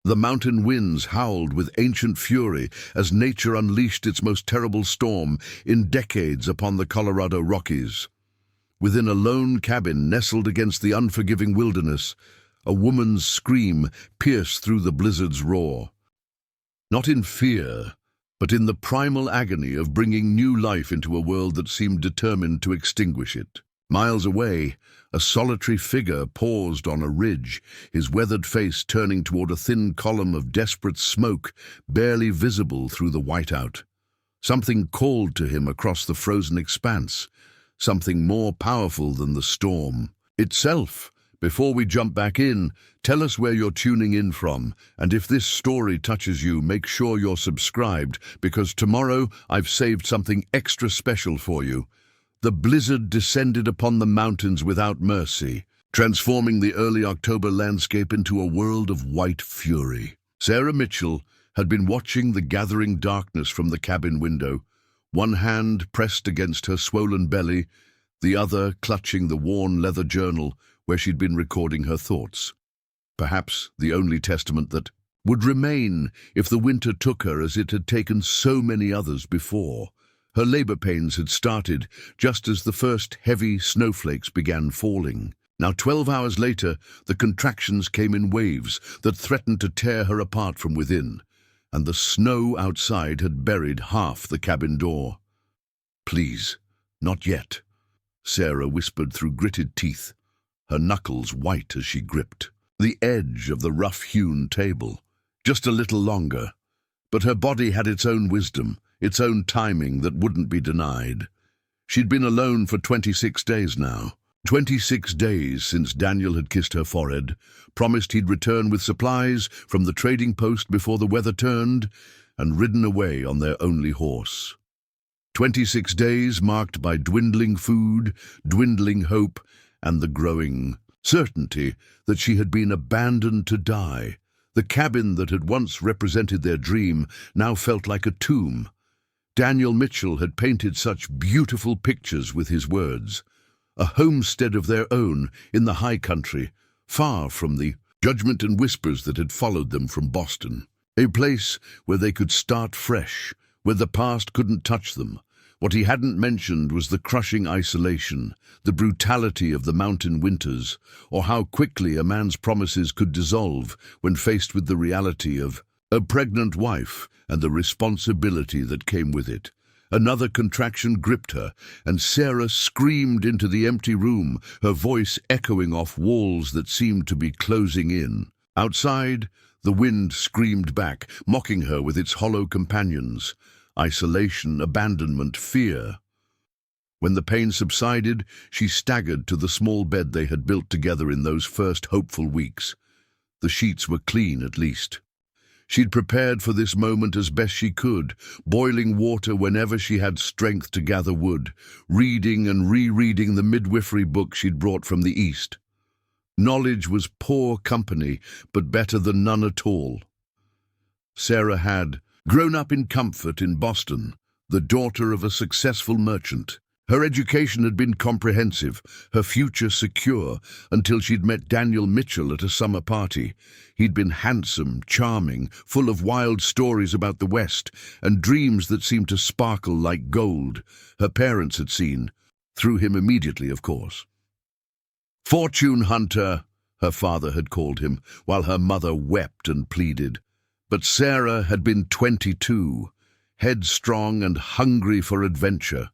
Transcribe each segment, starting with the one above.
The mountain winds howled with ancient fury as nature unleashed its most terrible storm in decades upon the Colorado Rockies. Within a lone cabin nestled against the unforgiving wilderness, a woman's scream pierced through the blizzard's roar. Not in fear, but in the primal agony of bringing new life into a world that seemed determined to extinguish it. Miles away, a solitary figure paused on a ridge, his weathered face turning toward a thin column of desperate smoke barely visible through the whiteout. Something called to him across the frozen expanse, something more powerful than the storm itself. Before we jump back in, tell us where you're tuning in from, and if this story touches you, make sure you're subscribed, because tomorrow I've saved something extra special for you. The blizzard descended upon the mountains without mercy, transforming the early October landscape into a world of white fury. Sarah Mitchell had been watching the gathering darkness from the cabin window, one hand pressed against her swollen belly, the other clutching the worn leather journal where she'd been recording her thoughts. Perhaps the only testament that would remain if the winter took her as it had taken so many others before. Her labor pains had started just as the first heavy snowflakes began falling. Now, 12 hours later, the contractions came in waves that threatened to tear her apart from within, and the snow outside had buried half the cabin door. "Please, not yet," Sarah whispered through gritted teeth, her knuckles white as she gripped the edge of the rough-hewn table. Just a little longer. But her body had its own wisdom, its own timing that wouldn't be denied. She'd been alone for 26 days now. 26 days since Daniel had kissed her forehead, promised he'd return with supplies from the trading post before the weather turned, and ridden away on their only horse. 26 days marked by dwindling food, dwindling hope, and the growing certainty that she had been abandoned to die. The cabin that had once represented their dream now felt like a tomb. Daniel Mitchell had painted such beautiful pictures with his words. A homestead of their own in the high country, far from the judgment and whispers that had followed them from Boston. A place where they could start fresh, where the past couldn't touch them. What he hadn't mentioned was the crushing isolation, the brutality of the mountain winters, or how quickly a man's promises could dissolve when faced with the reality of a pregnant wife and the responsibility that came with it. Another contraction gripped her, and Sarah screamed into the empty room, her voice echoing off walls that seemed to be closing in. Outside, the wind screamed back, mocking her with its hollow companions. Isolation, abandonment, fear. When the pain subsided, she staggered to the small bed they had built together in those first hopeful weeks. The sheets were clean, at least. She'd prepared for this moment as best she could, boiling water whenever she had strength to gather wood, reading and rereading the midwifery book she'd brought from the East. Knowledge was poor company, but better than none at all. Sarah had grown up in comfort in Boston, the daughter of a successful merchant. Her education had been comprehensive, her future secure, until she'd met Daniel Mitchell at a summer party. He'd been handsome, charming, full of wild stories about the West, and dreams that seemed to sparkle like gold. Her parents had seen, through him immediately, of course. "Fortune hunter," her father had called him, while her mother wept and pleaded. But Sarah had been 22, headstrong and hungry for adventure.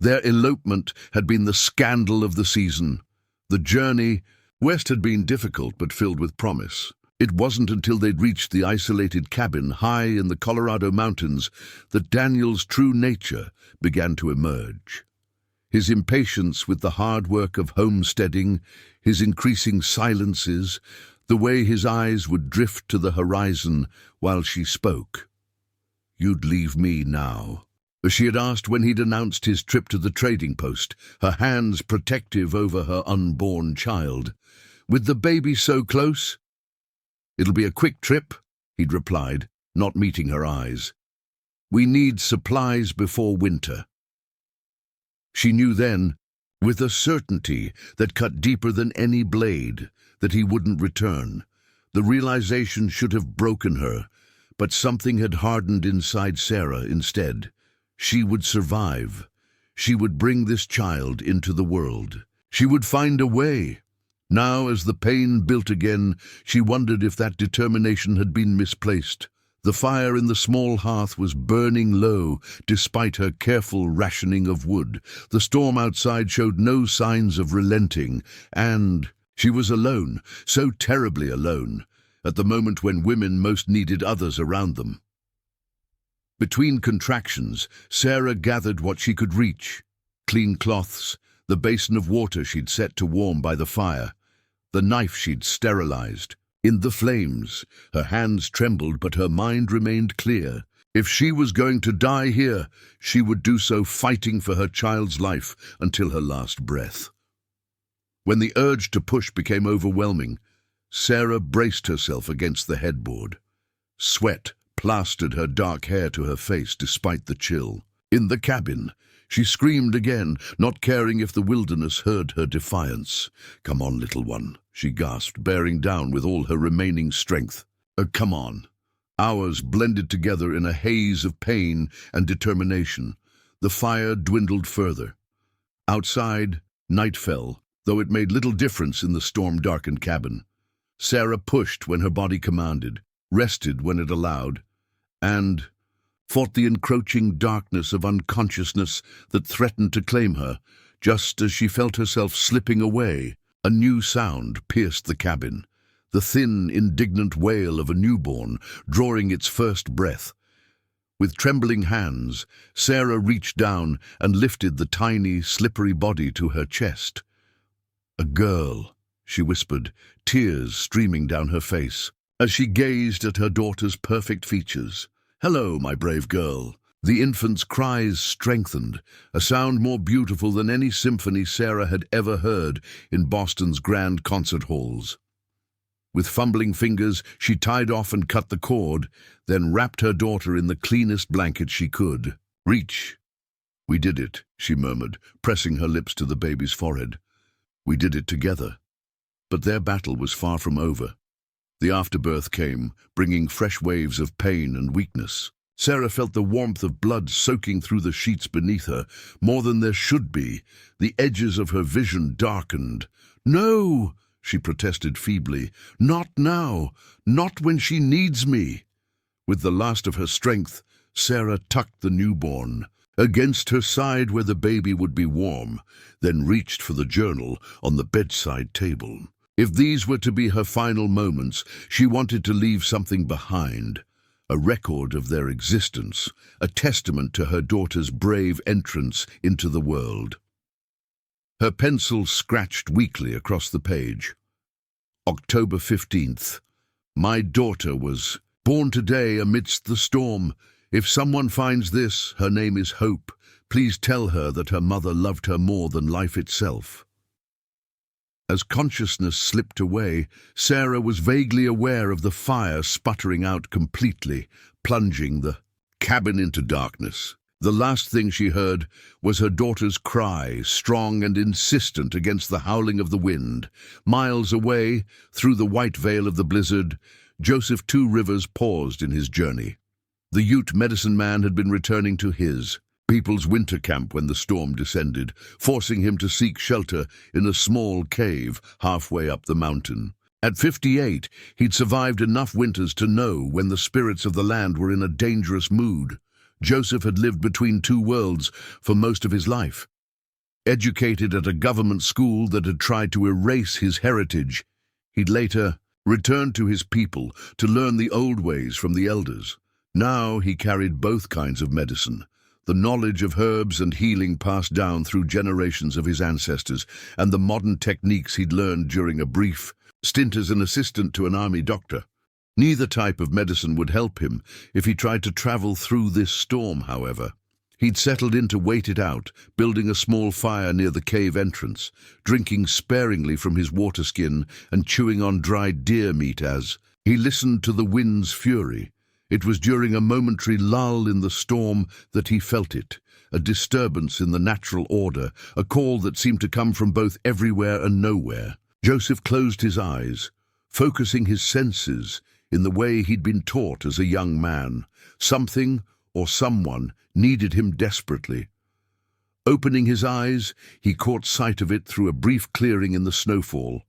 Their elopement had been the scandal of the season. The journey west had been difficult but filled with promise. It wasn't until they'd reached the isolated cabin high in the Colorado mountains that Daniel's true nature began to emerge. His impatience with the hard work of homesteading, his increasing silences, the way his eyes would drift to the horizon while she spoke. "You'd leave me now?" she had asked when he'd announced his trip to the trading post, her hands protective over her unborn child. "With the baby so close?" "It'll be a quick trip," he'd replied, not meeting her eyes. "We need supplies before winter." She knew then, with a certainty that cut deeper than any blade, that he wouldn't return. The realization should have broken her, but something had hardened inside Sarah instead. She would survive. She would bring this child into the world. She would find a way. Now, as the pain built again, she wondered if that determination had been misplaced. The fire in the small hearth was burning low, despite her careful rationing of wood. The storm outside showed no signs of relenting, and she was alone, so terribly alone, at the moment when women most needed others around them. Between contractions, Sarah gathered what she could reach: clean cloths, the basin of water she'd set to warm by the fire, the knife she'd sterilized. In the flames, her hands trembled, but her mind remained clear. If she was going to die here, she would do so fighting for her child's life until her last breath. When the urge to push became overwhelming, Sarah braced herself against the headboard. Sweat plastered her dark hair to her face despite the chill. In the cabin, she screamed again, not caring if the wilderness heard her defiance. "Come on, little one," she gasped, bearing down with all her remaining strength. Come on." Hours blended together in a haze of pain and determination. The fire dwindled further. Outside, night fell, though it made little difference in the storm-darkened cabin. Sarah pushed when her body commanded, rested when it allowed, and fought the encroaching darkness of unconsciousness that threatened to claim her. Just as she felt herself slipping away, a new sound pierced the cabin, the thin, indignant wail of a newborn drawing its first breath. With trembling hands, Sarah reached down and lifted the tiny, slippery body to her chest. "A girl," she whispered, tears streaming down her face, as she gazed at her daughter's perfect features. "Hello, my brave girl." The infant's cries strengthened, a sound more beautiful than any symphony Sarah had ever heard in Boston's grand concert halls. With fumbling fingers, she tied off and cut the cord, then wrapped her daughter in the cleanest blanket she could. "Reach." "We did it," she murmured, pressing her lips to the baby's forehead. "We did it together." But their battle was far from over. The afterbirth came, bringing fresh waves of pain and weakness. Sarah felt the warmth of blood soaking through the sheets beneath her, more than there should be. The edges of her vision darkened. "No!" she protested feebly. "Not now! Not when she needs me!" With the last of her strength, Sarah tucked the newborn against her side where the baby would be warm, then reached for the journal on the bedside table. If these were to be her final moments, she wanted to leave something behind, a record of their existence, a testament to her daughter's brave entrance into the world. Her pencil scratched weakly across the page. October 15th. My daughter was born today amidst the storm. If someone finds this, her name is Hope. Please tell her that her mother loved her more than life itself. As consciousness slipped away, Sarah was vaguely aware of the fire sputtering out completely, plunging the cabin into darkness. The last thing she heard was her daughter's cry, strong and insistent against the howling of the wind. Miles away, through the white veil of the blizzard, Joseph Two Rivers paused in his journey. The Ute medicine man had been returning to his people's winter camp when the storm descended, forcing him to seek shelter in a small cave halfway up the mountain. At 58, he'd survived enough winters to know when the spirits of the land were in a dangerous mood. Joseph had lived between two worlds for most of his life. Educated at a government school that had tried to erase his heritage, he'd later returned to his people to learn the old ways from the elders. Now he carried both kinds of medicine, the knowledge of herbs and healing passed down through generations of his ancestors, and the modern techniques he'd learned during a brief stint as an assistant to an army doctor. Neither type of medicine would help him if he tried to travel through this storm, however. He'd settled in to wait it out, building a small fire near the cave entrance, drinking sparingly from his water skin and chewing on dried deer meat as he listened to the wind's fury. It was during a momentary lull in the storm that he felt it, a disturbance in the natural order, a call that seemed to come from both everywhere and nowhere. Joseph closed his eyes, focusing his senses in the way he'd been taught as a young man. Something or someone needed him desperately. Opening his eyes, he caught sight of it through a brief clearing in the snowfall.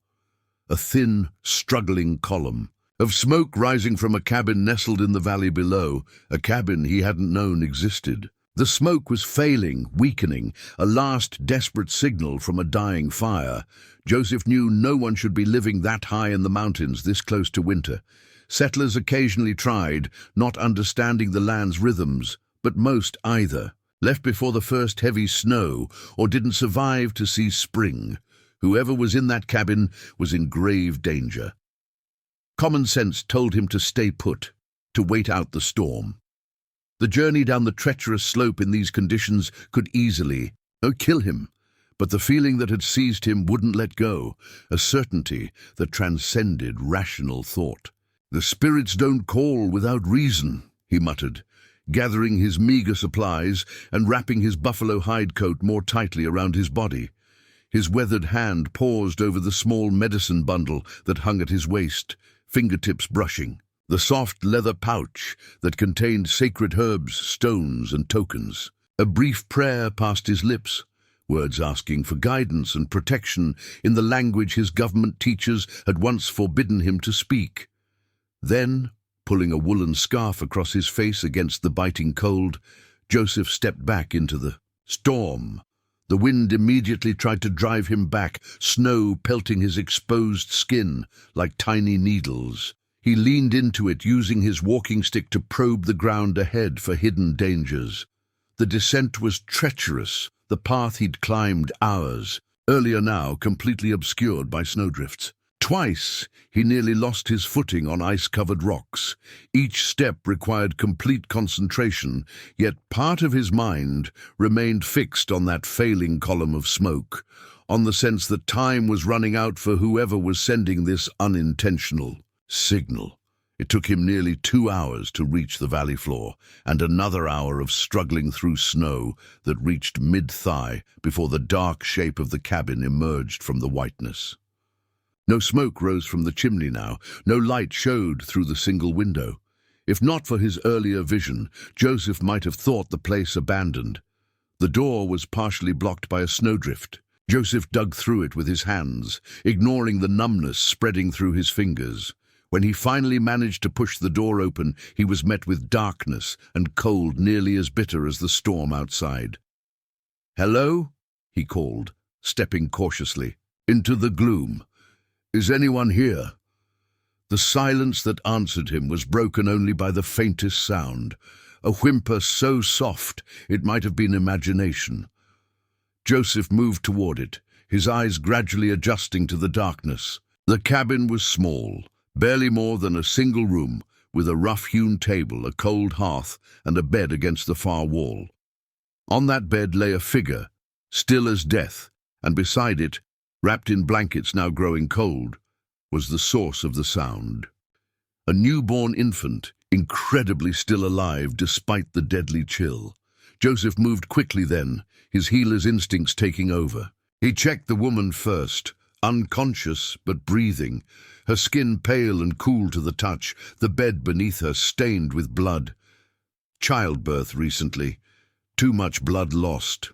A thin, struggling column of smoke rising from a cabin nestled in the valley below, a cabin he hadn't known existed. The smoke was failing, weakening, a last desperate signal from a dying fire. Joseph knew no one should be living that high in the mountains, this close to winter. Settlers occasionally tried, not understanding the land's rhythms, but most either left before the first heavy snow or didn't survive to see spring. Whoever was in that cabin was in grave danger. Common sense told him to stay put, to wait out the storm. The journey down the treacherous slope in these conditions could easily kill him, but the feeling that had seized him wouldn't let go, a certainty that transcended rational thought. "The spirits don't call without reason," he muttered, gathering his meager supplies and wrapping his buffalo hide coat more tightly around his body. His weathered hand paused over the small medicine bundle that hung at his waist, fingertips brushing. The soft leather pouch that contained sacred herbs, stones, and tokens. A brief prayer passed his lips, words asking for guidance and protection in the language his government teachers had once forbidden him to speak. Then, pulling a woolen scarf across his face against the biting cold, Joseph stepped back into the storm. The wind immediately tried to drive him back, snow pelting his exposed skin like tiny needles. He leaned into it, using his walking stick to probe the ground ahead for hidden dangers. The descent was treacherous, the path he'd climbed hours earlier now completely obscured by snowdrifts. Twice he nearly lost his footing on ice-covered rocks. Each step required complete concentration, yet part of his mind remained fixed on that failing column of smoke, on the sense that time was running out for whoever was sending this unintentional signal. It took him nearly 2 hours to reach the valley floor, and another hour of struggling through snow that reached mid-thigh before the dark shape of the cabin emerged from the whiteness. No smoke rose from the chimney now, no light showed through the single window. If not for his earlier vision, Joseph might have thought the place abandoned. The door was partially blocked by a snowdrift. Joseph dug through it with his hands, ignoring the numbness spreading through his fingers. When he finally managed to push the door open, he was met with darkness and cold nearly as bitter as the storm outside. "Hello?" he called, stepping cautiously into the gloom. "Is anyone here?" The silence that answered him was broken only by the faintest sound, a whimper so soft it might have been imagination. Joseph moved toward it, his eyes gradually adjusting to the darkness. The cabin was small, barely more than a single room, with a rough-hewn table, a cold hearth, and a bed against the far wall. On that bed lay a figure, still as death, and beside it, wrapped in blankets now growing cold, was the source of the sound. A newborn infant, incredibly still alive despite the deadly chill. Joseph moved quickly then, his healer's instincts taking over. He checked the woman first, unconscious but breathing, her skin pale and cool to the touch, the bed beneath her stained with blood. Childbirth recently, too much blood lost.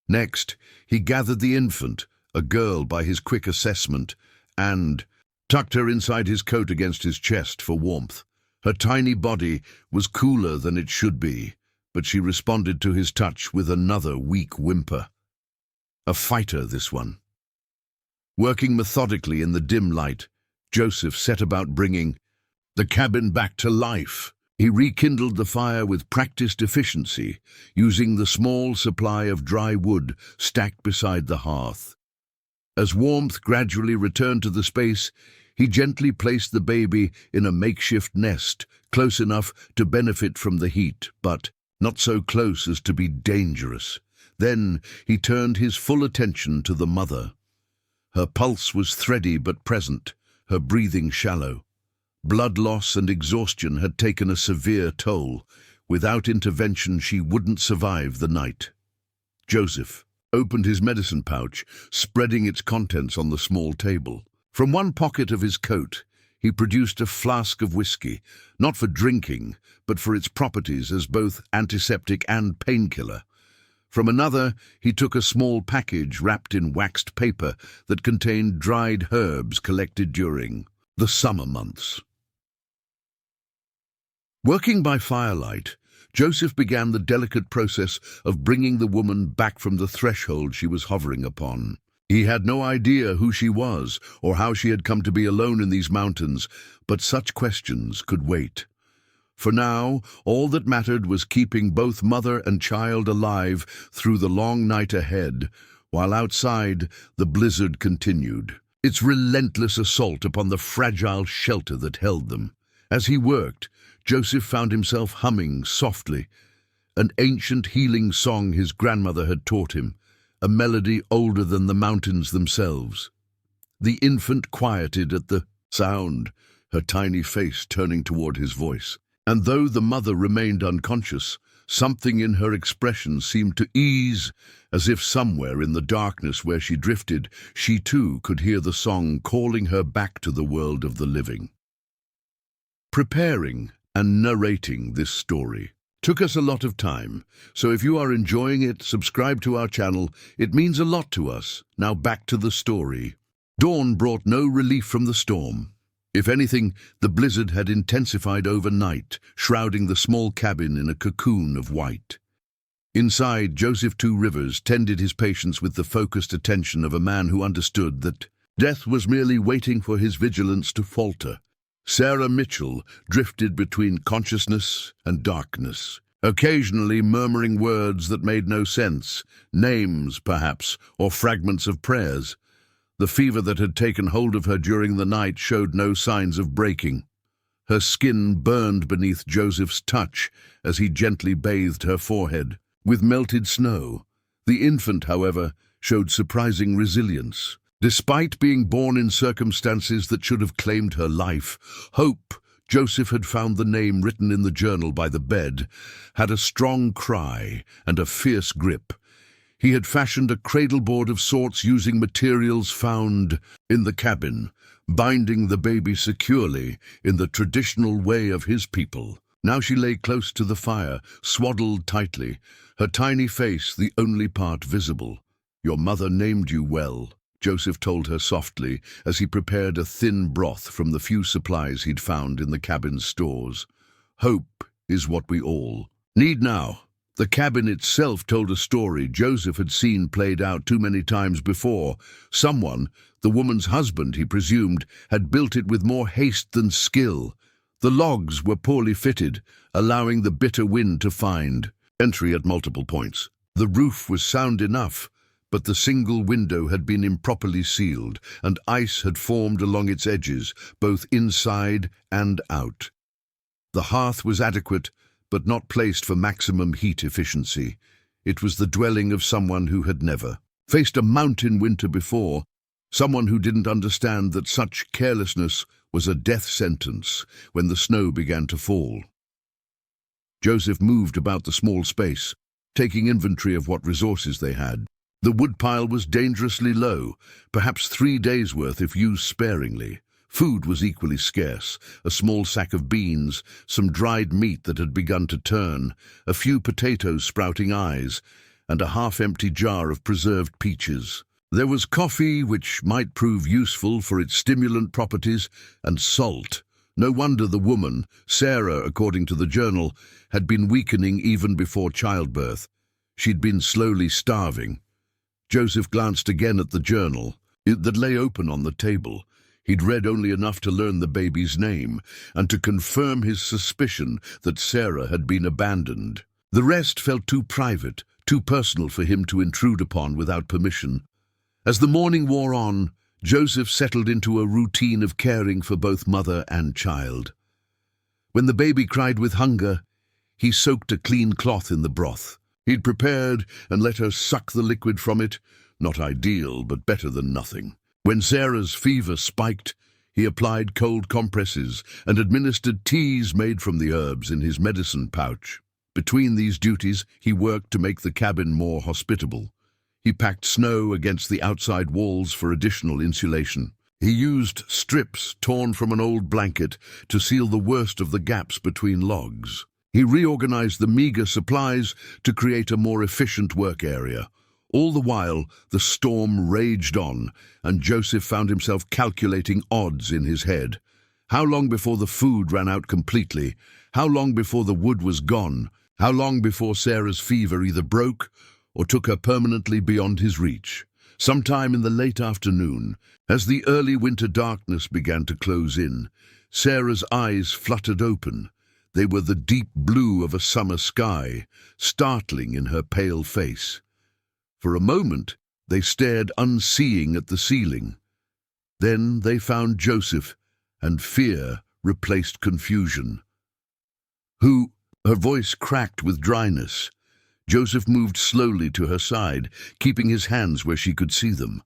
Next, he gathered the infant, a girl by his quick assessment, and tucked her inside his coat against his chest for warmth. Her tiny body was cooler than it should be, but she responded to his touch with another weak whimper. A fighter, this one. Working methodically in the dim light, Joseph set about bringing the cabin back to life. He rekindled the fire with practiced efficiency, using the small supply of dry wood stacked beside the hearth. As warmth gradually returned to the space, he gently placed the baby in a makeshift nest, close enough to benefit from the heat, but not so close as to be dangerous. Then he turned his full attention to the mother. Her pulse was thready but present, her breathing shallow. Blood loss and exhaustion had taken a severe toll. Without intervention, she wouldn't survive the night. Joseph opened his medicine pouch, spreading its contents on the small table. From one pocket of his coat, he produced a flask of whiskey, not for drinking, but for its properties as both antiseptic and painkiller. From another, he took a small package wrapped in waxed paper that contained dried herbs collected during the summer months. Working by firelight, Joseph began the delicate process of bringing the woman back from the threshold she was hovering upon. He had no idea who she was or how she had come to be alone in these mountains, but such questions could wait. For now, all that mattered was keeping both mother and child alive through the long night ahead, while outside the blizzard continued, its relentless assault upon the fragile shelter that held them. As he worked, Joseph found himself humming softly, an ancient healing song his grandmother had taught him, a melody older than the mountains themselves. The infant quieted at the sound, her tiny face turning toward his voice. And though the mother remained unconscious, something in her expression seemed to ease, as if somewhere in the darkness where she drifted, she too could hear the song calling her back to the world of the living. Preparing and narrating this story took us a lot of time, so if you are enjoying it, subscribe to our channel. It means a lot to us. Now back to the story. Dawn brought no relief from the storm. If anything, the blizzard had intensified overnight, shrouding the small cabin in a cocoon of white. Inside, Joseph Two Rivers tended his patients with the focused attention of a man who understood that death was merely waiting for his vigilance to falter. Sarah Mitchell drifted between consciousness and darkness, occasionally murmuring words that made no sense, names, perhaps, or fragments of prayers. The fever that had taken hold of her during the night showed no signs of breaking. Her skin burned beneath Joseph's touch as he gently bathed her forehead with melted snow. The infant, however, showed surprising resilience. Despite being born in circumstances that should have claimed her life, Hope, Joseph had found the name written in the journal by the bed, had a strong cry and a fierce grip. He had fashioned a cradleboard of sorts using materials found in the cabin, binding the baby securely in the traditional way of his people. Now she lay close to the fire, swaddled tightly, her tiny face the only part visible. "Your mother named you well," Joseph told her softly as he prepared a thin broth from the few supplies he'd found in the cabin's stores. "Hope is what we all need now." The cabin itself told a story Joseph had seen played out too many times before. Someone, the woman's husband he presumed, had built it with more haste than skill. The logs were poorly fitted, allowing the bitter wind to find entry at multiple points. The roof was sound enough, but the single window had been improperly sealed, and ice had formed along its edges, both inside and out. The hearth was adequate, but not placed for maximum heat efficiency. It was the dwelling of someone who had never faced a mountain winter before, someone who didn't understand that such carelessness was a death sentence when the snow began to fall. Joseph moved about the small space, taking inventory of what resources they had. The woodpile was dangerously low, perhaps 3 days' worth if used sparingly. Food was equally scarce, a small sack of beans, some dried meat that had begun to turn, a few potatoes sprouting eyes, and a half-empty jar of preserved peaches. There was coffee, which might prove useful for its stimulant properties, and salt. No wonder the woman, Sarah, according to the journal, had been weakening even before childbirth. She'd been slowly starving. Joseph glanced again at the journal that lay open on the table. He'd read only enough to learn the baby's name and to confirm his suspicion that Sarah had been abandoned. The rest felt too private, too personal for him to intrude upon without permission. As the morning wore on, Joseph settled into a routine of caring for both mother and child. When the baby cried with hunger, he soaked a clean cloth in the broth he'd prepared and let her suck the liquid from it. Not ideal, but better than nothing. When Sarah's fever spiked, he applied cold compresses and administered teas made from the herbs in his medicine pouch. Between these duties, he worked to make the cabin more hospitable. He packed snow against the outside walls for additional insulation. He used strips torn from an old blanket to seal the worst of the gaps between logs. He reorganized the meager supplies to create a more efficient work area. All the while, the storm raged on, and Joseph found himself calculating odds in his head. How long before the food ran out completely? How long before the wood was gone? How long before Sarah's fever either broke or took her permanently beyond his reach? Sometime in the late afternoon, as the early winter darkness began to close in, Sarah's eyes fluttered open. They were the deep blue of a summer sky, startling in her pale face. For a moment, they stared unseeing at the ceiling. Then they found Joseph, and fear replaced confusion. "Who?" Her voice cracked with dryness. Joseph moved slowly to her side, keeping his hands where she could see them.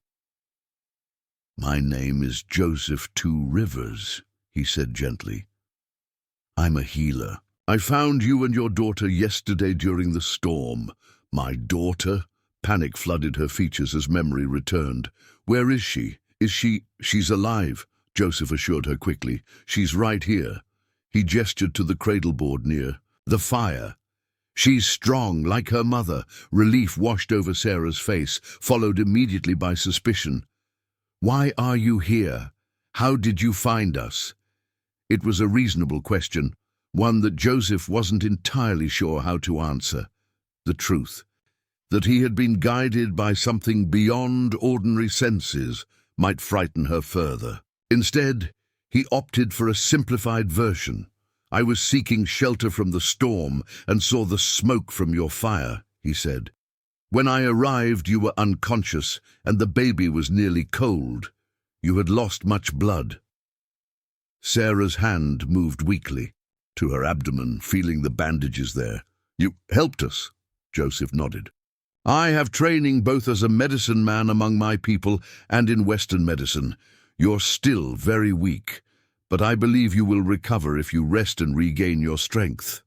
"My name is Joseph Two Rivers," he said gently. "I'm a healer. I found you and your daughter yesterday during the storm." "My daughter?" Panic flooded her features as memory returned. "Where is she? She's alive," Joseph assured her quickly. "She's right here." He gestured to the cradleboard near the fire. "She's strong, like her mother." Relief washed over Sarah's face, followed immediately by suspicion. "Why are you here? How did you find us?" It was a reasonable question, one that Joseph wasn't entirely sure how to answer. The truth, that he had been guided by something beyond ordinary senses, might frighten her further. Instead, he opted for a simplified version. "I was seeking shelter from the storm and saw the smoke from your fire," he said. "When I arrived, you were unconscious, and the baby was nearly cold. You had lost much blood." Sarah's hand moved weakly to her abdomen, feeling the bandages there. "You helped us," Joseph nodded. "I have training both as a medicine man among my people and in Western medicine. You're still very weak, but I believe you will recover if you rest and regain your strength."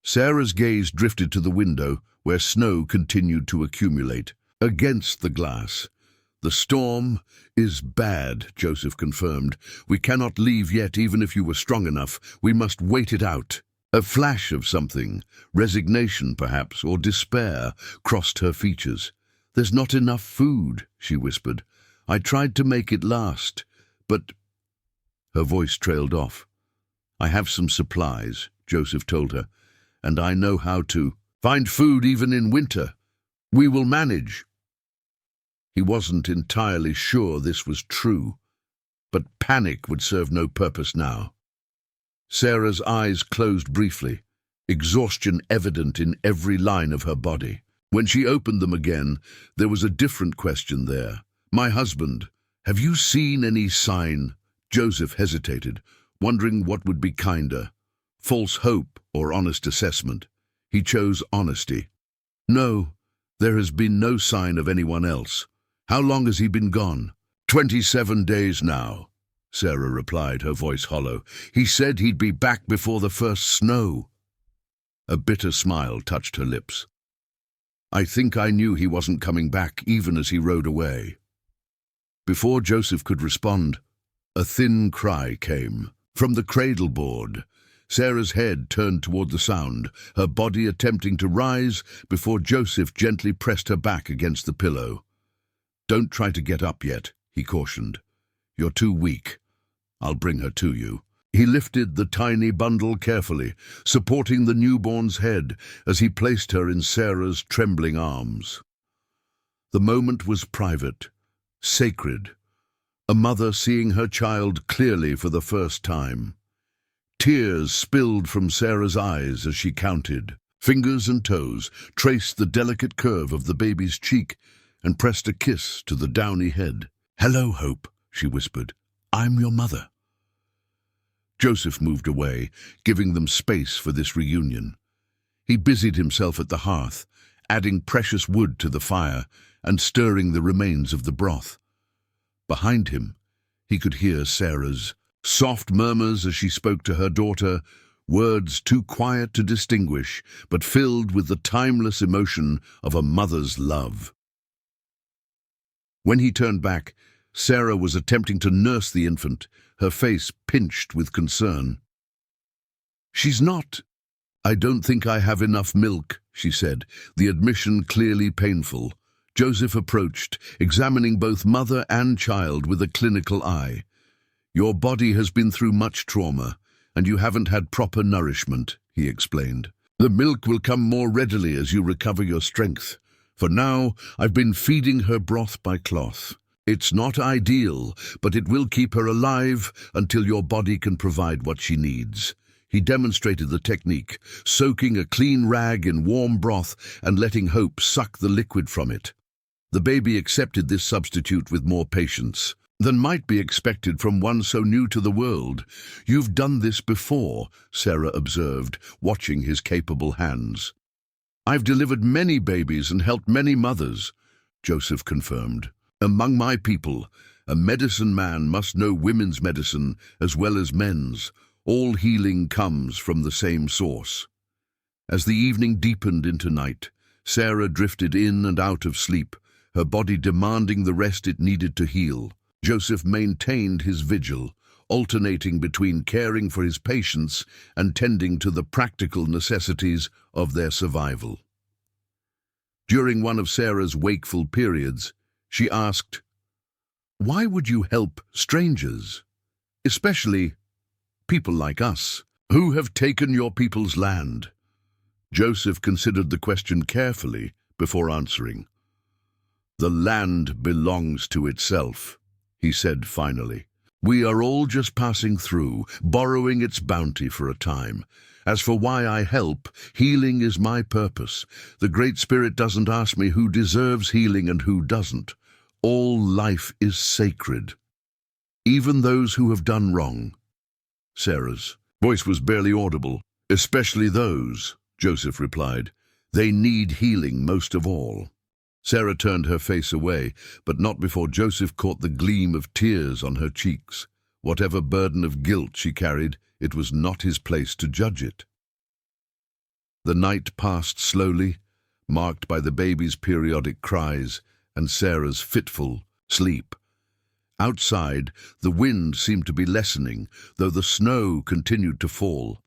Sarah's gaze drifted to the window, where snow continued to accumulate. Against the glass. "The storm is bad," Joseph confirmed. "We cannot leave yet, even if you were strong enough. We must wait it out." A flash of something, resignation perhaps, or despair, crossed her features. "There's not enough food," she whispered. "I tried to make it last, but—" Her voice trailed off. "I have some supplies," Joseph told her, "and I know how to find food even in winter. We will manage." He wasn't entirely sure this was true, but panic would serve no purpose now. Sarah's eyes closed briefly, exhaustion evident in every line of her body. When she opened them again, there was a different question there. "My husband, have you seen any sign?" Joseph hesitated, wondering what would be kinder, false hope or honest assessment. He chose honesty. "No, there has been no sign of anyone else." "How long has he been gone?" 27 days now," Sarah replied, her voice hollow. "He said he'd be back before the first snow." A bitter smile touched her lips. "I think I knew he wasn't coming back even as he rode away." Before Joseph could respond, a thin cry came from the cradle board. Sarah's head turned toward the sound, her body attempting to rise before Joseph gently pressed her back against the pillow. "Don't try to get up yet," he cautioned. "You're too weak. I'll bring her to you." He lifted the tiny bundle carefully, supporting the newborn's head as he placed her in Sarah's trembling arms. The moment was private, sacred, a mother seeing her child clearly for the first time. Tears spilled from Sarah's eyes as she counted. Fingers and toes traced the delicate curve of the baby's cheek and pressed a kiss to the downy head. "Hello, Hope," she whispered. "I'm your mother." Joseph moved away, giving them space for this reunion. He busied himself at the hearth, adding precious wood to the fire and stirring the remains of the broth. Behind him, he could hear Sarah's soft murmurs as she spoke to her daughter, words too quiet to distinguish, but filled with the timeless emotion of a mother's love. When he turned back, Sarah was attempting to nurse the infant, her face pinched with concern. "She's not. I don't think I have enough milk," she said, the admission clearly painful. Joseph approached, examining both mother and child with a clinical eye. "Your body has been through much trauma, and you haven't had proper nourishment," he explained. "The milk will come more readily as you recover your strength. For now, I've been feeding her broth by cloth. It's not ideal, but it will keep her alive until your body can provide what she needs." He demonstrated the technique, soaking a clean rag in warm broth and letting Hope suck the liquid from it. The baby accepted this substitute with more patience than might be expected from one so new to the world. "You've done this before," Sarah observed, watching his capable hands. "I've delivered many babies and helped many mothers," Joseph confirmed. "Among my people, a medicine man must know women's medicine as well as men's. All healing comes from the same source." As the evening deepened into night, Sarah drifted in and out of sleep, her body demanding the rest it needed to heal. Joseph maintained his vigil, alternating between caring for his patients and tending to the practical necessities of their survival. During one of Sarah's wakeful periods, she asked, "Why would you help strangers, especially people like us, who have taken your people's land?" Joseph considered the question carefully before answering. "The land belongs to itself," he said finally. "We are all just passing through, borrowing its bounty for a time. As for why I help, healing is my purpose. The Great Spirit doesn't ask me who deserves healing and who doesn't. All life is sacred, even those who have done wrong." Sarah's voice was barely audible. "Especially those," Joseph replied. "They need healing most of all." Sarah turned her face away, but not before Joseph caught the gleam of tears on her cheeks. Whatever burden of guilt she carried, it was not his place to judge it. The night passed slowly, marked by the baby's periodic cries and Sarah's fitful sleep. Outside, the wind seemed to be lessening, though the snow continued to fall.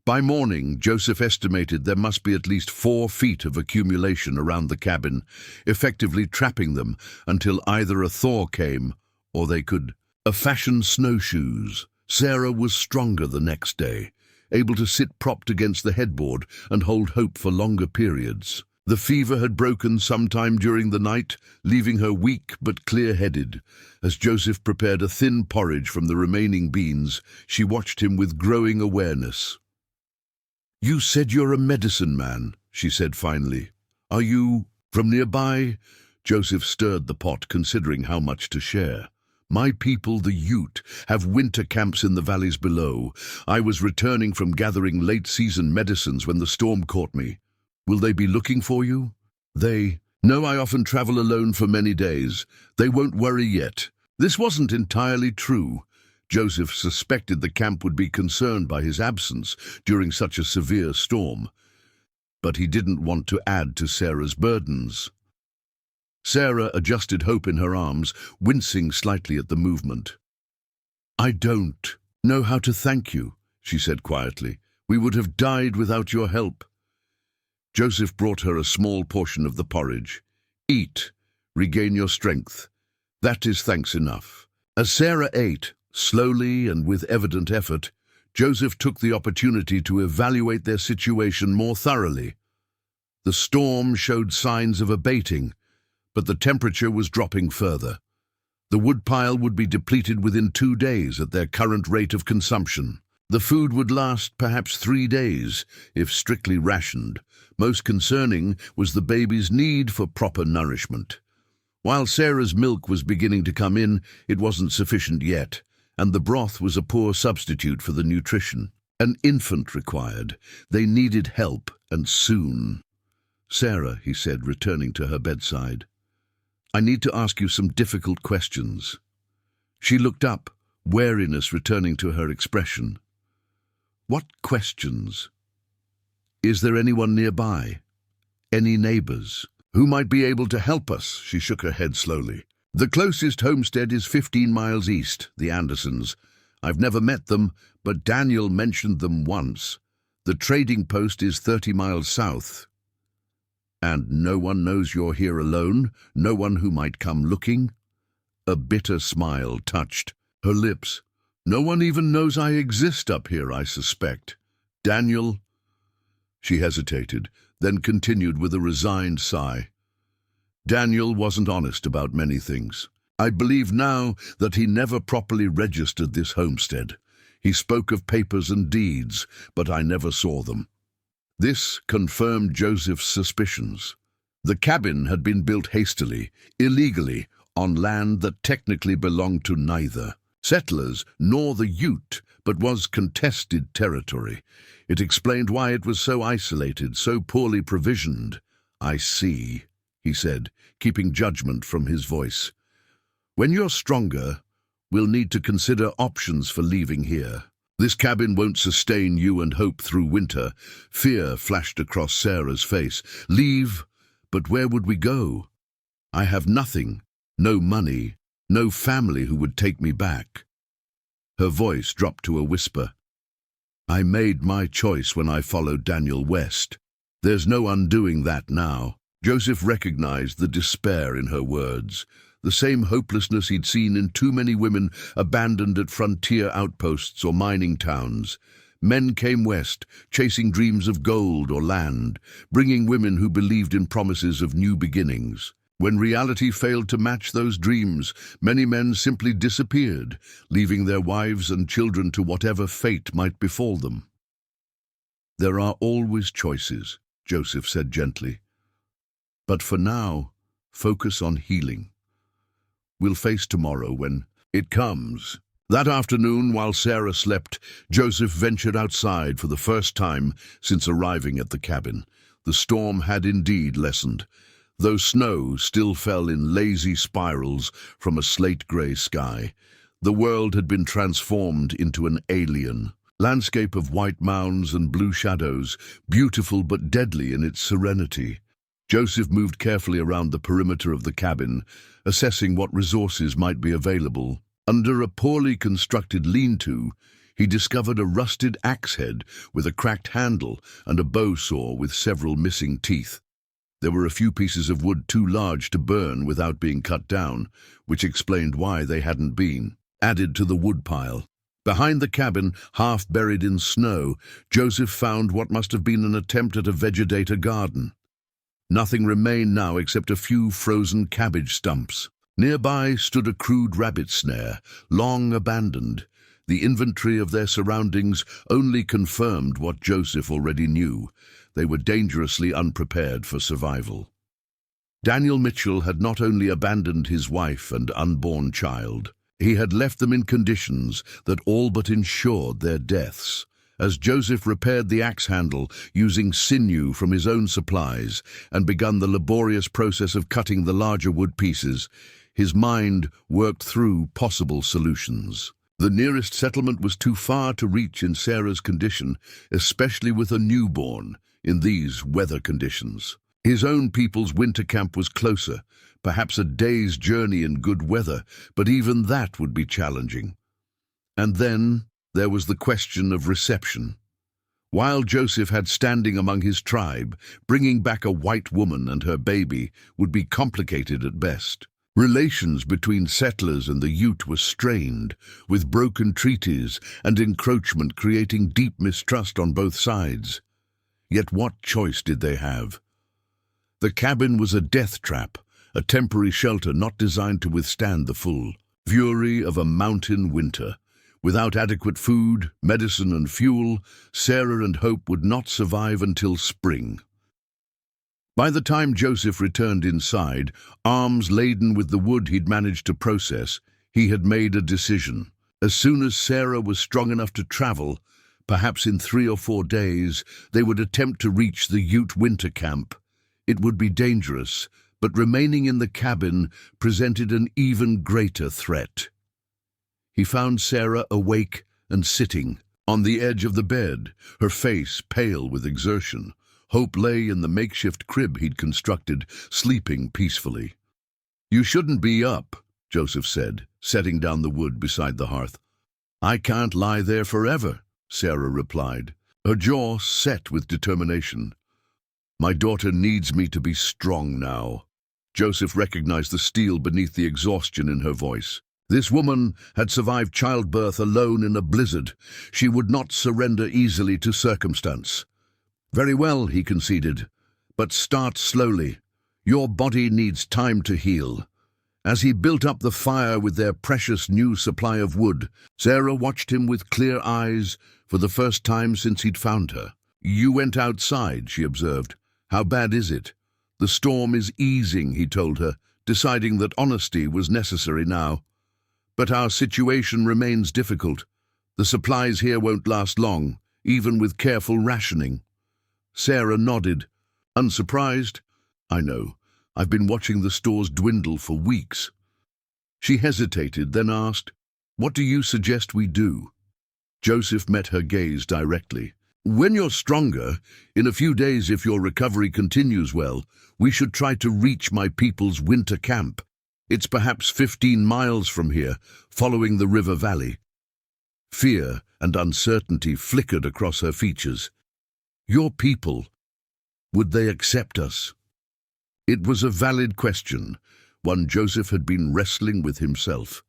By morning, Joseph estimated there must be at least 4 feet of accumulation around the cabin, effectively trapping them until either a thaw came or they could fashion snowshoes. Sarah was stronger the next day, able to sit propped against the headboard and hold Hope for longer periods. The fever had broken sometime during the night, leaving her weak but clear-headed. As Joseph prepared a thin porridge from the remaining beans, she watched him with growing awareness. "You said you're a medicine man," she said finally. "Are you from nearby?" Joseph stirred the pot, considering how much to share. "My people, the Ute, have winter camps in the valleys below. I was returning from gathering late-season medicines when the storm caught me. Will they be looking for you?" "No, I often travel alone for many days. They won't worry yet." This wasn't entirely true. Joseph suspected the camp would be concerned by his absence during such a severe storm, but he didn't want to add to Sarah's burdens. Sarah adjusted Hope in her arms, wincing slightly at the movement. "I don't know how to thank you," she said quietly. "We would have died without your help." Joseph brought her a small portion of the porridge. "Eat, regain your strength. That is thanks enough." As Sarah ate, slowly and with evident effort, Joseph took the opportunity to evaluate their situation more thoroughly. The storm showed signs of abating, but the temperature was dropping further. The woodpile would be depleted within 2 days at their current rate of consumption. The food would last perhaps 3 days, if strictly rationed. Most concerning was the baby's need for proper nourishment. While Sarah's milk was beginning to come in, it wasn't sufficient yet, and the broth was a poor substitute for the nutrition an infant required. They needed help, and soon. "Sarah," he said, returning to her bedside, "I need to ask you some difficult questions." She looked up, wariness returning to her expression. "What questions?" "Is there anyone nearby? Any neighbors who might be able to help us?" She shook her head slowly. The closest homestead is 15 miles east, the Andersons. I've never met them, but Daniel mentioned them once. The trading post is 30 miles south. And no one knows you're here alone? No one who might come looking? A bitter smile touched her lips. No one even knows I exist up here, I suspect. Daniel? She hesitated, then continued with a resigned sigh. Daniel wasn't honest about many things. I believe now that he never properly registered this homestead. He spoke of papers and deeds, but I never saw them. This confirmed Joseph's suspicions. The cabin had been built hastily, illegally, on land that technically belonged to neither settlers nor the Ute, but was contested territory. It explained why it was so isolated, so poorly provisioned. I see, he said, keeping judgment from his voice. When you're stronger, we'll need to consider options for leaving here. This cabin won't sustain you and Hope through winter. Fear flashed across Sarah's face. Leave? But where would we go? I have nothing, no money, no family who would take me back. Her voice dropped to a whisper. I made my choice when I followed Daniel west. There's no undoing that now. Joseph recognized the despair in her words, the same hopelessness he'd seen in too many women abandoned at frontier outposts or mining towns. Men came west, chasing dreams of gold or land, bringing women who believed in promises of new beginnings. When reality failed to match those dreams, many men simply disappeared, leaving their wives and children to whatever fate might befall them. There are always choices, Joseph said gently. But for now, focus on healing. We'll face tomorrow when it comes. That afternoon, while Sarah slept, Joseph ventured outside for the first time since arriving at the cabin. The storm had indeed lessened, though snow still fell in lazy spirals from a slate-grey sky. The world had been transformed into an alien landscape of white mounds and blue shadows, beautiful but deadly in its serenity. Joseph moved carefully around the perimeter of the cabin, assessing what resources might be available. Under a poorly constructed lean-to, he discovered a rusted axe head with a cracked handle and a bow saw with several missing teeth. There were a few pieces of wood too large to burn without being cut down, which explained why they hadn't been added to the woodpile. Behind the cabin, half buried in snow, Joseph found what must have been an attempt at a vegetator garden. Nothing remained now except a few frozen cabbage stumps. Nearby stood a crude rabbit snare, long abandoned. The inventory of their surroundings only confirmed what Joseph already knew. They were dangerously unprepared for survival. Daniel Mitchell had not only abandoned his wife and unborn child, he had left them in conditions that all but ensured their deaths. As Joseph repaired the axe handle using sinew from his own supplies and begun the laborious process of cutting the larger wood pieces, his mind worked through possible solutions. The nearest settlement was too far to reach in Sarah's condition, especially with a newborn, in these weather conditions. His own people's winter camp was closer, perhaps a day's journey in good weather, but even that would be challenging. And then there was the question of reception. While Joseph had standing among his tribe, bringing back a white woman and her baby would be complicated at best. Relations between settlers and the Ute were strained, with broken treaties and encroachment creating deep mistrust on both sides. Yet what choice did they have? The cabin was a death trap, a temporary shelter not designed to withstand the full fury of a mountain winter. Without adequate food, medicine, and fuel, Sarah and Hope would not survive until spring. By the time Joseph returned inside, arms laden with the wood he'd managed to process, he had made a decision. As soon as Sarah was strong enough to travel, perhaps in 3 or 4 days, they would attempt to reach the Ute winter camp. It would be dangerous, but remaining in the cabin presented an even greater threat. He found Sarah awake and sitting on the edge of the bed, her face pale with exertion. Hope lay in the makeshift crib he'd constructed, sleeping peacefully. "You shouldn't be up," Joseph said, setting down the wood beside the hearth. "I can't lie there forever," Sarah replied, her jaw set with determination. "My daughter needs me to be strong now." Joseph recognized the steel beneath the exhaustion in her voice. This woman had survived childbirth alone in a blizzard. She would not surrender easily to circumstance. "Very well," he conceded, "but start slowly. Your body needs time to heal." As he built up the fire with their precious new supply of wood, Sarah watched him with clear eyes for the first time since he'd found her. "You went outside," she observed. "How bad is it?" "The storm is easing," he told her, deciding that honesty was necessary now. "But our situation remains difficult. The supplies here won't last long, even with careful rationing." Sarah nodded. "Unsurprised?" "I know. I've been watching the stores dwindle for weeks." She hesitated, then asked, "What do you suggest we do?" Joseph met her gaze directly. "When you're stronger, in a few days if your recovery continues well, we should try to reach my people's winter camp. It's perhaps 15 miles from here, following the river valley." Fear and uncertainty flickered across her features. "Your people, would they accept us?" It was a valid question, one Joseph had been wrestling with himself.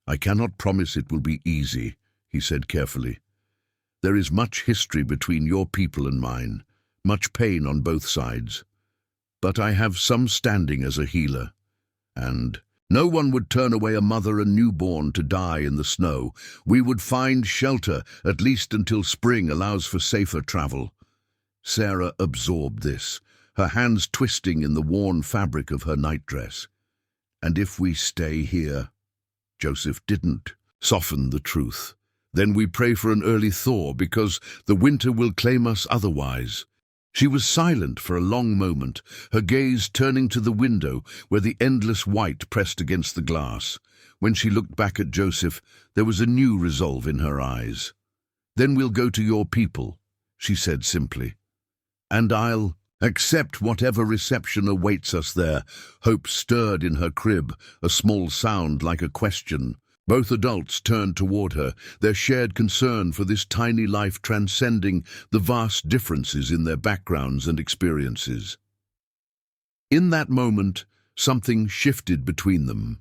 "I cannot promise it will be easy," he said carefully. "There is much history between your people and mine, much pain on both sides. But I have some standing as a healer. And no one would turn away a mother and newborn to die in the snow. We would find shelter, at least until spring allows for safer travel." Sarah absorbed this, her hands twisting in the worn fabric of her nightdress. "And if we stay here?" Joseph didn't soften the truth. "Then we pray for an early thaw, because the winter will claim us otherwise." She was silent for a long moment, her gaze turning to the window where the endless white pressed against the glass. When she looked back at Joseph, there was a new resolve in her eyes. "Then we'll go to your people," she said simply. "And I'll accept whatever reception awaits us there." Hope stirred in her crib, a small sound like a question. Both adults turned toward her, their shared concern for this tiny life transcending the vast differences in their backgrounds and experiences. In that moment, something shifted between them.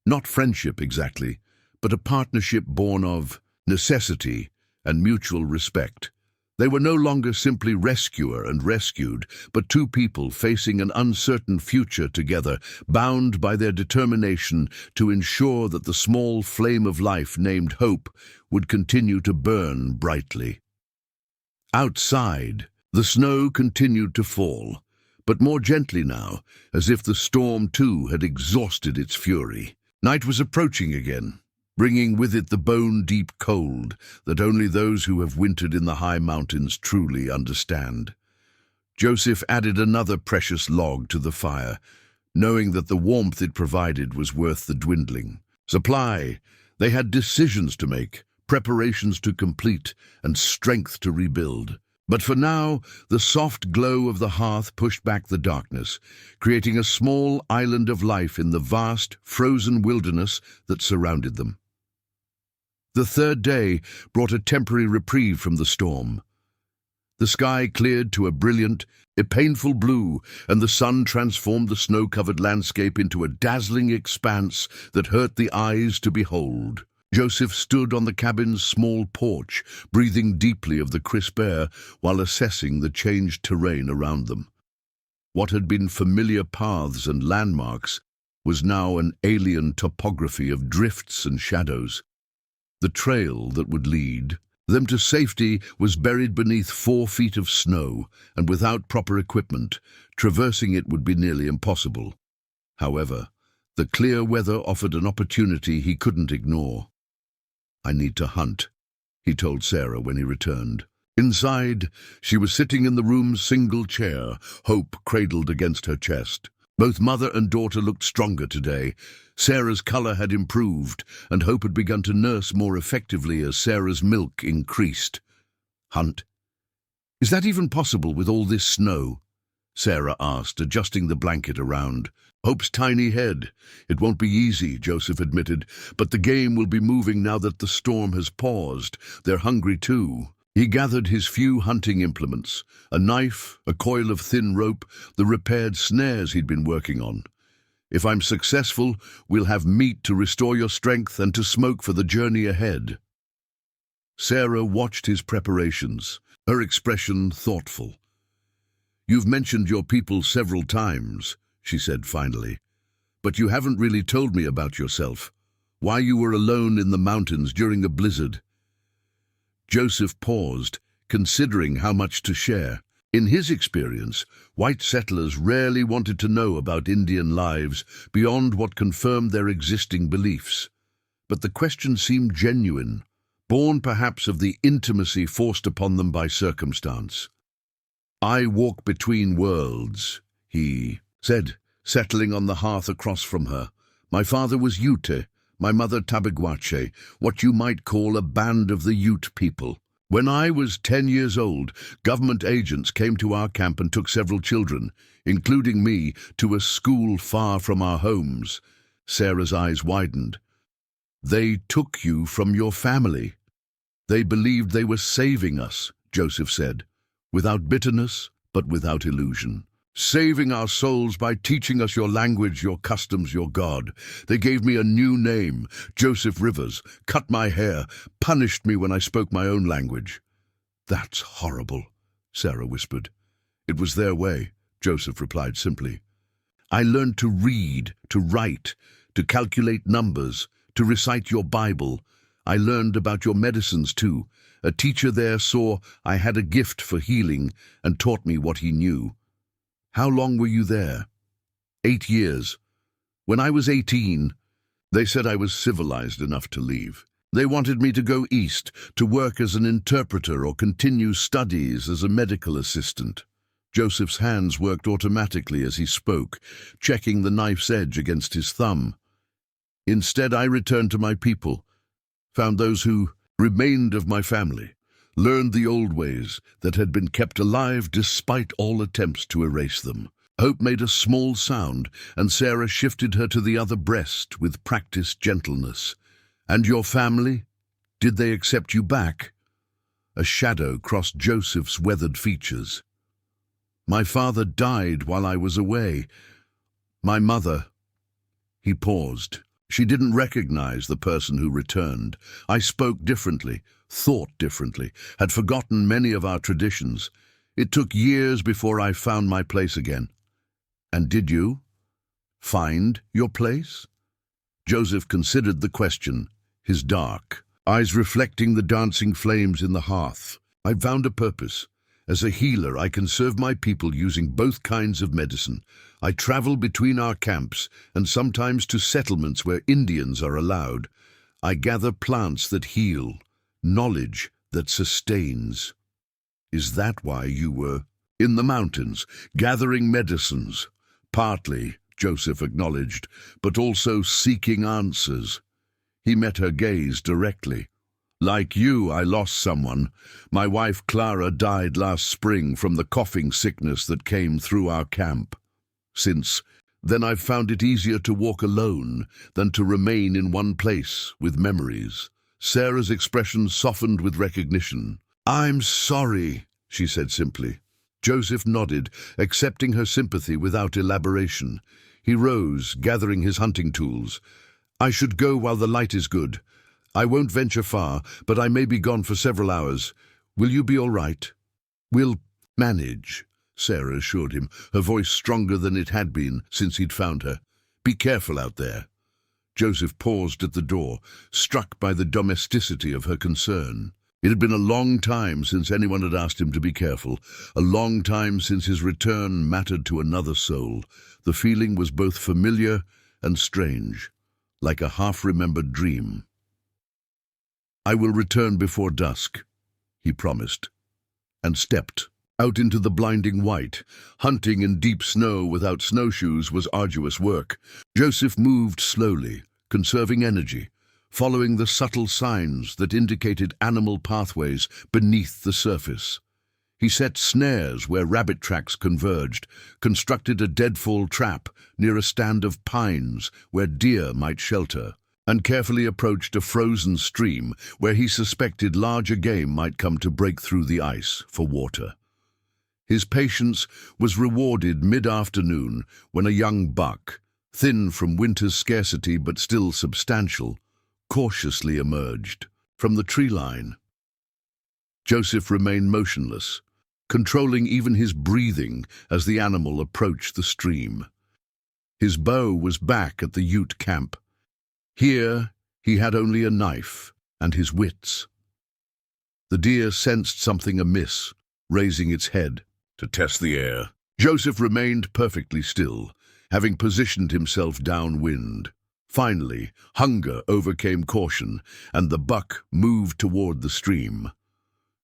Not friendship exactly, but a partnership born of necessity and mutual respect. They were no longer simply rescuer and rescued, but two people facing an uncertain future together, bound by their determination to ensure that the small flame of life named hope would continue to burn brightly. Outside, the snow continued to fall, but more gently now, as if the storm too had exhausted its fury. Night was approaching again, bringing with it the bone-deep cold that only those who have wintered in the high mountains truly understand. Joseph added another precious log to the fire, knowing that the warmth it provided was worth the dwindling supply. They had decisions to make, preparations to complete, and strength to rebuild. But for now, the soft glow of the hearth pushed back the darkness, creating a small island of life in the vast, frozen wilderness that surrounded them. The third day brought a temporary reprieve from the storm. The sky cleared to a brilliant, painful blue, and the sun transformed the snow-covered landscape into a dazzling expanse that hurt the eyes to behold. Joseph stood on the cabin's small porch, breathing deeply of the crisp air while assessing the changed terrain around them. What had been familiar paths and landmarks was now an alien topography of drifts and shadows. The trail that would lead them to safety was buried beneath 4 feet of snow, and without proper equipment, traversing it would be nearly impossible. However, the clear weather offered an opportunity he couldn't ignore. "I need to hunt," he told Sarah when he returned. Inside, she was sitting in the room's single chair, hope cradled against her chest. Both mother and daughter looked stronger today. Sarah's color had improved, and Hope had begun to nurse more effectively as Sarah's milk increased. "Hunt? Is that even possible with all this snow?" Sarah asked, adjusting the blanket around Hope's tiny head. It won't be easy, Joseph admitted, but the game will be moving now that the storm has paused. They're hungry too. He gathered his few hunting implements, a knife, a coil of thin rope, the repaired snares he'd been working on. If I'm successful, we'll have meat to restore your strength and to smoke for the journey ahead. Sarah watched his preparations, her expression thoughtful. You've mentioned your people several times, she said finally, but you haven't really told me about yourself, why you were alone in the mountains during a blizzard. Joseph paused, considering how much to share. In his experience, white settlers rarely wanted to know about Indian lives beyond what confirmed their existing beliefs. But the question seemed genuine, born perhaps of the intimacy forced upon them by circumstance. I walk between worlds, he said, settling on the hearth across from her. My father was Ute, my mother Tabiguache, what you might call a band of the Ute people. When I was 10 years old, government agents came to our camp and took several children, including me, to a school far from our homes. Sarah's eyes widened. They took you from your family. They believed they were saving us, Joseph said, without bitterness, but without illusion. Saving our souls by teaching us your language, your customs, your God. They gave me a new name, Joseph Rivers, cut my hair, punished me when I spoke my own language. That's horrible, Sarah whispered. It was their way, Joseph replied simply. I learned to read, to write, to calculate numbers, to recite your Bible. I learned about your medicines too. A teacher there saw I had a gift for healing and taught me what he knew. How long were you there? 8 years. When I was 18, they said I was civilized enough to leave. They wanted me to go east, to work as an interpreter or continue studies as a medical assistant. Joseph's hands worked automatically as he spoke, checking the knife's edge against his thumb. Instead, I returned to my people, found those who remained of my family, learned the old ways that had been kept alive despite all attempts to erase them. Hope made a small sound, and Sarah shifted her to the other breast with practiced gentleness. And your family? Did they accept you back? A shadow crossed Joseph's weathered features. My father died while I was away. My mother... He paused. She didn't recognize the person who returned. I spoke differently, thought differently, had forgotten many of our traditions. It took years before I found my place again. And did you find your place? Joseph considered the question, his dark eyes reflecting the dancing flames in the hearth. I found a purpose. As a healer, I can serve my people using both kinds of medicine. I travel between our camps and sometimes to settlements where Indians are allowed. I gather plants that heal, knowledge that sustains. Is that why you were in the mountains, gathering medicines? Partly, Joseph acknowledged, but also seeking answers. He met her gaze directly. Like you, I lost someone. My wife Clara died last spring from the coughing sickness that came through our camp. Since then, I've found it easier to walk alone than to remain in one place with memories. Sarah's expression softened with recognition. I'm sorry, she said simply. Joseph nodded, accepting her sympathy without elaboration. He rose, gathering his hunting tools. I should go while the light is good. I won't venture far, but I may be gone for several hours. Will you be all right? We'll manage, Sarah assured him, her voice stronger than it had been since he'd found her. Be careful out there. Joseph paused at the door, struck by the domesticity of her concern. It had been a long time since anyone had asked him to be careful, a long time since his return mattered to another soul. The feeling was both familiar and strange, like a half-remembered dream. I will return before dusk, he promised, and stepped out into the blinding white. Hunting in deep snow without snowshoes was arduous work. Joseph moved slowly, conserving energy, following the subtle signs that indicated animal pathways beneath the surface. He set snares where rabbit tracks converged, constructed a deadfall trap near a stand of pines where deer might shelter, and carefully approached a frozen stream where he suspected larger game might come to break through the ice for water. His patience was rewarded mid-afternoon when a young buck, thin from winter's scarcity but still substantial, cautiously emerged from the tree line. Joseph remained motionless, controlling even his breathing as the animal approached the stream. His bow was back at the Ute camp. Here he had only a knife and his wits. The deer sensed something amiss, raising its head to test the air. Joseph remained perfectly still, having positioned himself downwind. Finally, hunger overcame caution, and the buck moved toward the stream.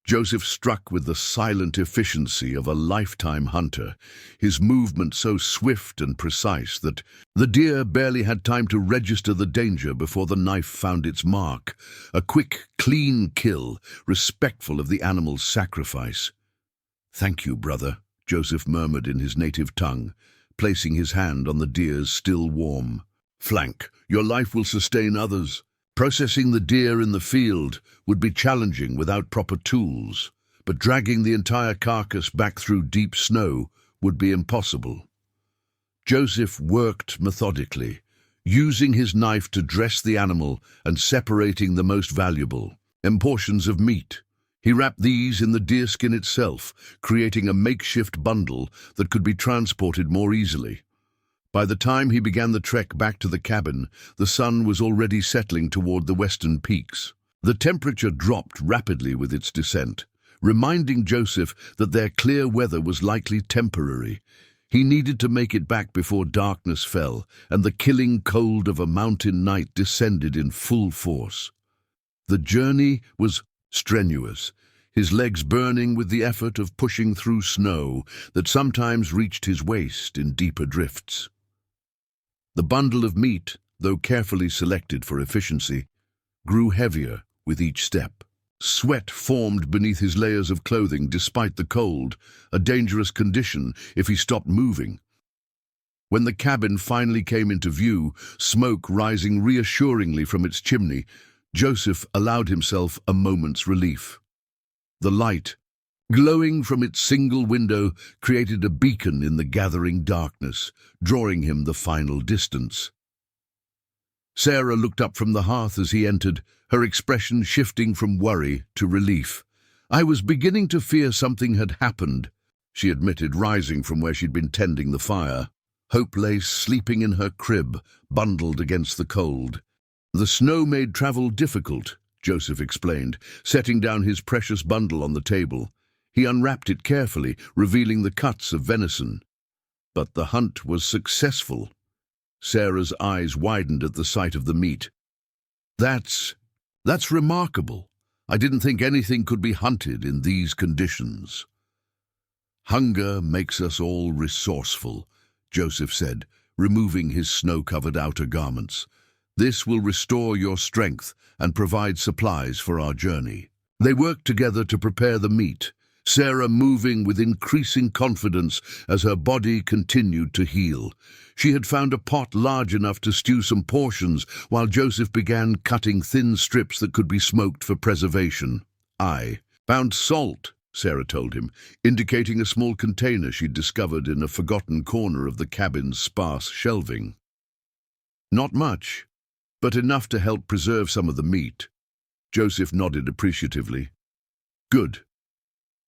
Joseph struck with the silent efficiency of a lifetime hunter, his movement so swift and precise that the deer barely had time to register the danger before the knife found its mark. A quick, clean kill, respectful of the animal's sacrifice. "Thank you, brother," Joseph murmured in his native tongue, placing his hand on the deer's still warm flank. "Your life will sustain others." Processing the deer in the field would be challenging without proper tools, but dragging the entire carcass back through deep snow would be impossible. Joseph worked methodically, using his knife to dress the animal and separating the most valuable portions of meat. He wrapped these in the deerskin itself, creating a makeshift bundle that could be transported more easily. By the time he began the trek back to the cabin, the sun was already settling toward the western peaks. The temperature dropped rapidly with its descent, reminding Joseph that their clear weather was likely temporary. He needed to make it back before darkness fell, and the killing cold of a mountain night descended in full force. The journey was strenuous, his legs burning with the effort of pushing through snow that sometimes reached his waist in deeper drifts. The bundle of meat, though carefully selected for efficiency, grew heavier with each step. Sweat formed beneath his layers of clothing despite the cold, a dangerous condition if he stopped moving. When the cabin finally came into view, smoke rising reassuringly from its chimney, Joseph allowed himself a moment's relief. The light, glowing from its single window, created a beacon in the gathering darkness, drawing him the final distance. Sarah looked up from the hearth as he entered, her expression shifting from worry to relief. "I was beginning to fear something had happened," she admitted, rising from where she'd been tending the fire. Hope lay sleeping in her crib, bundled against the cold. "The snow made travel difficult," Joseph explained, setting down his precious bundle on the table. He unwrapped it carefully, revealing the cuts of venison. But the hunt was successful. Sarah's eyes widened at the sight of the meat. That's remarkable. I didn't think anything could be hunted in these conditions." "Hunger makes us all resourceful," Joseph said, removing his snow-covered outer garments. "This will restore your strength and provide supplies for our journey." They worked together to prepare the meat, Sarah moving with increasing confidence as her body continued to heal. She had found a pot large enough to stew some portions, while Joseph began cutting thin strips that could be smoked for preservation. "I found salt," Sarah told him, indicating a small container she'd discovered in a forgotten corner of the cabin's sparse shelving. "Not much, but enough to help preserve some of the meat." Joseph nodded appreciatively. "Good.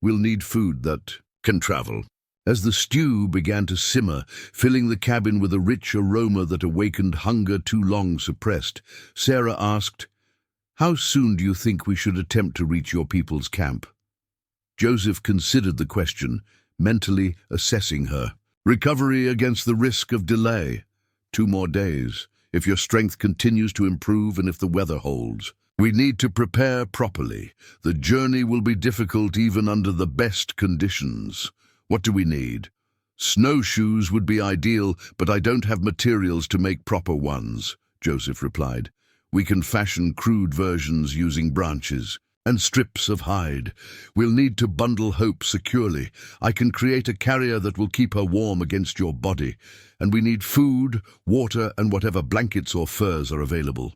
We'll need food that can travel." As the stew began to simmer, filling the cabin with a rich aroma that awakened hunger too long suppressed, Sarah asked, "How soon do you think we should attempt to reach your people's camp?" Joseph considered the question, mentally assessing her. "Recovery against the risk of delay. 2 more days, if your strength continues to improve and if the weather holds. We need to prepare properly. The journey will be difficult even under the best conditions. What do we need?" "Snowshoes would be ideal, but I don't have materials to make proper ones," Joseph replied. "We can fashion crude versions using branches." and strips of hide. We'll need to bundle Hope securely. I can create a carrier that will keep her warm against your body, and we need food, water, and whatever blankets or furs are available."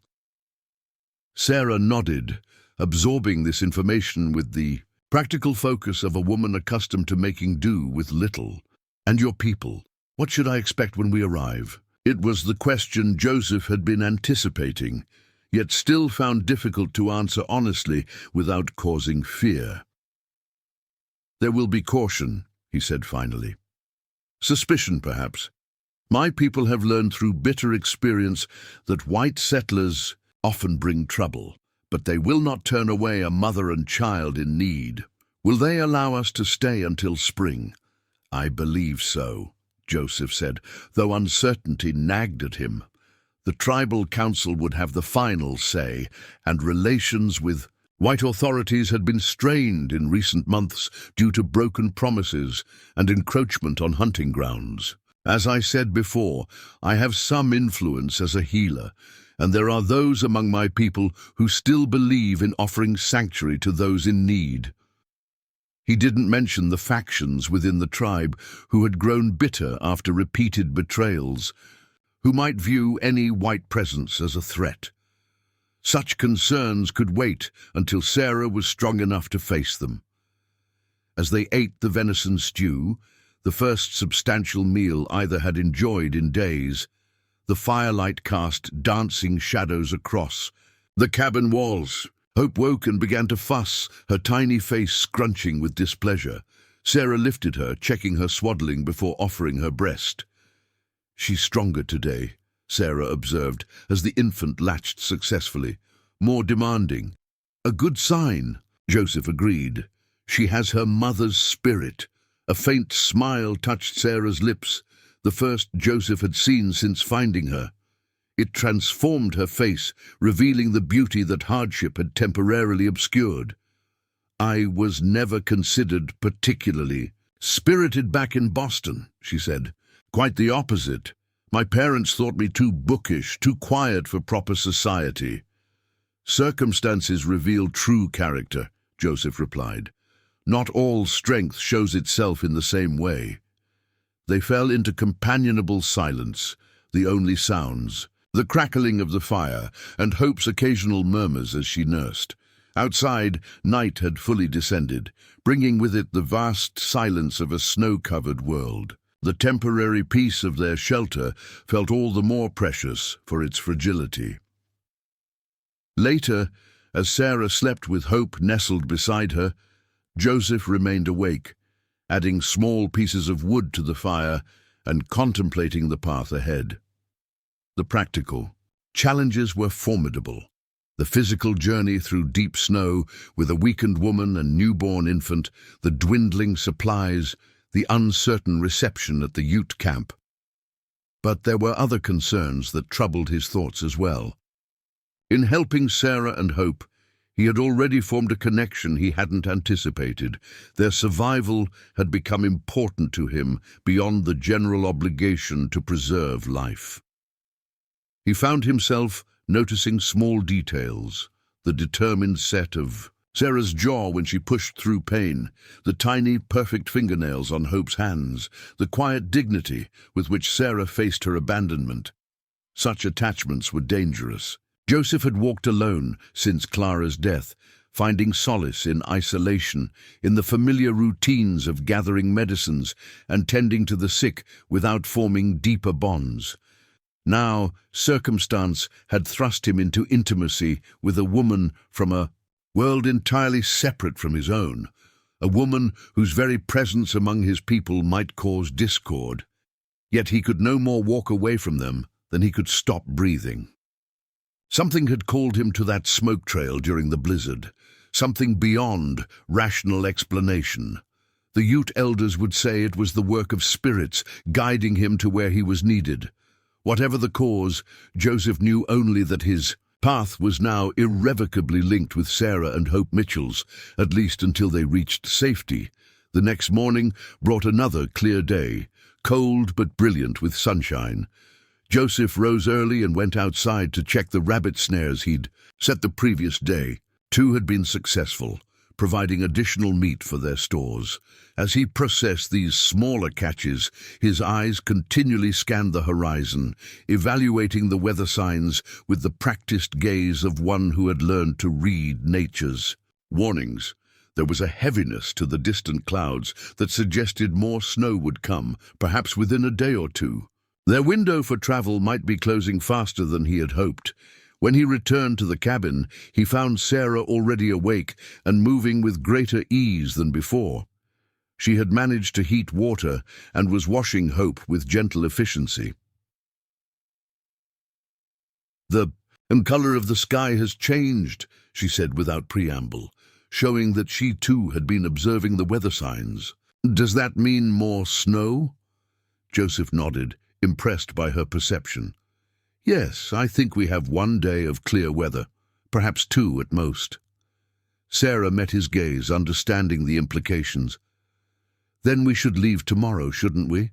Sarah nodded, absorbing this information with the practical focus of a woman accustomed to making do with little. "And your people? What should I expect when we arrive?" It was the question Joseph had been anticipating, yet still found difficult to answer honestly without causing fear. "There will be caution," he said finally. "Suspicion, perhaps. My people have learned through bitter experience that white settlers often bring trouble, but they will not turn away a mother and child in need. Will they allow us to stay until spring?" "I believe so," Joseph said, though uncertainty nagged at him. The tribal council would have the final say, and relations with white authorities had been strained in recent months due to broken promises and encroachment on hunting grounds. As I said before, I have some influence as a healer, and there are those among my people who still believe in offering sanctuary to those in need. He didn't mention the factions within the tribe who had grown bitter after repeated betrayals, who might view any white presence as a threat. Such concerns could wait until Sarah was strong enough to face them. As they ate the venison stew, the first substantial meal either had enjoyed in days, the firelight cast dancing shadows across the cabin walls. Hope woke and began to fuss, her tiny face scrunching with displeasure. Sarah lifted her, checking her swaddling before offering her breast. "She's stronger today," Sarah observed, as the infant latched successfully. "More demanding." "A good sign," Joseph agreed. "She has her mother's spirit." A faint smile touched Sarah's lips, the first Joseph had seen since finding her. It transformed her face, revealing the beauty that hardship had temporarily obscured. "I was never considered particularly spirited back in Boston," she said. "Quite the opposite. My parents thought me too bookish, too quiet for proper society." "Circumstances reveal true character," Joseph replied. "Not all strength shows itself in the same way." They fell into companionable silence, the only sounds the crackling of the fire and Hope's occasional murmurs as she nursed. Outside, night had fully descended, bringing with it the vast silence of a snow-covered world. The temporary peace of their shelter felt all the more precious for its fragility. Later, as Sarah slept with Hope nestled beside her, Joseph remained awake, adding small pieces of wood to the fire and contemplating the path ahead. The practical challenges were formidable. The physical journey through deep snow with a weakened woman and newborn infant, the dwindling supplies, the uncertain reception at the Ute camp. But there were other concerns that troubled his thoughts as well. In helping Sarah and Hope, he had already formed a connection he hadn't anticipated. Their survival had become important to him beyond the general obligation to preserve life. He found himself noticing small details, the determined set of Sarah's jaw when she pushed through pain, the tiny, perfect fingernails on Hope's hands, the quiet dignity with which Sarah faced her abandonment. Such attachments were dangerous. Joseph had walked alone since Clara's death, finding solace in isolation, in the familiar routines of gathering medicines and tending to the sick without forming deeper bonds. Now, circumstance had thrust him into intimacy with a woman from a world entirely separate from his own, a woman whose very presence among his people might cause discord. Yet he could no more walk away from them than he could stop breathing. Something had called him to that smoke trail during the blizzard, something beyond rational explanation. The Ute elders would say it was the work of spirits guiding him to where he was needed. Whatever the cause, Joseph knew only that his path was now irrevocably linked with Sarah and Hope Mitchell's, at least until they reached safety. The next morning brought another clear day, cold but brilliant with sunshine. Joseph rose early and went outside to check the rabbit snares he'd set the previous day. Two had been successful, providing additional meat for their stores. As he processed these smaller catches, his eyes continually scanned the horizon, evaluating the weather signs with the practiced gaze of one who had learned to read nature's warnings. There was a heaviness to the distant clouds that suggested more snow would come, perhaps within a day or two. Their window for travel might be closing faster than he had hoped. When he returned to the cabin, he found Sarah already awake and moving with greater ease than before. She had managed to heat water and was washing Hope with gentle efficiency. "The color of the sky has changed," she said without preamble, showing that she too had been observing the weather signs. "Does that mean more snow?" Joseph nodded, impressed by her perception. "Yes, I think we have one day of clear weather, perhaps two at most." Sarah met his gaze, understanding the implications. "Then we should leave tomorrow, shouldn't we?"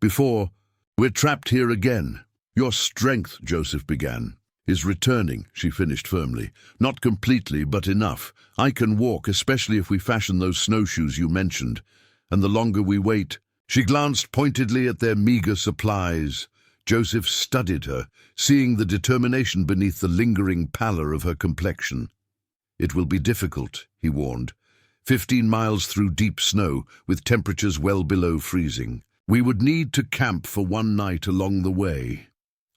"We're trapped here again." "Your strength," Joseph began, "is returning," she finished firmly. "Not completely, but enough. I can walk, especially if we fashion those snowshoes you mentioned. And the longer we wait—" She glanced pointedly at their meager supplies. Joseph studied her, seeing the determination beneath the lingering pallor of her complexion. "It will be difficult," he warned. 15 miles through deep snow, with temperatures well below freezing. We would need to camp for one night along the way."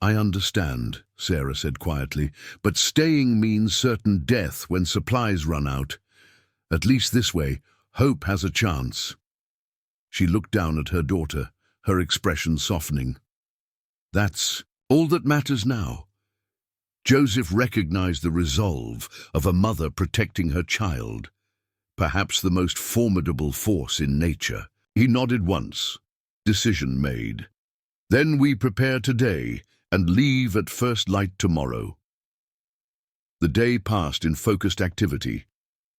"I understand," Sarah said quietly, "but staying means certain death when supplies run out. At least this way, Hope has a chance." She looked down at her daughter, her expression softening. "That's all that matters now." Joseph recognized the resolve of a mother protecting her child, perhaps the most formidable force in nature. He nodded once. Decision made. "Then we prepare today and leave at first light tomorrow." The day passed in focused activity.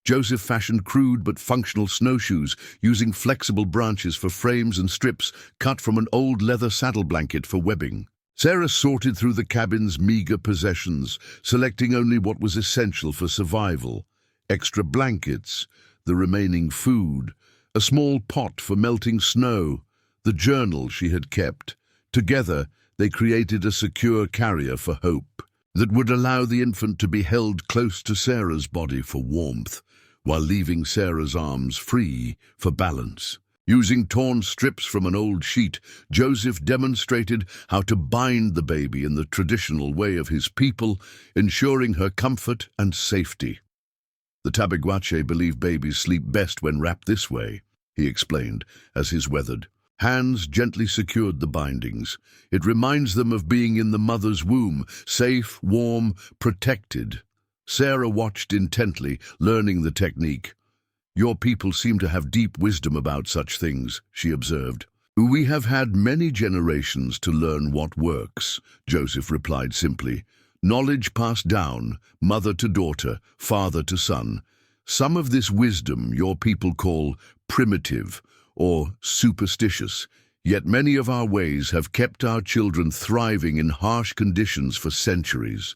Joseph fashioned crude but functional snowshoes using flexible branches for frames and strips cut from an old leather saddle blanket for webbing. Sarah sorted through the cabin's meager possessions, selecting only what was essential for survival: extra blankets, the remaining food, a small pot for melting snow, the journal she had kept. Together, they created a secure carrier for Hope that would allow the infant to be held close to Sarah's body for warmth, while leaving Sarah's arms free for balance. Using torn strips from an old sheet, Joseph demonstrated how to bind the baby in the traditional way of his people, ensuring her comfort and safety. "The Tabaguache believe babies sleep best when wrapped this way," he explained as his weathered hands gently secured the bindings. "It reminds them of being in the mother's womb, safe, warm, protected." Sarah watched intently, learning the technique. "Your people seem to have deep wisdom about such things," she observed. "We have had many generations to learn what works," Joseph replied simply. "Knowledge passed down, mother to daughter, father to son. Some of this wisdom your people call primitive or superstitious, yet many of our ways have kept our children thriving in harsh conditions for centuries."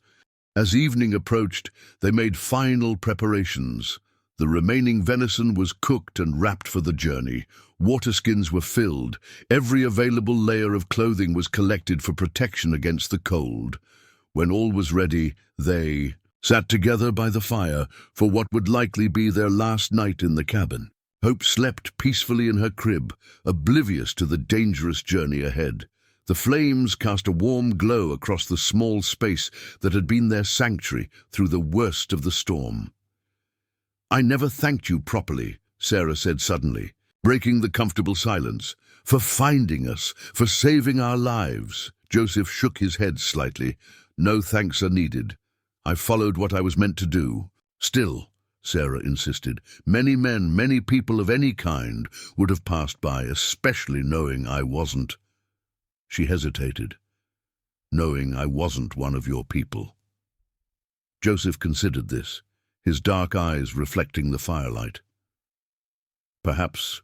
As evening approached, they made final preparations. The remaining venison was cooked and wrapped for the journey. Waterskins were filled. Every available layer of clothing was collected for protection against the cold. When all was ready, they sat together by the fire for what would likely be their last night in the cabin. Hope slept peacefully in her crib, oblivious to the dangerous journey ahead. The flames cast a warm glow across the small space that had been their sanctuary through the worst of the storm. "I never thanked you properly," Sarah said suddenly, breaking the comfortable silence. "For finding us, for saving our lives." Joseph shook his head slightly. "No thanks are needed. I followed what I was meant to do." "Still," Sarah insisted, "many men, many people of any kind would have passed by, especially knowing I wasn't." She hesitated. "Knowing I wasn't one of your people." Joseph considered this, his dark eyes reflecting the firelight. "Perhaps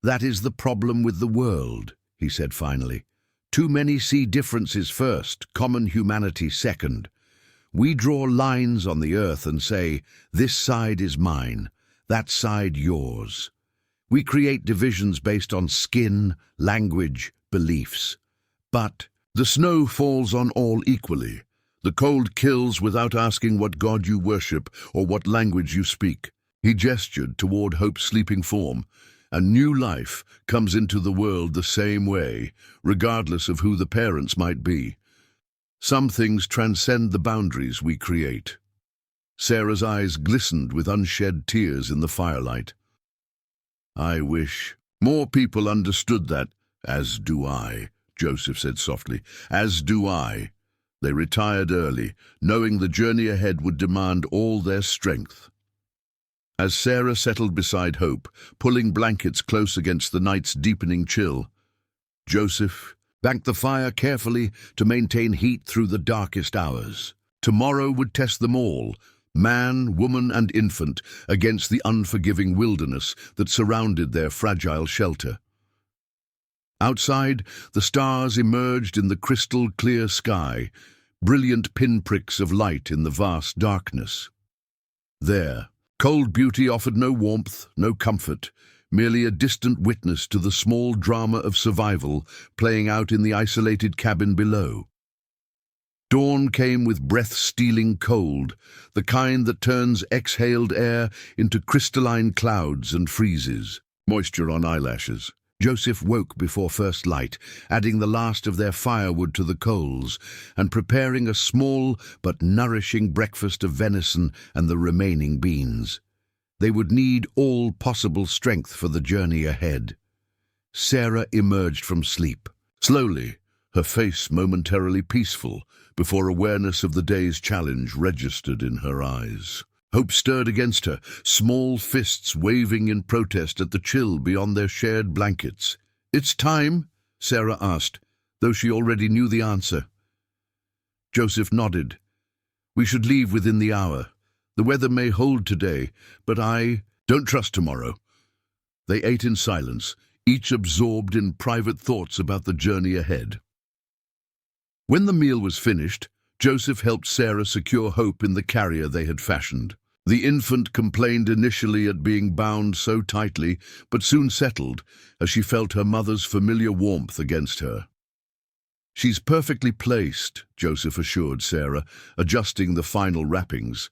that is the problem with the world," he said finally. "Too many see differences first, common humanity second. We draw lines on the earth and say, this side is mine, that side yours. We create divisions based on skin, language, beliefs. But the snow falls on all equally. The cold kills without asking what god you worship or what language you speak. He gestured toward Hope's sleeping form, and new life comes into the world the same way, regardless of who the parents might be. Some things transcend the boundaries we create. Sarah's eyes glistened with unshed tears in the firelight. I wish more people understood that. As do I, Joseph said softly. As do I. They retired early, knowing the journey ahead would demand all their strength. As Sarah settled beside Hope, pulling blankets close against the night's deepening chill, Joseph banked the fire carefully to maintain heat through the darkest hours. Tomorrow would test them all, man, woman, and infant, against the unforgiving wilderness that surrounded their fragile shelter. Outside, the stars emerged in the crystal-clear sky, brilliant pinpricks of light in the vast darkness. There, cold beauty offered no warmth, no comfort, merely a distant witness to the small drama of survival playing out in the isolated cabin below. Dawn came with breath-stealing cold, the kind that turns exhaled air into crystalline clouds and freezes. Moisture on eyelashes. Joseph woke before first light, adding the last of their firewood to the coals, and preparing a small but nourishing breakfast of venison and the remaining beans. They would need all possible strength for the journey ahead. Sarah emerged from sleep. Slowly, her face momentarily peaceful, before awareness of the day's challenge registered in her eyes. Hope stirred against her, small fists waving in protest at the chill beyond their shared blankets. "It's time?" Sarah asked, though she already knew the answer. Joseph nodded. "We should leave within the hour. The weather may hold today, but I don't trust tomorrow." They ate in silence, each absorbed in private thoughts about the journey ahead. When the meal was finished, Joseph helped Sarah secure Hope in the carrier they had fashioned. The infant complained initially at being bound so tightly, but soon settled as she felt her mother's familiar warmth against her. "She's perfectly placed," Joseph assured Sarah, adjusting the final wrappings.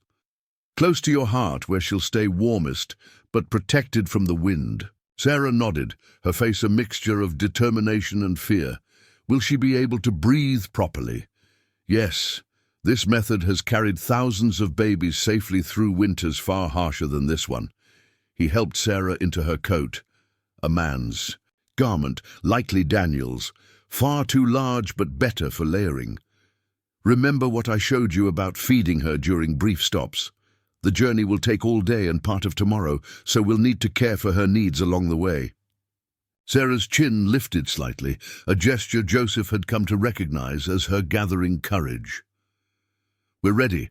"Close to your heart where she'll stay warmest, but protected from the wind." Sarah nodded, her face a mixture of determination and fear. Will she be able to breathe properly? Yes, this method has carried thousands of babies safely through winters far harsher than this one. He helped Sarah into her coat, a man's garment, likely Daniel's, far too large but better for layering. "Remember what I showed you about feeding her during brief stops. The journey will take all day and part of tomorrow, so we'll need to care for her needs along the way." Sarah's chin lifted slightly, a gesture Joseph had come to recognize as her gathering courage. "We're ready."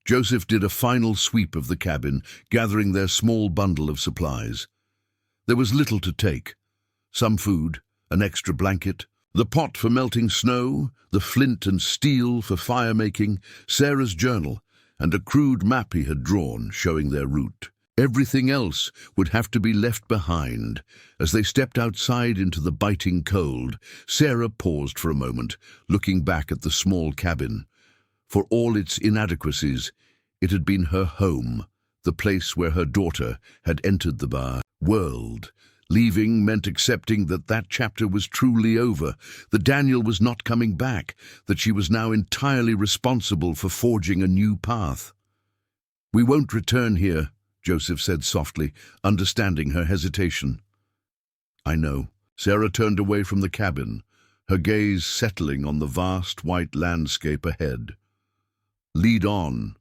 Joseph did a final sweep of the cabin, gathering their small bundle of supplies. There was little to take. Some food, an extra blanket, the pot for melting snow, the flint and steel for fire-making, Sarah's journal, and a crude map he had drawn showing their route. Everything else would have to be left behind. As they stepped outside into the biting cold, Sarah paused for a moment, looking back at the small cabin. For all its inadequacies, it had been her home, the place where her daughter had entered the world. Leaving meant accepting that that chapter was truly over, that Daniel was not coming back, that she was now entirely responsible for forging a new path. "We won't return here," Joseph said softly, understanding her hesitation. "I know." Sarah turned away from the cabin, her gaze settling on the vast white landscape ahead. "Lead on."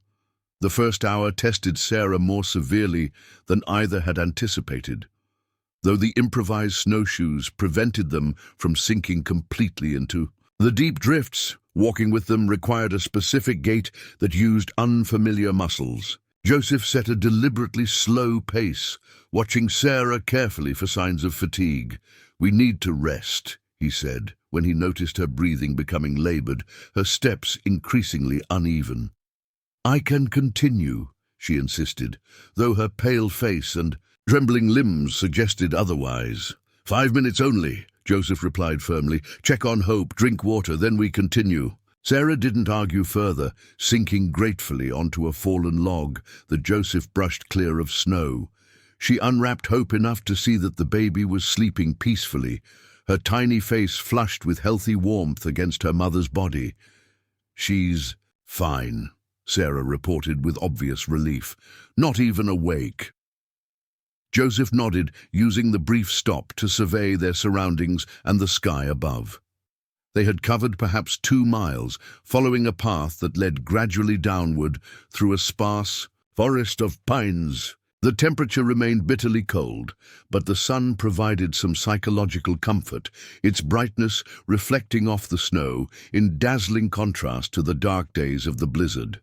The first hour tested Sarah more severely than either had anticipated, though the improvised snowshoes prevented them from sinking completely into the deep drifts. Walking with them required a specific gait that used unfamiliar muscles. Joseph set a deliberately slow pace, watching Sarah carefully for signs of fatigue. "We need to rest," he said, when he noticed her breathing becoming labored, her steps increasingly uneven. "I can continue," she insisted, though her pale face and trembling limbs suggested otherwise. 5 minutes only," Joseph replied firmly. "Check on Hope, drink water, then we continue." Sarah didn't argue further, sinking gratefully onto a fallen log that Joseph brushed clear of snow. She unwrapped Hope enough to see that the baby was sleeping peacefully, her tiny face flushed with healthy warmth against her mother's body. "She's fine," Sarah reported with obvious relief. "Not even awake." Joseph nodded, using the brief stop to survey their surroundings and the sky above. They had covered perhaps 2 miles, following a path that led gradually downward through a sparse forest of pines. The temperature remained bitterly cold, but the sun provided some psychological comfort, its brightness reflecting off the snow in dazzling contrast to the dark days of the blizzard.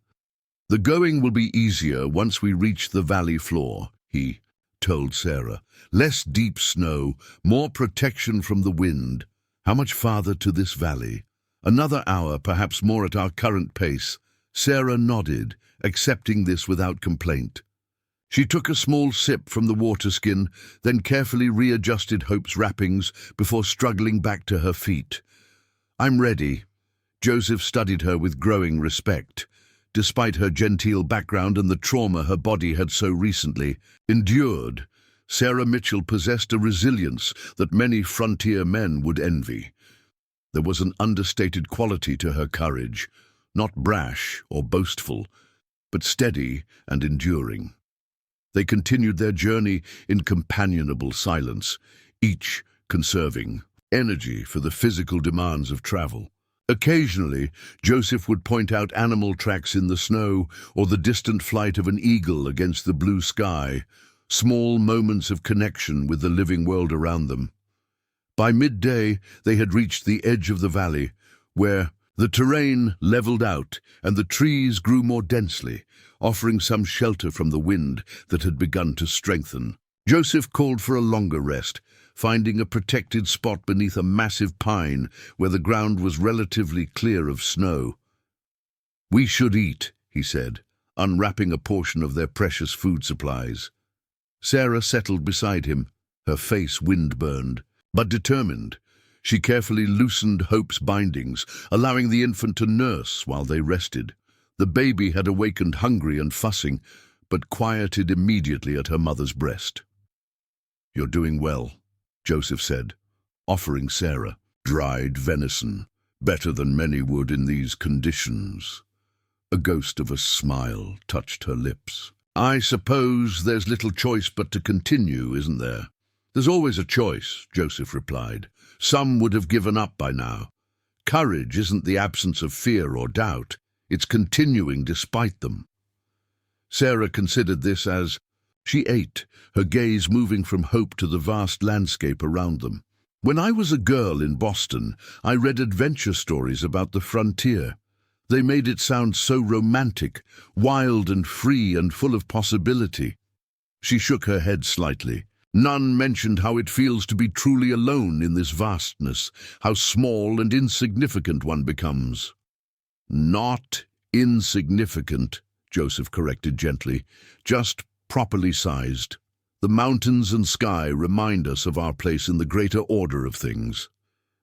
"The going will be easier once we reach the valley floor," he told Sarah. "Less deep snow, more protection from the wind." "How much farther to this valley?" "Another hour, perhaps more at our current pace." Sarah nodded, accepting this without complaint. She took a small sip from the water skin, then carefully readjusted Hope's wrappings before struggling back to her feet. "I'm ready." Joseph studied her with growing respect. Despite her genteel background and the trauma her body had so recently endured, Sarah Mitchell possessed a resilience that many frontier men would envy. There was an understated quality to her courage, not brash or boastful, but steady and enduring. They continued their journey in companionable silence, each conserving energy for the physical demands of travel. Occasionally, Joseph would point out animal tracks in the snow or the distant flight of an eagle against the blue sky, small moments of connection with the living world around them. By midday, they had reached the edge of the valley, where the terrain leveled out and the trees grew more densely, offering some shelter from the wind that had begun to strengthen. Joseph called for a longer rest, finding a protected spot beneath a massive pine where the ground was relatively clear of snow. "We should eat," he said, unwrapping a portion of their precious food supplies. Sarah settled beside him, her face wind-burned, but determined. She carefully loosened Hope's bindings, allowing the infant to nurse while they rested. The baby had awakened hungry and fussing, but quieted immediately at her mother's breast. "You're doing well," Joseph said, offering Sarah dried venison, better than many would in these conditions. A ghost of a smile touched her lips. "I suppose there's little choice but to continue, isn't there?" "There's always a choice," Joseph replied. "Some would have given up by now. Courage isn't the absence of fear or doubt. It's continuing despite them." Sarah considered this as she ate, her gaze moving from Hope to the vast landscape around them. "When I was a girl in Boston, I read adventure stories about the frontier. They made it sound so romantic, wild and free and full of possibility." She shook her head slightly. "None mentioned how it feels to be truly alone in this vastness, how small and insignificant one becomes." "Not insignificant," Joseph corrected gently, "just properly sized. The mountains and sky remind us of our place in the greater order of things.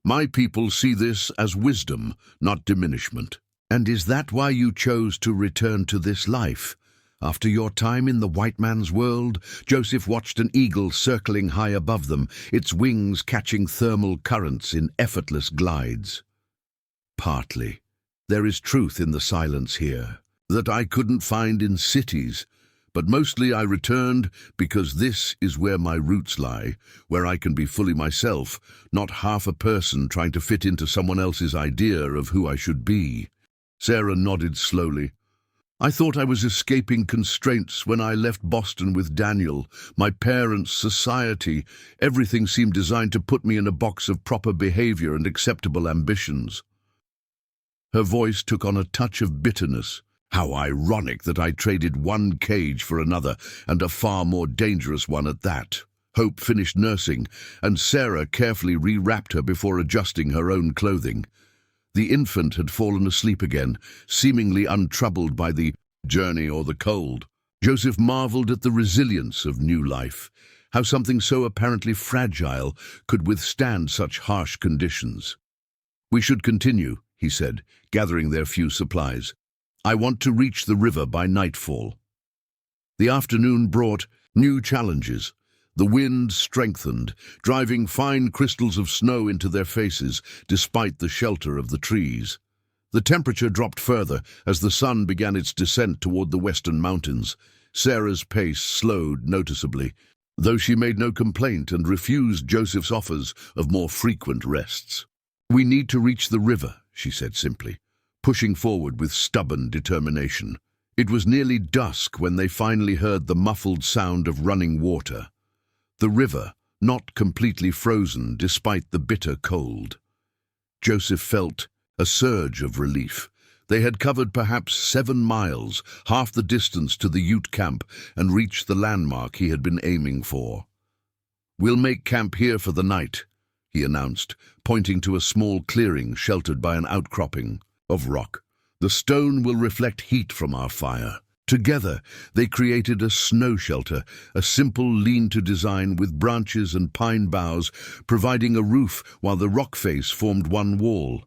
My people see this as wisdom, not diminishment." "And is that why you chose to return to this life? After your time in the white man's world?" Joseph watched an eagle circling high above them, its wings catching thermal currents in effortless glides. "Partly. There is truth in the silence here, that I couldn't find in cities, but mostly I returned because this is where my roots lie, where I can be fully myself, not half a person trying to fit into someone else's idea of who I should be." Sarah nodded slowly. "I thought I was escaping constraints when I left Boston with Daniel, my parents, society. Everything seemed designed to put me in a box of proper behavior and acceptable ambitions." Her voice took on a touch of bitterness. "How ironic that I traded one cage for another, and a far more dangerous one at that. Hope finished nursing, and Sarah carefully rewrapped her before adjusting her own clothing. The infant had fallen asleep again, seemingly untroubled by the journey or the cold. Joseph marveled at the resilience of new life, how something so apparently fragile could withstand such harsh conditions. "We should continue," he said, gathering their few supplies. "I want to reach the river by nightfall." The afternoon brought new challenges. The wind strengthened, driving fine crystals of snow into their faces, despite the shelter of the trees. The temperature dropped further as the sun began its descent toward the western mountains. Sarah's pace slowed noticeably, though she made no complaint and refused Joseph's offers of more frequent rests. "We need to reach the river," she said simply, pushing forward with stubborn determination. It was nearly dusk when they finally heard the muffled sound of running water. The river, not completely frozen despite the bitter cold. Joseph felt a surge of relief. They had covered perhaps 7 miles, half the distance to the Ute camp, and reached the landmark he had been aiming for. "We'll make camp here for the night," he announced, pointing to a small clearing sheltered by an outcropping of rock. "The stone will reflect heat from our fire." Together, they created a snow shelter, a simple lean-to design with branches and pine boughs, providing a roof while the rock face formed one wall.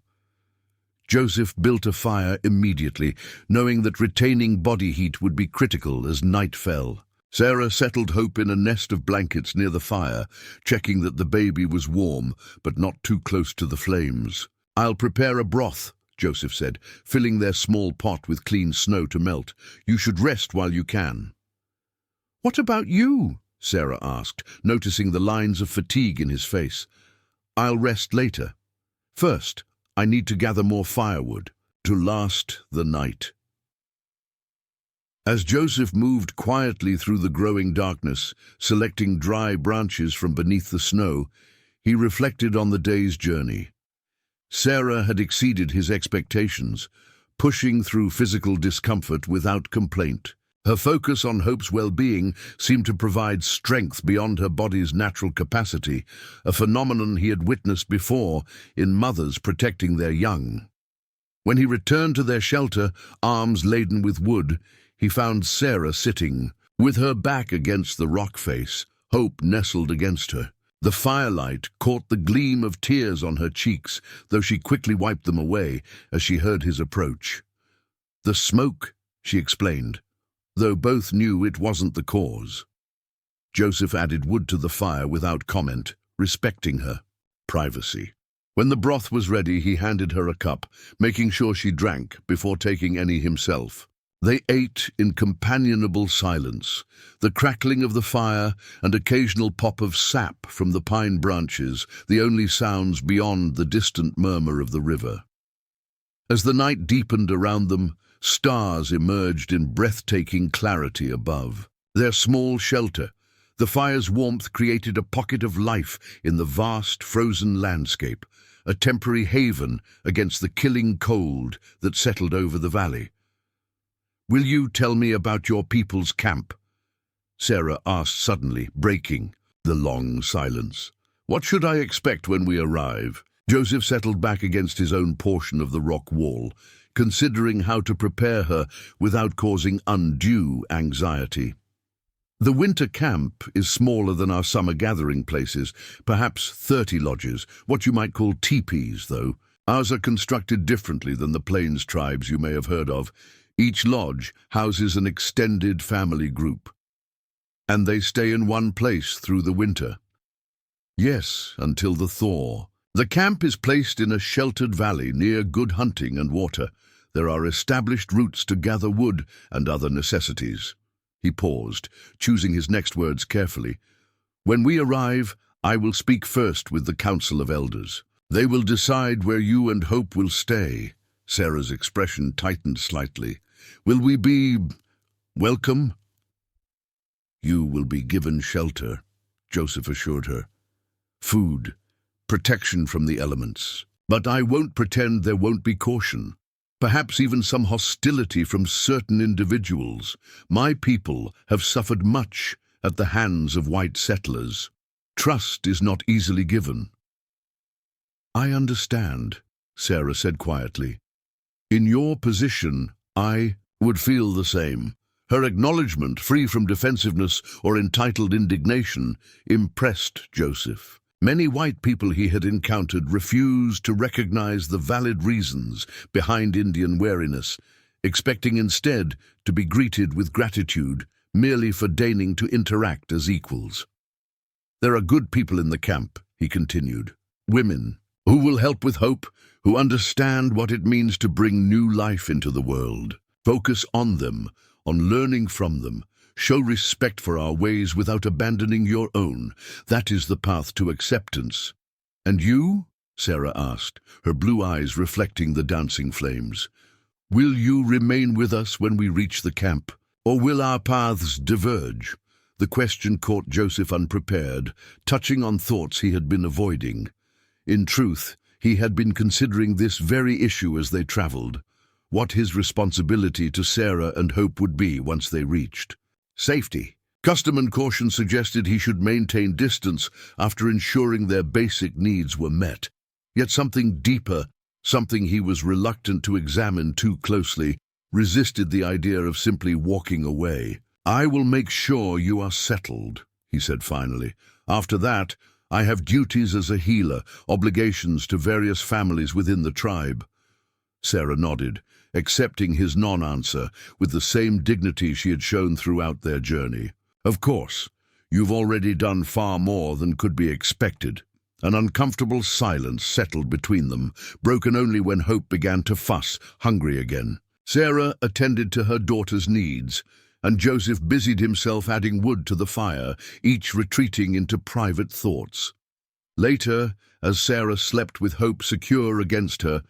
Joseph built a fire immediately, knowing that retaining body heat would be critical as night fell. Sarah settled Hope in a nest of blankets near the fire, checking that the baby was warm, but not too close to the flames. "I'll prepare a broth," Joseph said, filling their small pot with clean snow to melt. "You should rest while you can." "What about you?" Sarah asked, noticing the lines of fatigue in his face. "I'll rest later. First, I need to gather more firewood to last the night." As Joseph moved quietly through the growing darkness, selecting dry branches from beneath the snow, he reflected on the day's journey. Sarah had exceeded his expectations, pushing through physical discomfort without complaint. Her focus on Hope's well-being seemed to provide strength beyond her body's natural capacity, a phenomenon he had witnessed before in mothers protecting their young. When he returned to their shelter, arms laden with wood, he found Sarah sitting, with her back against the rock face, Hope nestled against her. The firelight caught the gleam of tears on her cheeks, though she quickly wiped them away as she heard his approach. "The smoke," she explained, though both knew it wasn't the cause. Joseph added wood to the fire without comment, respecting her privacy. When the broth was ready, he handed her a cup, making sure she drank before taking any himself. They ate in companionable silence, the crackling of the fire and occasional pop of sap from the pine branches, the only sounds beyond the distant murmur of the river. As the night deepened around them, stars emerged in breathtaking clarity above. Their small shelter, the fire's warmth created a pocket of life in the vast, frozen landscape, a temporary haven against the killing cold that settled over the valley. "Will you tell me about your people's camp?" Sarah asked suddenly, breaking the long silence. "What should I expect when we arrive?" Joseph settled back against his own portion of the rock wall, considering how to prepare her without causing undue anxiety. "The winter camp is smaller than our summer gathering places, perhaps 30 lodges, what you might call teepees, though. Ours are constructed differently than the plains tribes you may have heard of. Each lodge houses an extended family group, and they stay in one place through the winter." "Yes, until the thaw. The camp is placed in a sheltered valley near good hunting and water. There are established routes to gather wood and other necessities." He paused, choosing his next words carefully. "When we arrive, I will speak first with the Council of Elders. They will decide where you and Hope will stay." Sarah's expression tightened slightly. "Will we be welcome?" "You will be given shelter," Joseph assured her. "Food, protection from the elements. But I won't pretend there won't be caution. Perhaps even some hostility from certain individuals. My people have suffered much at the hands of white settlers." Trust is not easily given. I understand, Sarah said quietly. In your position, I would feel the same. Her acknowledgement, free from defensiveness or entitled indignation, impressed Joseph. Many white people he had encountered refused to recognize the valid reasons behind Indian wariness, expecting instead to be greeted with gratitude merely for deigning to interact as equals. There are good people in the camp, he continued. Women who will help with hope, who understand what it means to bring new life into the world. Focus on them, on learning from them. Show respect for our ways without abandoning your own. That is the path to acceptance. And you? Sarah asked, her blue eyes reflecting the dancing flames. Will you remain with us when we reach the camp? Or will our paths diverge? The question caught Joseph unprepared, touching on thoughts he had been avoiding. In truth, he had been considering this very issue as they traveled. What his responsibility to Sarah and Hope would be once they reached. Safety. Custom and caution suggested he should maintain distance after ensuring their basic needs were met. Yet something deeper, something he was reluctant to examine too closely, resisted the idea of simply walking away. I will make sure you are settled, he said finally. After that, I have duties as a healer, obligations to various families within the tribe. Sarah nodded, accepting his non-answer with the same dignity she had shown throughout their journey. Of course, you've already done far more than could be expected. An uncomfortable silence settled between them, broken only when Hope began to fuss, hungry again. Sarah attended to her daughter's needs, and Joseph busied himself adding wood to the fire, each retreating into private thoughts. Later, as Sarah slept with Hope secure against her,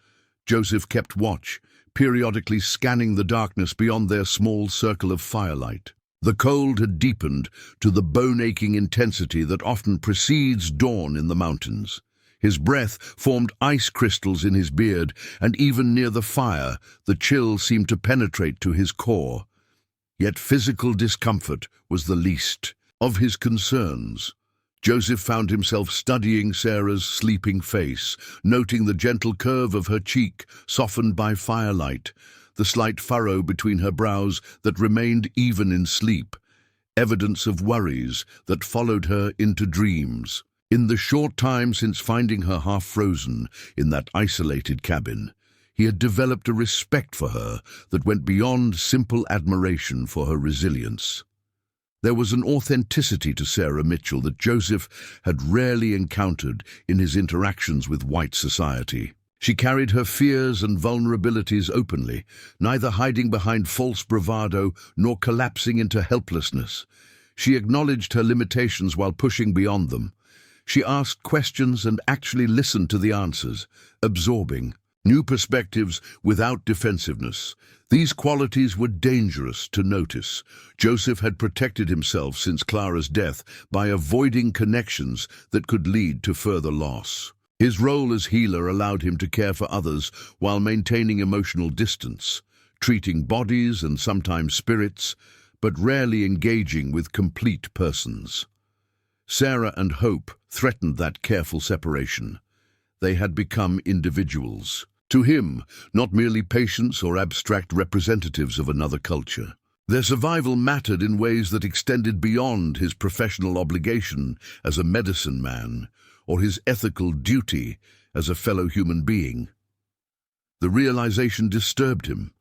Joseph kept watch, periodically scanning the darkness beyond their small circle of firelight. The cold had deepened to the bone-aching intensity that often precedes dawn in the mountains. His breath formed ice crystals in his beard, and even near the fire, the chill seemed to penetrate to his core. Yet physical discomfort was the least of his concerns. Joseph found himself studying Sarah's sleeping face, noting the gentle curve of her cheek, softened by firelight, the slight furrow between her brows that remained even in sleep, evidence of worries that followed her into dreams. In the short time since finding her half-frozen in that isolated cabin, he had developed a respect for her that went beyond simple admiration for her resilience. There was an authenticity to Sarah Mitchell that Joseph had rarely encountered in his interactions with white society. She carried her fears and vulnerabilities openly, neither hiding behind false bravado nor collapsing into helplessness. She acknowledged her limitations while pushing beyond them. She asked questions and actually listened to the answers, absorbing new perspectives without defensiveness. These qualities were dangerous to notice. Joseph had protected himself since Clara's death by avoiding connections that could lead to further loss. His role as healer allowed him to care for others while maintaining emotional distance, treating bodies and sometimes spirits, but rarely engaging with complete persons. Sarah and Hope threatened that careful separation. They had become individuals. To him, not merely patients or abstract representatives of another culture. Their survival mattered in ways that extended beyond his professional obligation as a medicine man or his ethical duty as a fellow human being. The realization disturbed him,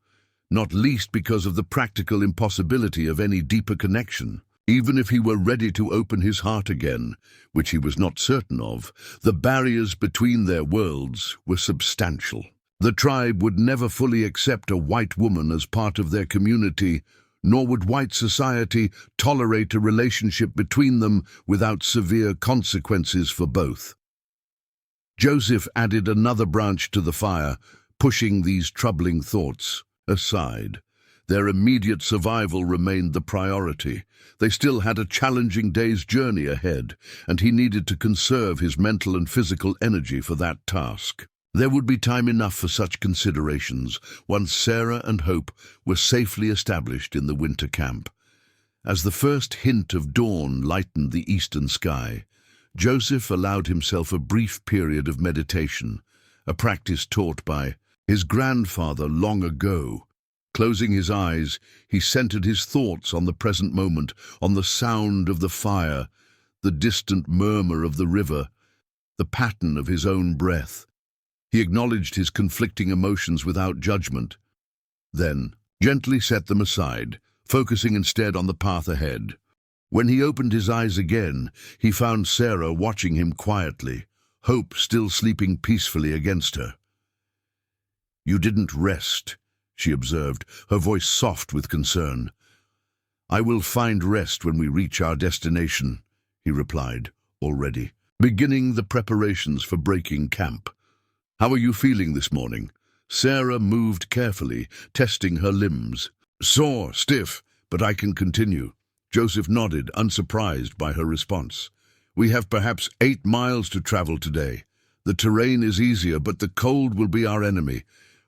not least because of the practical impossibility of any deeper connection. Even if he were ready to open his heart again, which he was not certain of, the barriers between their worlds were substantial. The tribe would never fully accept a white woman as part of their community, nor would white society tolerate a relationship between them without severe consequences for both. Joseph added another branch to the fire, pushing these troubling thoughts aside. Their immediate survival remained the priority. They still had a challenging day's journey ahead, and he needed to conserve his mental and physical energy for that task. There would be time enough for such considerations once Sarah and Hope were safely established in the winter camp. As the first hint of dawn lightened the eastern sky, Joseph allowed himself a brief period of meditation, a practice taught by his grandfather long ago. Closing his eyes, he centered his thoughts on the present moment, on the sound of the fire, the distant murmur of the river, the pattern of his own breath. He acknowledged his conflicting emotions without judgment, then gently set them aside, focusing instead on the path ahead. When he opened his eyes again, he found Sarah watching him quietly, hope still sleeping peacefully against her. "You didn't rest," she observed, her voice soft with concern. "I will find rest when we reach our destination," he replied, already beginning the preparations for breaking camp. "How are you feeling this morning?" Sarah moved carefully, testing her limbs. "Sore, stiff, but I can continue." Joseph nodded, unsurprised by her response. "We have perhaps 8 miles to travel today. The terrain is easier, but the cold will be our enemy.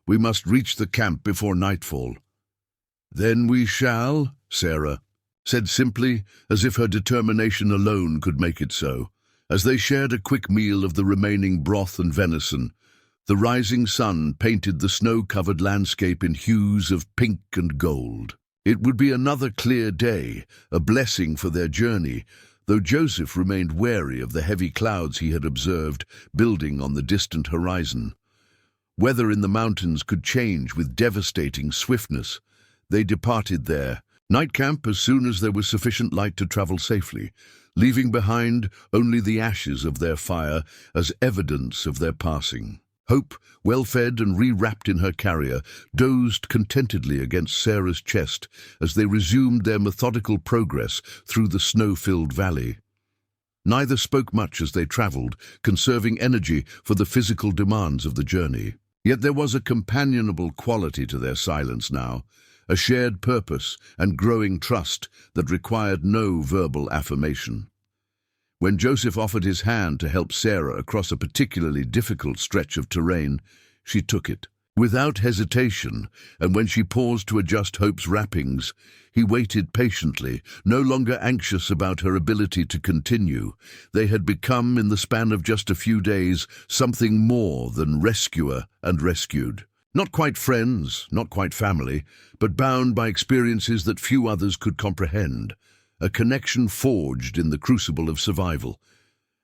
We must reach the camp before nightfall." "Then we shall," Sarah said simply, as if her determination alone could make it so. As they shared a quick meal of the remaining broth and venison, the rising sun painted the snow-covered landscape in hues of pink and gold. It would be another clear day, a blessing for their journey, though Joseph remained wary of the heavy clouds he had observed building on the distant horizon. Weather in the mountains could change with devastating swiftness. They departed their night camp as soon as there was sufficient light to travel safely, leaving behind only the ashes of their fire as evidence of their passing. Hope, well-fed and re-wrapped in her carrier, dozed contentedly against Sarah's chest as they resumed their methodical progress through the snow-filled valley. Neither spoke much as they traveled, conserving energy for the physical demands of the journey. Yet there was a companionable quality to their silence now, a shared purpose and growing trust that required no verbal affirmation. When Joseph offered his hand to help Sarah across a particularly difficult stretch of terrain, she took it without hesitation, and when she paused to adjust Hope's wrappings, he waited patiently, no longer anxious about her ability to continue. They had become, in the span of just a few days, something more than rescuer and rescued. Not quite friends, not quite family, but bound by experiences that few others could comprehend. A connection forged in the crucible of survival.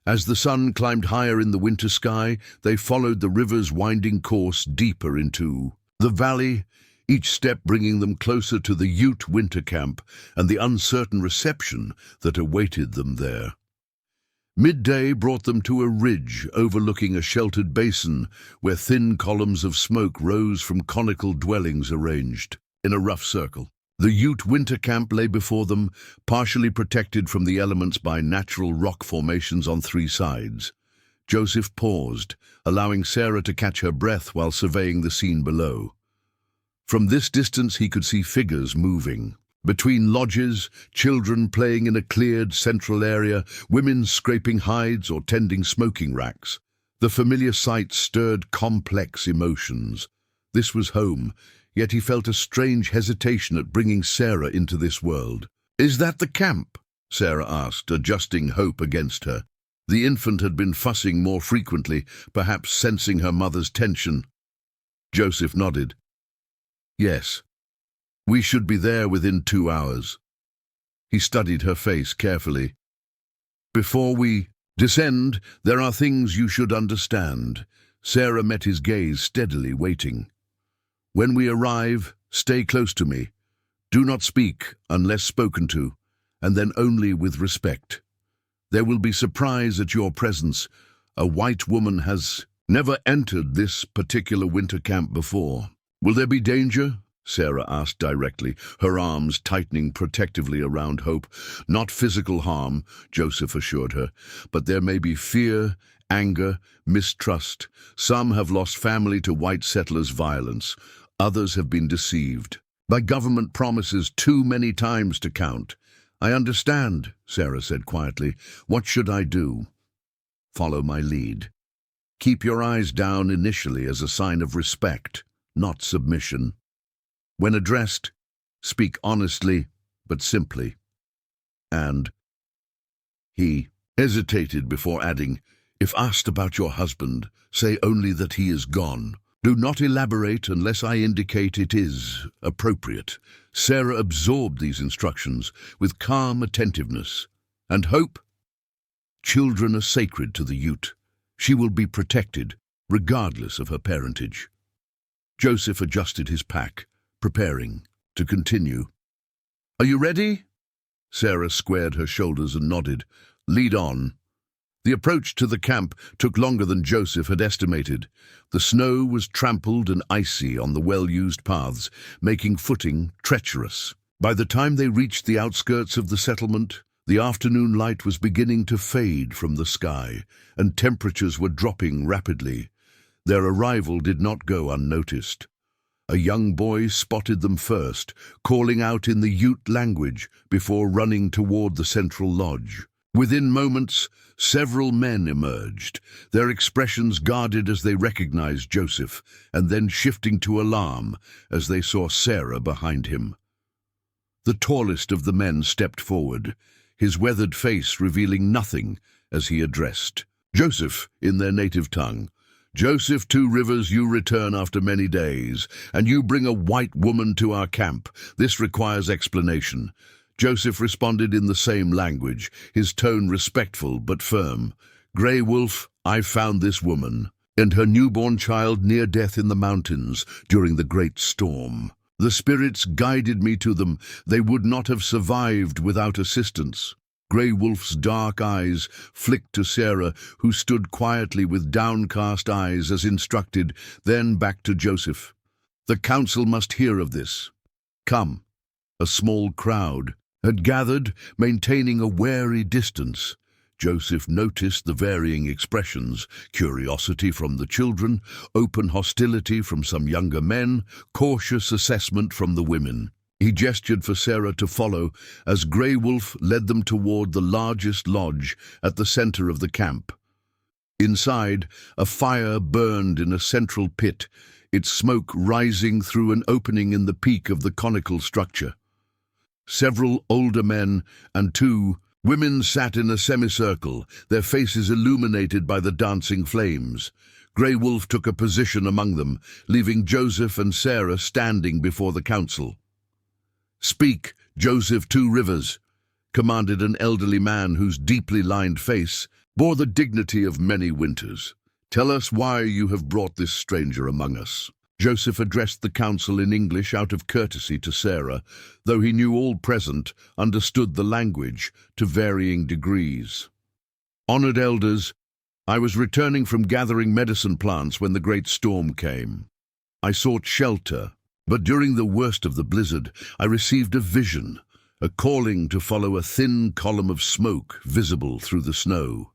As the sun climbed higher in the winter sky, they followed the river's winding course deeper into the valley, each step bringing them closer to the Ute winter camp and the uncertain reception that awaited them there. Midday brought them to a ridge overlooking a sheltered basin where thin columns of smoke rose from conical dwellings arranged in a rough circle. The Ute winter camp lay before them, partially protected from the elements by natural rock formations on 3 sides. Joseph paused, allowing Sarah to catch her breath while surveying the scene below. From this distance he could see figures moving. Between lodges, children playing in a cleared central area, women scraping hides or tending smoking racks. The familiar sight stirred complex emotions. This was home, yet he felt a strange hesitation at bringing Sarah into this world. "Is that the camp?" Sarah asked, adjusting Hope against her. The infant had been fussing more frequently, perhaps sensing her mother's tension. Joseph nodded. "Yes. We should be there within 2 hours." He studied her face carefully. "Before we descend, there are things you should understand." Sarah met his gaze steadily, waiting. "When we arrive, stay close to me. Do not speak unless spoken to, and then only with respect. There will be surprise at your presence. A white woman has never entered this particular winter camp before." "Will there be danger?" Sarah asked directly, her arms tightening protectively around Hope. "Not physical harm," Joseph assured her, "but there may be fear, anger, mistrust. Some have lost family to white settlers' violence. Others have been deceived by government promises too many times to count." "I understand," Sarah said quietly. "What should I do?" "Follow my lead. Keep your eyes down initially as a sign of respect, not submission. When addressed, speak honestly but simply." And he hesitated before adding, "If asked about your husband, say only that he is gone. Do not elaborate unless I indicate it is appropriate." Sarah absorbed these instructions with calm attentiveness. "And hope? Children are sacred to the Ute. She will be protected, regardless of her parentage." Joseph adjusted his pack, preparing to continue. "Are you ready?" Sarah squared her shoulders and nodded. "Lead on." The approach to the camp took longer than Joseph had estimated. The snow was trampled and icy on the well-used paths, making footing treacherous. By the time they reached the outskirts of the settlement, the afternoon light was beginning to fade from the sky, and temperatures were dropping rapidly. Their arrival did not go unnoticed. A young boy spotted them first, calling out in the Ute language before running toward the central lodge. Within moments, several men emerged, their expressions guarded as they recognized Joseph, and then shifting to alarm as they saw Sarah behind him. The tallest of the men stepped forward, his weathered face revealing nothing as he addressed Joseph in their native tongue. "Joseph, 2 Rivers, you return after many days, and you bring a white woman to our camp. This requires explanation." Joseph responded in the same language, his tone respectful but firm. "Grey Wolf, I found this woman and her newborn child near death in the mountains during the great storm. The spirits guided me to them. They would not have survived without assistance." Grey Wolf's dark eyes flicked to Sarah, who stood quietly with downcast eyes as instructed, then back to Joseph. "The council must hear of this. Come." A small crowd had gathered, maintaining a wary distance. Joseph noticed the varying expressions: curiosity from the children, open hostility from some younger men, cautious assessment from the women. He gestured for Sarah to follow as Grey Wolf led them toward the largest lodge at the center of the camp. Inside, a fire burned in a central pit, its smoke rising through an opening in the peak of the conical structure. Several older men and 2 women sat in a semicircle, their faces illuminated by the dancing flames. Grey Wolf took a position among them, leaving Joseph and Sarah standing before the council. "Speak, Joseph 2 Rivers," commanded an elderly man whose deeply lined face bore the dignity of many winters. "Tell us why you have brought this stranger among us." Joseph addressed the council in English out of courtesy to Sarah, though he knew all present understood the language to varying degrees. "Honored elders, I was returning from gathering medicine plants when the great storm came. I sought shelter, but during the worst of the blizzard, I received a vision, a calling to follow a thin column of smoke visible through the snow."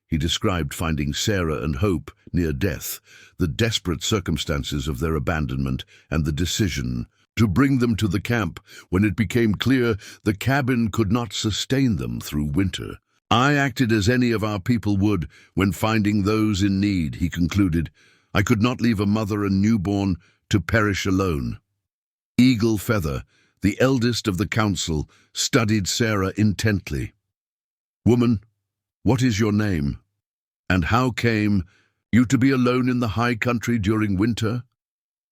He described finding Sarah and Hope near death, the desperate circumstances of their abandonment, and the decision to bring them to the camp when it became clear the cabin could not sustain them through winter. "I acted as any of our people would when finding those in need," he concluded. "I could not leave a mother and newborn to perish alone." Eagle Feather, the eldest of the council, studied Sarah intently. "Woman, what is your name? And how came you to be alone in the high country during winter?"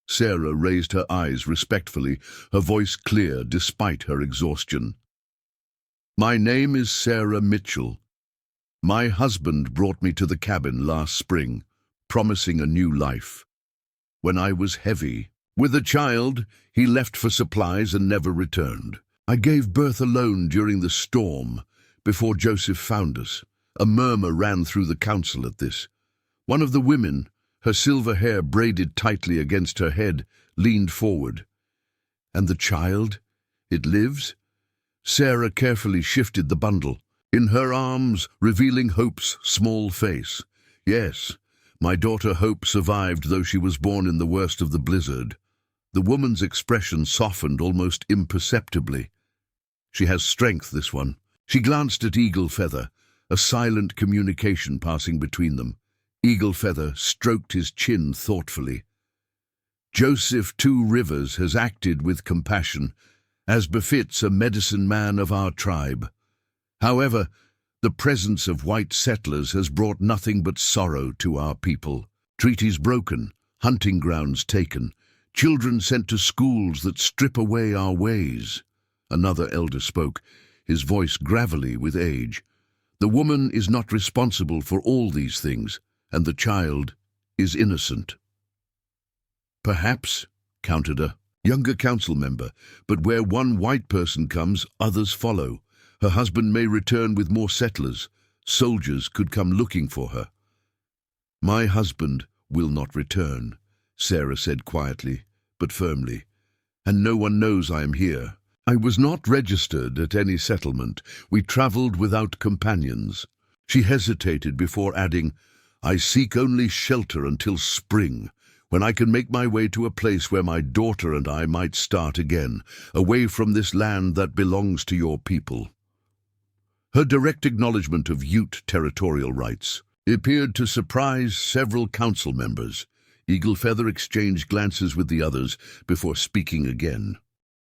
Sarah raised her eyes respectfully, her voice clear despite her exhaustion. "My name is Sarah Mitchell. My husband brought me to the cabin last spring, promising a new life. When I was heavy with a child, he left for supplies and never returned. I gave birth alone during the storm before Joseph found us." A murmur ran through the council at this. One of the women, her silver hair braided tightly against her head, leaned forward. "And the child? It lives?" Sarah carefully shifted the bundle, in her arms revealing Hope's small face. "Yes, my daughter Hope survived, though she was born in the worst of the blizzard." The woman's expression softened almost imperceptibly. "She has strength, this one." She glanced at Eagle Feather, a silent communication passing between them. Eagle Feather stroked his chin thoughtfully. "Joseph 2 Rivers has acted with compassion, as befits a medicine man of our tribe. However, The presence of white settlers has brought nothing but sorrow to our people. Treaties broken, hunting grounds taken, children sent to schools that strip away our ways. Another elder spoke, his voice gravelly with age. The woman is not responsible for all these things, and the child is innocent. Perhaps, countered a younger council member, but where one white person comes, others follow. Her husband may return with more settlers. Soldiers could come looking for her. My husband will not return, Sarah said quietly, but firmly, and no one knows I am here. I was not registered at any settlement. We travelled without companions. She hesitated before adding, I seek only shelter until spring, when I can make my way to a place where my daughter and I might start again, away from this land that belongs to your people. Her direct acknowledgement of Ute territorial rights appeared to surprise several council members. Eagle Feather exchanged glances with the others before speaking again.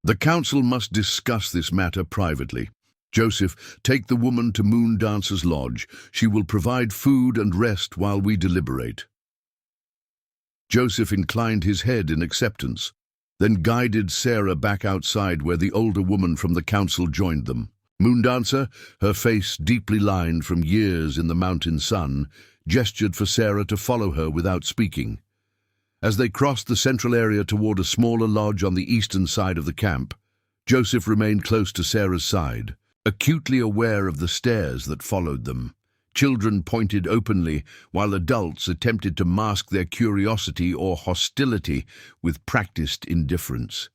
The council must discuss this matter privately. Joseph, take the woman to Moon Dancer's lodge. She will provide food and rest while we deliberate. Joseph inclined his head in acceptance, then guided Sarah back outside where the older woman from the council joined them. Moon Dancer, her face deeply lined from years in the mountain sun, gestured for Sarah to follow her without speaking. As they crossed the central area toward a smaller lodge on the eastern side of the camp, Joseph remained close to Sarah's side, acutely aware of the stares that followed them. Children pointed openly, while adults attempted to mask their curiosity or hostility with practiced indifference.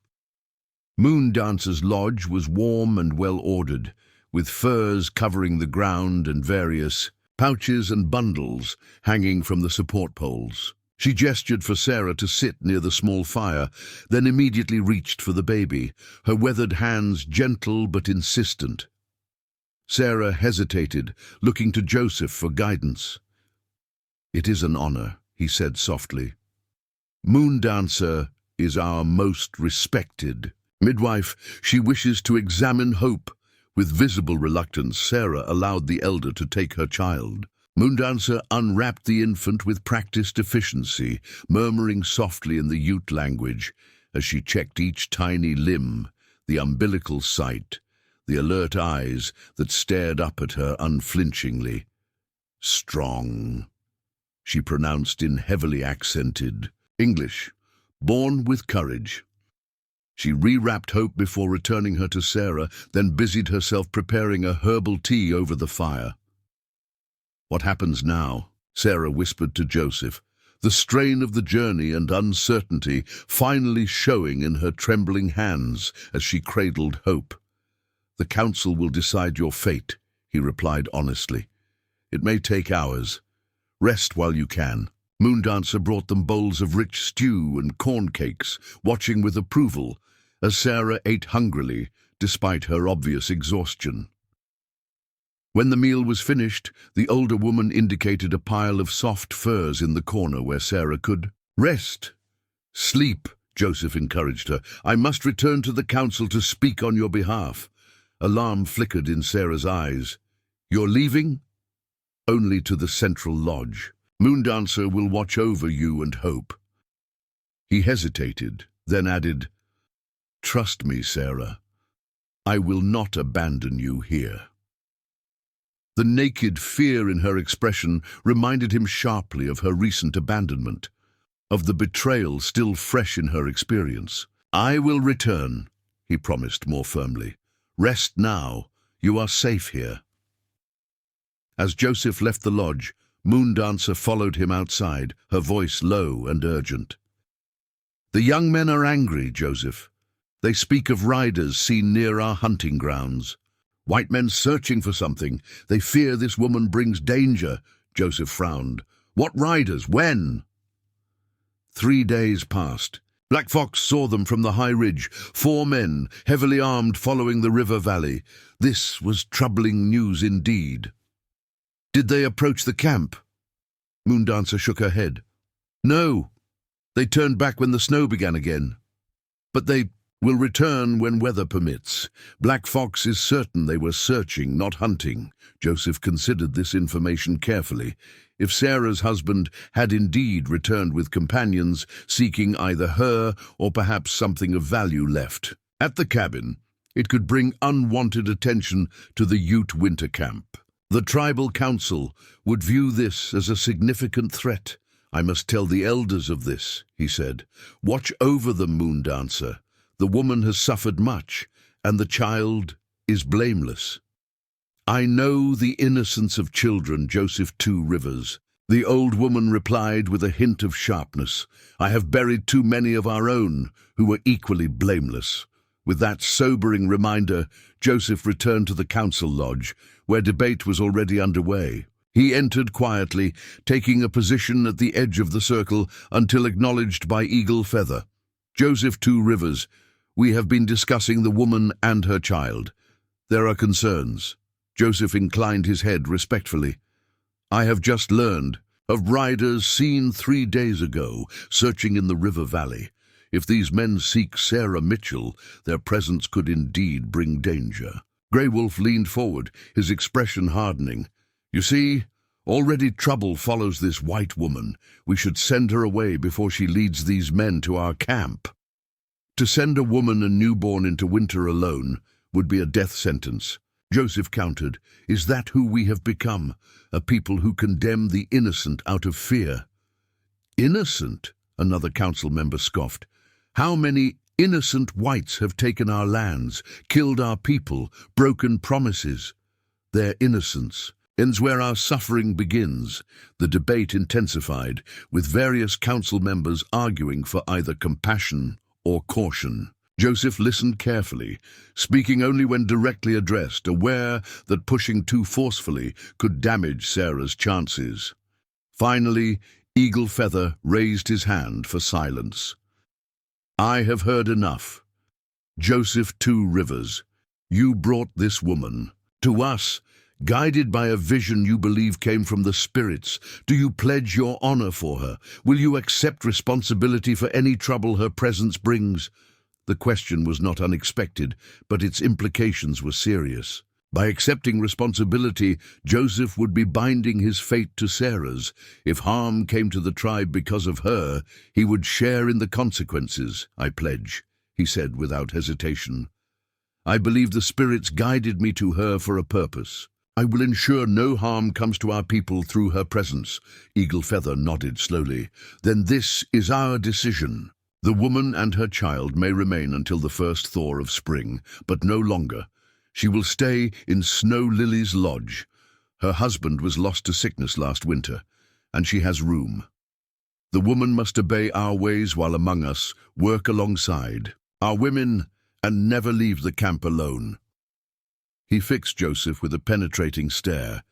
Moon Dancer's lodge was warm and well-ordered, with furs covering the ground and various pouches and bundles hanging from the support poles. She gestured for Sarah to sit near the small fire, then immediately reached for the baby, her weathered hands gentle but insistent. Sarah hesitated, looking to Joseph for guidance. It is an honor, he said softly. Moon Dancer is our most respected midwife. She wishes to examine Hope. With visible reluctance, Sarah allowed the elder to take her child. Moon Dancer unwrapped the infant with practiced efficiency, murmuring softly in the Ute language as she checked each tiny limb, the umbilical site, the alert eyes that stared up at her unflinchingly. Strong, she pronounced in heavily accented English, born with courage. She rewrapped Hope before returning her to Sarah, then busied herself preparing a herbal tea over the fire. What happens now? Sarah whispered to Joseph, the strain of the journey and uncertainty finally showing in her trembling hands as she cradled Hope. The council will decide your fate, he replied honestly. It may take hours. Rest while you can. Moon Dancer brought them bowls of rich stew and corn cakes, watching with approval as Sarah ate hungrily despite her obvious exhaustion. When the meal was finished, the older woman indicated a pile of soft furs in the corner where Sarah could rest. Sleep, Joseph encouraged her. I must return to the council to speak on your behalf. Alarm flickered in Sarah's eyes. You're leaving? Only to the central lodge. Moon Dancer will watch over you and Hope. He hesitated, then added, Trust me, Sarah. I will not abandon you here. The naked fear in her expression reminded him sharply of her recent abandonment, of the betrayal still fresh in her experience. I will return, he promised more firmly. Rest now. You are safe here. As Joseph left the lodge, Moon Dancer followed him outside, her voice low and urgent. The young men are angry, Joseph. They speak of riders seen near our hunting grounds. White men searching for something. They fear this woman brings danger, Joseph frowned. What riders? When? 3 days passed. Black Fox saw them from the high ridge, 4 men, heavily armed, following the river valley. This was troubling news indeed. Did they approach the camp? Moon Dancer shook her head. No. They turned back when the snow began again. But they Will return when weather permits. Black Fox is certain they were searching, not hunting. Joseph considered this information carefully. If Sarah's husband had indeed returned with companions, seeking either her or perhaps something of value left at the cabin, it could bring unwanted attention to the Ute winter camp. The tribal council would view this as a significant threat. "I must tell the elders of this," he said. "Watch over the moon dancer. The woman has suffered much, and the child is blameless." "I know the innocence of children, Joseph Two Rivers," the old woman replied with a hint of sharpness. "I have buried too many of our own who were equally blameless." With that sobering reminder, Joseph returned to the council lodge, where debate was already underway. He entered quietly, taking a position at the edge of the circle until acknowledged by Eagle Feather. "Joseph Two Rivers, we have been discussing the woman and her child. There are concerns." Joseph inclined his head respectfully. "I have just learned of riders seen 3 days ago searching in the river valley. If these men seek Sarah Mitchell, their presence could indeed bring danger." Grey Wolf leaned forward, his expression hardening. "You see, already trouble follows this white woman. We should send her away before she leads these men to our camp." To send a woman and newborn into winter alone would be a death sentence. Joseph countered, "Is that who we have become? A people who condemn the innocent out of fear?" "Innocent?" another council member scoffed. "How many innocent whites have taken our lands, killed our people, broken promises? Their innocence ends where our suffering begins." The debate intensified, with various council members arguing for either compassion or caution. Joseph listened carefully, speaking only when directly addressed, aware that pushing too forcefully could damage Sarah's chances. Finally, Eagle Feather raised his hand for silence. "I have heard enough. Joseph Two Rivers, you brought this woman to us, guided by a vision you believe came from the spirits. Do you pledge your honor for her? Will you accept responsibility for any trouble her presence brings?" The question was not unexpected, but its implications were serious. By accepting responsibility, Joseph would be binding his fate to Sarah's. If harm came to the tribe because of her, he would share in the consequences. "I pledge," he said without hesitation. "I believe the spirits guided me to her for a purpose. I will ensure no harm comes to our people through her presence." Eagle Feather nodded slowly. "Then this is our decision. The woman and her child may remain until the first thaw of spring, but no longer. She will stay in Snow Lily's lodge. Her husband was lost to sickness last winter, and she has room. The woman must obey our ways while among us, work alongside our women, and never leave the camp alone." He fixed Joseph with a penetrating stare.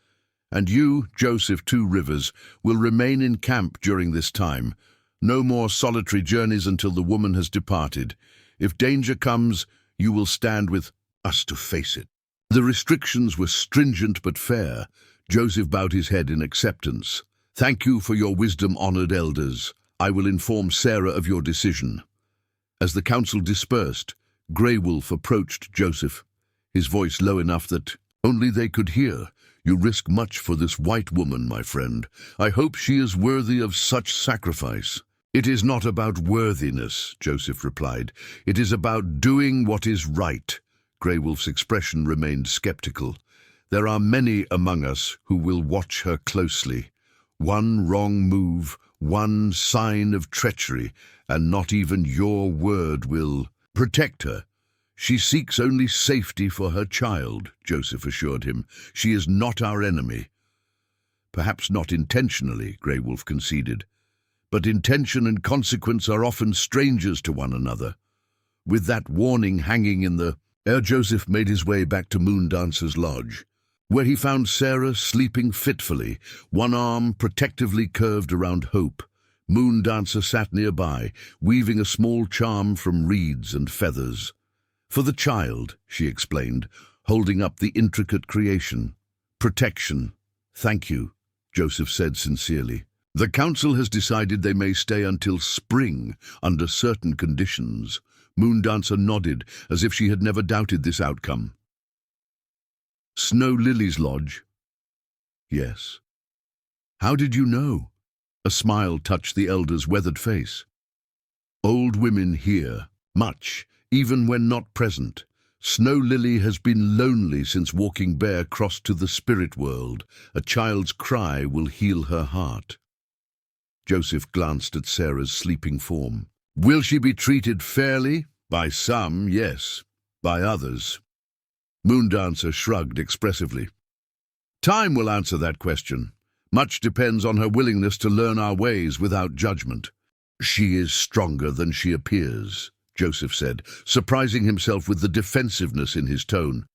"And you, Joseph Two Rivers, will remain in camp during this time. No more solitary journeys until the woman has departed. If danger comes, you will stand with us to face it." The restrictions were stringent but fair. Joseph bowed his head in acceptance. "Thank you for your wisdom, honored elders. I will inform Sarah of your decision." As the council dispersed, Grey Wolf approached Joseph, his voice low enough that only they could hear. "You risk much for this white woman, my friend. I hope she is worthy of such sacrifice." "It is not about worthiness," Joseph replied. "It is about doing what is right." Grey Wolf's expression remained skeptical. "There are many among us who will watch her closely. One wrong move, one sign of treachery, and not even your word will protect her." "She seeks only safety for her child," Joseph assured him. "She is not our enemy." "Perhaps not intentionally," Grey Wolf conceded. "But intention and consequence are often strangers to one another." With that warning hanging in the air, Joseph made his way back to Moondancer's lodge, where he found Sarah sleeping fitfully, one arm protectively curved around Hope. Moondancer sat nearby, weaving a small charm from reeds and feathers. "For the child," she explained, holding up the intricate creation. "Protection." "Thank you," Joseph said sincerely. "The council has decided they may stay until spring under certain conditions." Moondancer nodded, as if she had never doubted this outcome. Snow Lily's lodge? Yes. How did you know? A smile touched the elder's weathered face. Old women hear much, even when not present. Snow Lily has been lonely since Walking Bear crossed to the spirit world. A child's cry will heal her heart. Joseph glanced at Sarah's sleeping form. Will she be treated fairly? By some, yes. By others. Moondancer shrugged expressively. Time will answer that question. Much depends on her willingness to learn our ways without judgment. She is stronger than she appears, Joseph said, surprising himself with the defensiveness in his tone.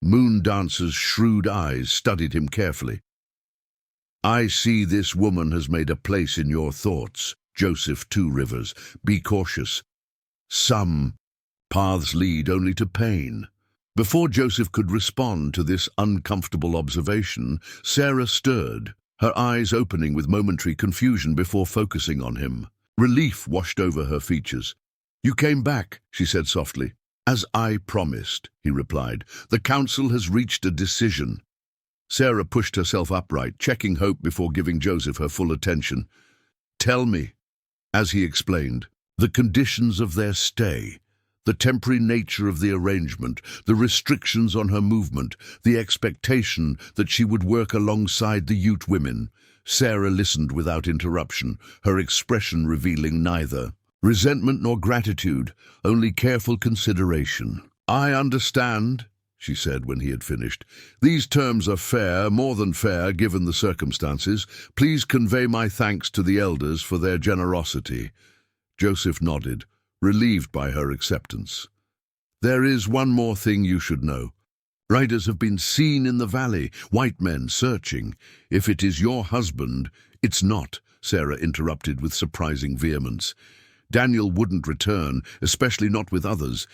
Moondancer's shrewd eyes studied him carefully. I see this woman has made a place in your thoughts, Joseph Two Rivers. Be cautious. Some paths lead only to pain. Before Joseph could respond to this uncomfortable observation, Sarah stirred, her eyes opening with momentary confusion before focusing on him. Relief washed over her features. You came back, she said softly. As I promised, he replied. The council has reached a decision. Sarah pushed herself upright, checking hope before giving Joseph her full attention. Tell me, as he explained, the conditions of their stay, the temporary nature of the arrangement, the restrictions on her movement, the expectation that she would work alongside the Ute women. Sarah listened without interruption, her expression revealing neither resentment nor gratitude, only careful consideration. I understand, she said when he had finished. These terms are fair, more than fair, given the circumstances. Please convey my thanks to the elders for their generosity. Joseph nodded, relieved by her acceptance. There is one more thing you should know. Riders have been seen in the valley, white men searching. If it is your husband, it's not, Sarah interrupted with surprising vehemence. Daniel wouldn't return, especially not with others.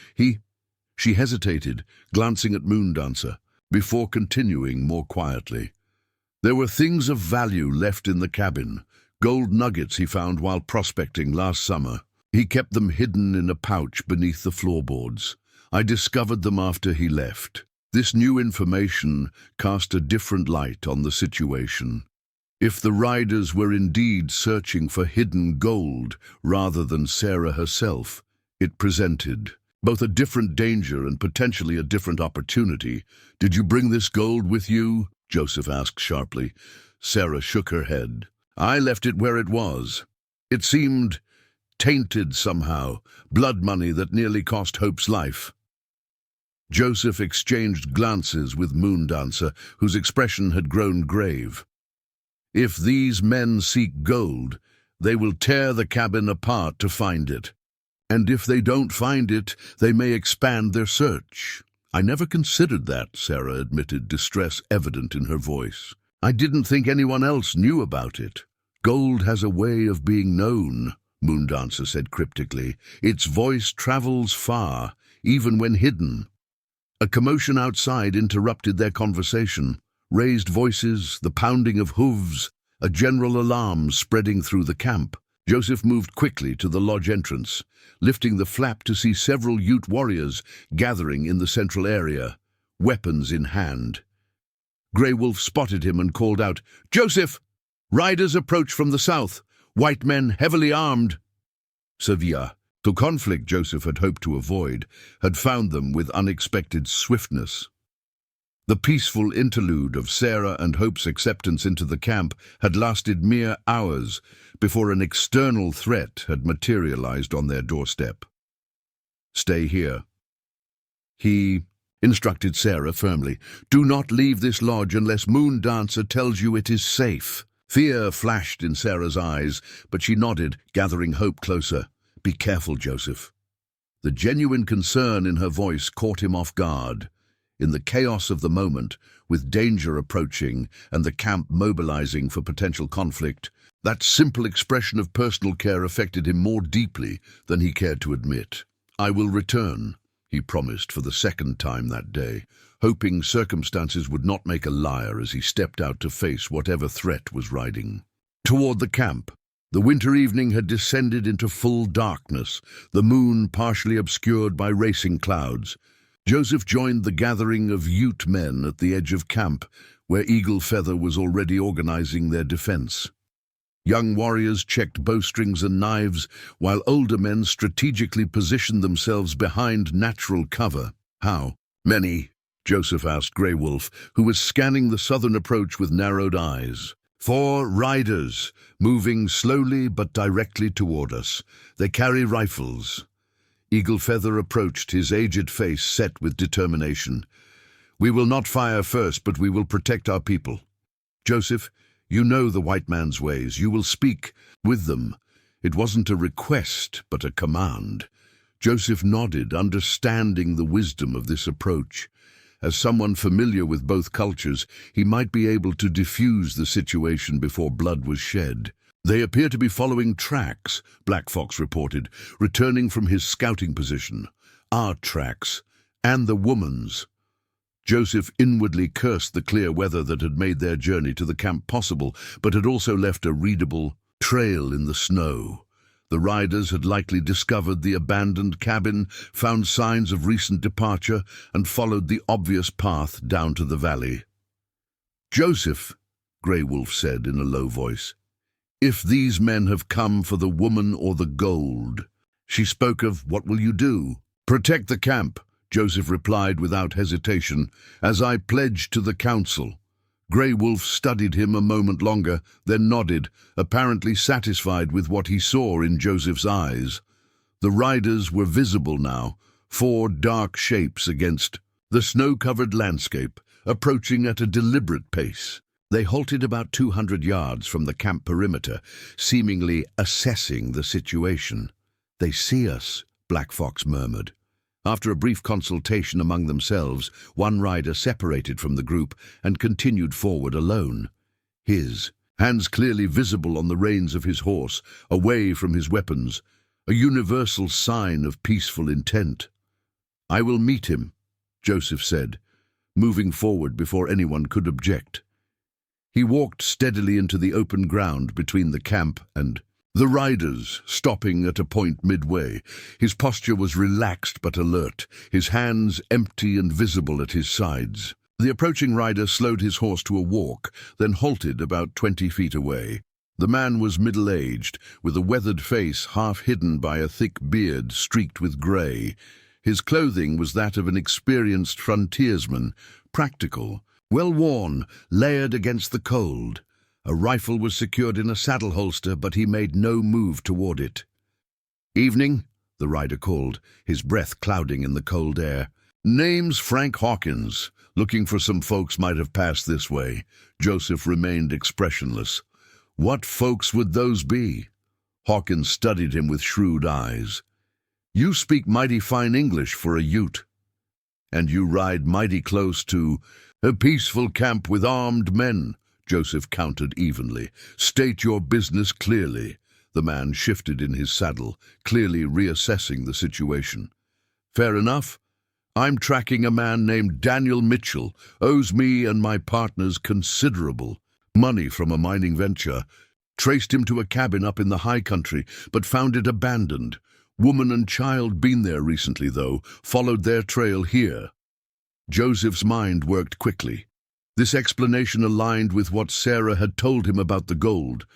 She hesitated, glancing at Moondancer, before continuing more quietly. There were things of value left in the cabin, gold nuggets he found while prospecting last summer. He kept them hidden in a pouch beneath the floorboards. I discovered them after he left. This new information cast a different light on the situation. If the riders were indeed searching for hidden gold rather than Sarah herself, it presented both a different danger and potentially a different opportunity. Did you bring this gold with you? Joseph asked sharply. Sarah shook her head. I left it where it was. It seemed tainted somehow, blood money that nearly cost Hope's life. Joseph exchanged glances with Moondancer, whose expression had grown grave. If these men seek gold, they will tear the cabin apart to find it. And if they don't find it, they may expand their search. I never considered that, Sarah admitted, distress evident in her voice. I didn't think anyone else knew about it. Gold has a way of being known, Moondancer said cryptically. Its voice travels far, even when hidden. A commotion outside interrupted their conversation. Raised voices, the pounding of hooves, a general alarm spreading through the camp. Joseph moved quickly to the lodge entrance, lifting the flap to see several Ute warriors gathering in the central area, weapons in hand. Grey Wolf spotted him and called out, Joseph! Riders approach from the south, white men heavily armed. Sevilla, the conflict Joseph had hoped to avoid, had found them with unexpected swiftness. The peaceful interlude of Sarah and Hope's acceptance into the camp had lasted mere hours before an external threat had materialized on their doorstep. Stay here. He instructed Sarah firmly. Do not leave this lodge unless Moondancer tells you it is safe. Fear flashed in Sarah's eyes, but she nodded, gathering Hope closer. Be careful, Joseph. The genuine concern in her voice caught him off guard. In the chaos of the moment, with danger approaching and the camp mobilizing for potential conflict, that simple expression of personal care affected him more deeply than he cared to admit. I will return, he promised for the second time that day, hoping circumstances would not make a liar as he stepped out to face whatever threat was riding. Toward the camp, The winter evening had descended into full darkness, the moon partially obscured by racing clouds. Joseph joined the gathering of Ute men at the edge of camp, where Eagle Feather was already organizing their defense. Young warriors checked bowstrings and knives, while older men strategically positioned themselves behind natural cover. "How many?" Joseph asked Grey Wolf, who was scanning the southern approach with narrowed eyes. "4 riders, moving slowly but directly toward us. They carry rifles." Eagle Feather approached, his aged face set with determination. "We will not fire first, but we will protect our people. Joseph, you know the white man's ways. You will speak with them." It wasn't a request, but a command. Joseph nodded, understanding the wisdom of this approach. As someone familiar with both cultures, he might be able to defuse the situation before blood was shed. "They appear to be following tracks," Black Fox reported, returning from his scouting position. "Our tracks, and the woman's." Joseph inwardly cursed the clear weather that had made their journey to the camp possible, but had also left a readable trail in the snow. The riders had likely discovered the abandoned cabin, found signs of recent departure, and followed the obvious path down to the valley. "Joseph," Grey Wolf said in a low voice, "if these men have come for the woman or the gold." She spoke of, "What will you do?" "Protect the camp," Joseph replied without hesitation, "as I pledged to the council." Grey Wolf studied him a moment longer, then nodded, apparently satisfied with what he saw in Joseph's eyes. The riders were visible now, 4 dark shapes against the snow-covered landscape, approaching at a deliberate pace. They halted about 200 yards from the camp perimeter, seemingly assessing the situation. "They see us," Black Fox murmured. After a brief consultation among themselves, one rider separated from the group and continued forward alone. His hands clearly visible on the reins of his horse, away from his weapons, a universal sign of peaceful intent. "I will meet him," Joseph said, moving forward before anyone could object. He walked steadily into the open ground between the camp and the riders, stopping at a point midway. His posture was relaxed but alert, his hands empty and visible at his sides. The approaching rider slowed his horse to a walk, then halted about 20 feet away. The man was middle-aged, with a weathered face half hidden by a thick beard streaked with grey. His clothing was that of an experienced frontiersman, practical, well-worn, layered against the cold. A rifle was secured in a saddle holster, but he made no move toward it. "Evening," the rider called, his breath clouding in the cold air. "Name's Frank Hawkins. Looking for some folks might have passed this way." Joseph remained expressionless. "What folks would those be?" Hawkins studied him with shrewd eyes. "You speak mighty fine English for a Ute. And you ride mighty close to a peaceful camp with armed men," Joseph countered evenly. "State your business clearly." The man shifted in his saddle, clearly reassessing the situation. "Fair enough. I'm tracking a man named Daniel Mitchell, owes me and my partners considerable money from a mining venture. Traced him to a cabin up in the high country, but found it abandoned. Woman and child been there recently, though, followed their trail here." Joseph's mind worked quickly. This explanation aligned with what Sarah had told him about the gold,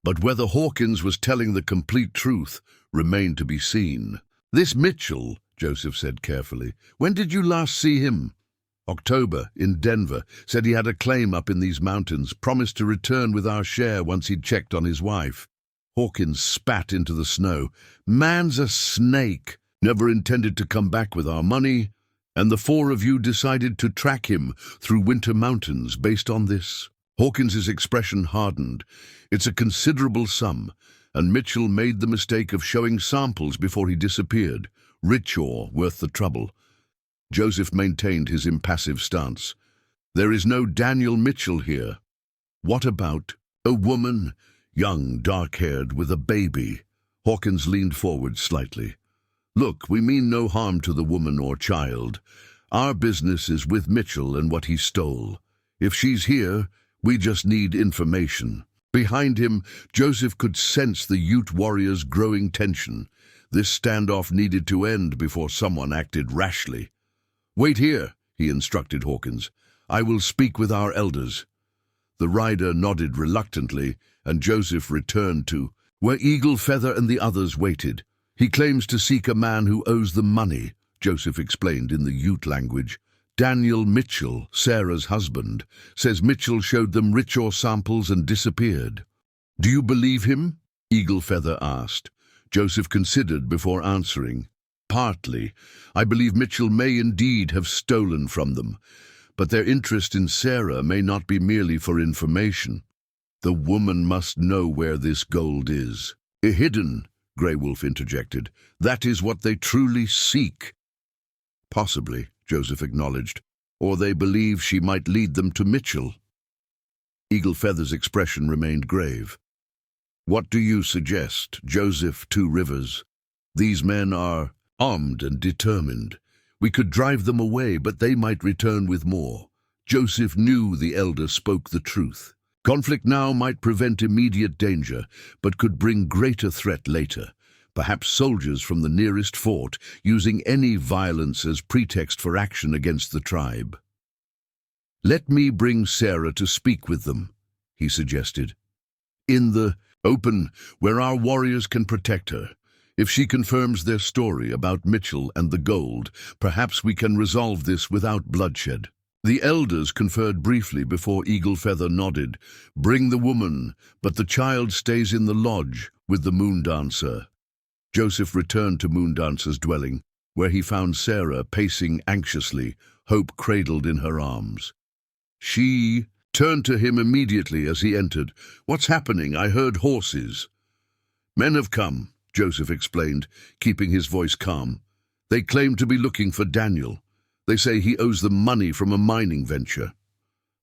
but whether Hawkins was telling the complete truth remained to be seen. "This Mitchell," Joseph said carefully, "when did you last see him?" "October, in Denver. Said he had a claim up in these mountains, promised to return with our share once he'd checked on his wife." Hawkins spat into the snow. "Man's a snake. Never intended to come back with our money. And the 4 of you decided to track him through winter mountains based on this." Hawkins's expression hardened. "It's a considerable sum, and Mitchell made the mistake of showing samples before he disappeared. Rich ore worth the trouble." Joseph maintained his impassive stance. "There is no Daniel Mitchell here." "What about a woman, young, dark-haired, with a baby?" Hawkins leaned forward slightly. "Look, we mean no harm to the woman or child. Our business is with Mitchell and what he stole. If she's here, we just need information." Behind him, Joseph could sense the Ute warriors' growing tension. This standoff needed to end before someone acted rashly. "Wait here," he instructed Hawkins. "I will speak with our elders." The rider nodded reluctantly, and Joseph returned to where Eagle Feather and the others waited. "He claims to seek a man who owes them money," Joseph explained in the Ute language. "Daniel Mitchell, Sarah's husband, says Mitchell showed them ritual samples and disappeared." "Do you believe him?" Eagle Feather asked. Joseph considered before answering. "Partly. I believe Mitchell may indeed have stolen from them, but their interest in Sarah may not be merely for information. The woman must know where this gold is." "Hidden," Grey Wolf interjected. "That is what they truly seek." "Possibly," Joseph acknowledged, "or they believe she might lead them to Mitchell." Eagle Feather's expression remained grave. "What do you suggest, Joseph Two Rivers? These men are armed and determined. We could drive them away, but they might return with more." Joseph knew the elder spoke the truth. Conflict now might prevent immediate danger, but could bring greater threat later. Perhaps soldiers from the nearest fort, using any violence as pretext for action against the tribe. "Let me bring Sarah to speak with them," he suggested. "In the open, where our warriors can protect her. If she confirms their story about Mitchell and the gold, perhaps we can resolve this without bloodshed." The elders conferred briefly before Eagle Feather nodded. "Bring the woman, but the child stays in the lodge with the Moondancer." Joseph returned to Moondancer's dwelling, where he found Sarah pacing anxiously, hope cradled in her arms. She turned to him immediately as he entered. "What's happening? I heard horses." "Men have come," Joseph explained, keeping his voice calm. "They claim to be looking for Daniel. They say he owes them money from a mining venture."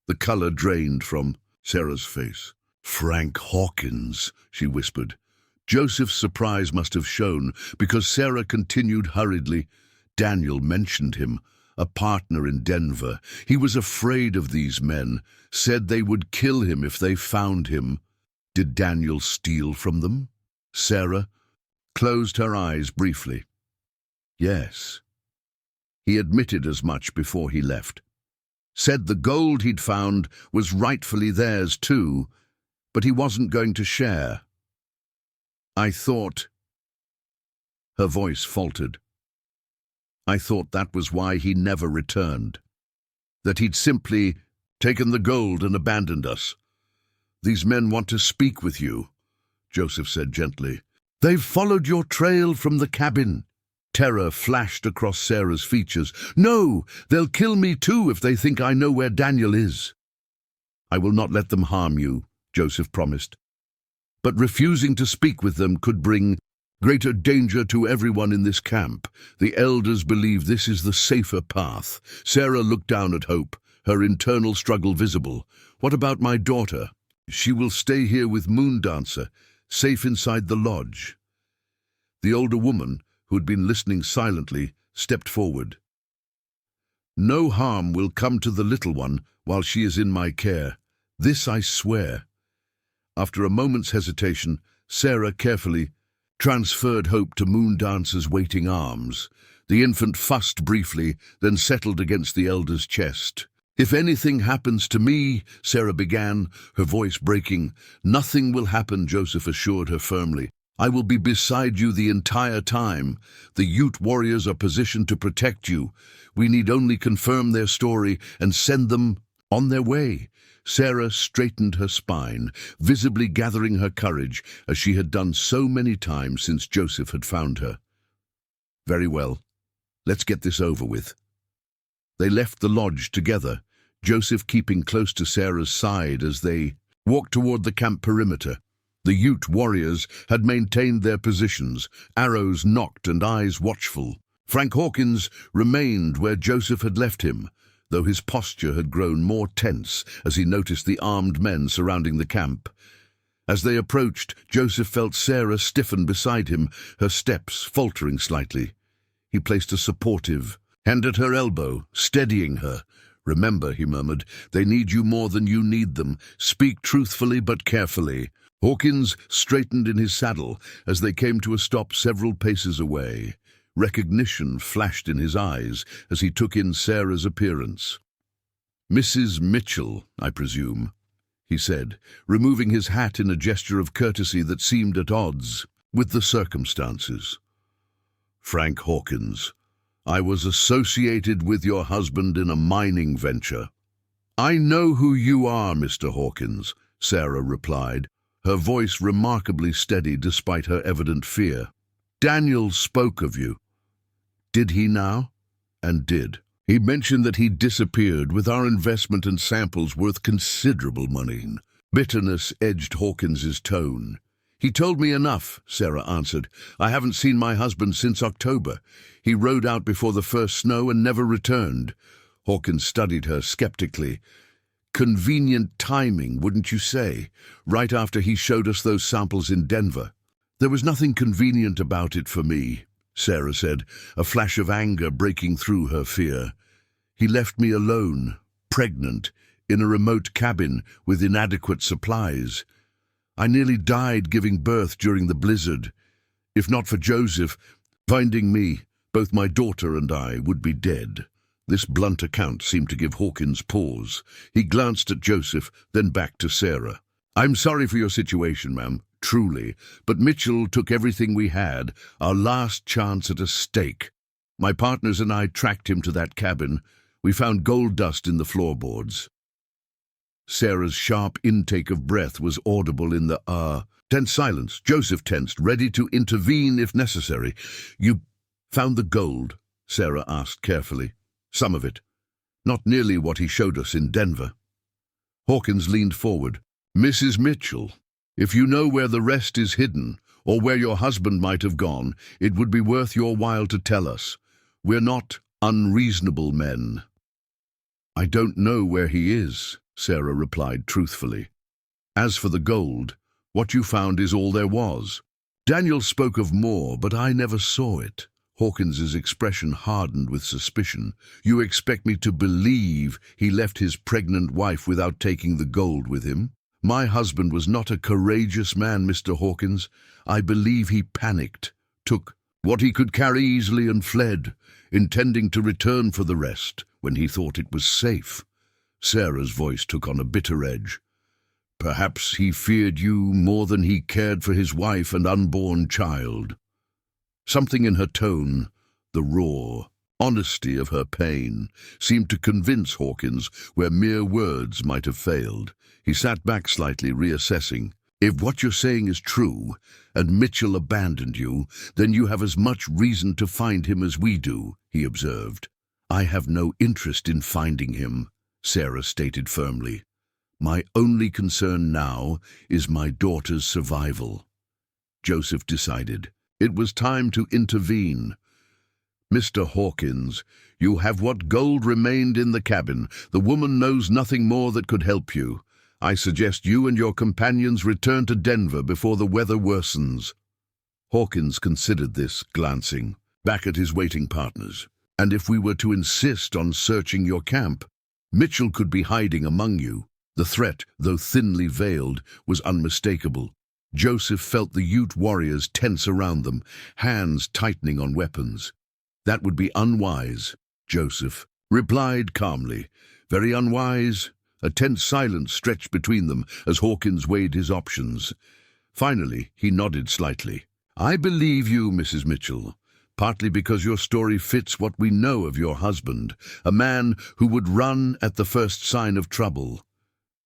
The color drained from Sarah's face. "Frank Hawkins," she whispered. Joseph's surprise must have shown, because Sarah continued hurriedly. "Daniel mentioned him, a partner in Denver. He was afraid of these men, said they would kill him if they found him." "Did Daniel steal from them?" Sarah closed her eyes briefly. "Yes. He admitted as much before he left. Said the gold he'd found was rightfully theirs too, but he wasn't going to share. I thought—" Her voice faltered. "I thought that was why he never returned. That he'd simply taken the gold and abandoned us. These men want to speak with you," Joseph said gently. "They've followed your trail from the cabin." Terror flashed across Sarah's features. "No, they'll kill me too if they think I know where Daniel is." "I will not let them harm you," Joseph promised. "But refusing to speak with them could bring greater danger to everyone in this camp. The elders believe this is the safer path." Sarah looked down at Hope, her internal struggle visible. "What about my daughter?" "She will stay here with Moondancer, safe inside the lodge." The older woman, who had been listening silently, stepped forward. "No harm will come to the little one while she is in my care. This I swear." After a moment's hesitation, Sarah carefully transferred Hope to Moondancer's waiting arms. The infant fussed briefly, then settled against the elder's chest. "If anything happens to me," Sarah began, her voice breaking. "Nothing will happen," Joseph assured her firmly. "I will be beside you the entire time. The Ute warriors are positioned to protect you. We need only confirm their story and send them on their way." Sarah straightened her spine, visibly gathering her courage, as she had done so many times since Joseph had found her. "Very well. Let's get this over with." They left the lodge together, Joseph keeping close to Sarah's side as they walked toward the camp perimeter. The Ute warriors had maintained their positions, arrows nocked and eyes watchful. Frank Hawkins remained where Joseph had left him, though his posture had grown more tense as he noticed the armed men surrounding the camp. As they approached, Joseph felt Sarah stiffen beside him, her steps faltering slightly. He placed a supportive hand at her elbow, steadying her. "Remember," he murmured, "they need you more than you need them. Speak truthfully but carefully." Hawkins straightened in his saddle as they came to a stop several paces away. Recognition flashed in his eyes as he took in Sarah's appearance. "Mrs. Mitchell, I presume," he said, removing his hat in a gesture of courtesy that seemed at odds with the circumstances. "Frank Hawkins. I was associated with your husband in a mining venture." "I know who you are, Mr. Hawkins," Sarah replied, her voice remarkably steady despite her evident fear. "Daniel spoke of you." "Did he now?" "And did. He mentioned that he disappeared with our investment and samples worth considerable money." Bitterness edged Hawkins's tone. "He told me enough," Sarah answered. "I haven't seen my husband since October. He rode out before the first snow and never returned." Hawkins studied her skeptically. "Convenient timing, wouldn't you say? Right after he showed us those samples in Denver." "There was nothing convenient about it for me," Sarah said, a flash of anger breaking through her fear. "He left me alone, pregnant, in a remote cabin with inadequate supplies. I nearly died giving birth during the blizzard. If not for Joseph finding me, both my daughter and I would be dead." This blunt account seemed to give Hawkins pause. He glanced at Joseph, then back to Sarah. "I'm sorry for your situation, ma'am, truly, but Mitchell took everything we had, our last chance at a stake. My partners and I tracked him to that cabin. We found gold dust in the floorboards." Sarah's sharp intake of breath was audible in the tense silence. Joseph tensed, ready to intervene if necessary. "You found the gold?" Sarah asked carefully. "Some of it. Not nearly what he showed us in Denver." Hawkins leaned forward. "Mrs. Mitchell, if you know where the rest is hidden, or where your husband might have gone, it would be worth your while to tell us. We're not unreasonable men." "I don't know where he is," Sarah replied truthfully. "As for the gold, what you found is all there was. Daniel spoke of more, but I never saw it." Hawkins's expression hardened with suspicion. "You expect me to believe he left his pregnant wife without taking the gold with him? My husband was not a courageous man, Mr. Hawkins. I believe he panicked, took what he could carry easily and fled, intending to return for the rest when he thought it was safe." Sarah's voice took on a bitter edge. "Perhaps he feared you more than he cared for his wife and unborn child." Something in her tone, the raw honesty of her pain, seemed to convince Hawkins where mere words might have failed. He sat back slightly, reassessing. "If what you're saying is true, and Mitchell abandoned you, then you have as much reason to find him as we do," he observed. "I have no interest in finding him," Sarah stated firmly. "My only concern now is my daughter's survival." Joseph decided. It was time to intervene. "Mr. Hawkins, you have what gold remained in the cabin. The woman knows nothing more that could help you. I suggest you and your companions return to Denver before the weather worsens." Hawkins considered this, glancing back at his waiting partners. "And if we were to insist on searching your camp, Mitchell could be hiding among you." The threat, though thinly veiled, was unmistakable. Joseph felt the Ute warriors tense around them, hands tightening on weapons. "That would be unwise," Joseph replied calmly. "Very unwise." A tense silence stretched between them as Hawkins weighed his options. Finally, he nodded slightly. "I believe you, Mrs. Mitchell, partly because your story fits what we know of your husband, a man who would run at the first sign of trouble,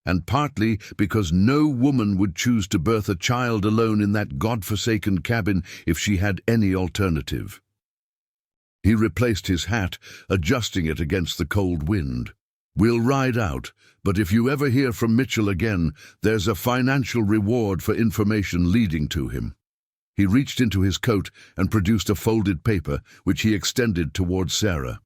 and partly because no woman would choose to birth a child alone in that God-forsaken cabin if she had any alternative." He replaced his hat, adjusting it against the cold wind. "We'll ride out, but if you ever hear from Mitchell again, there's a financial reward for information leading to him." He reached into his coat and produced a folded paper, which he extended towards Sarah.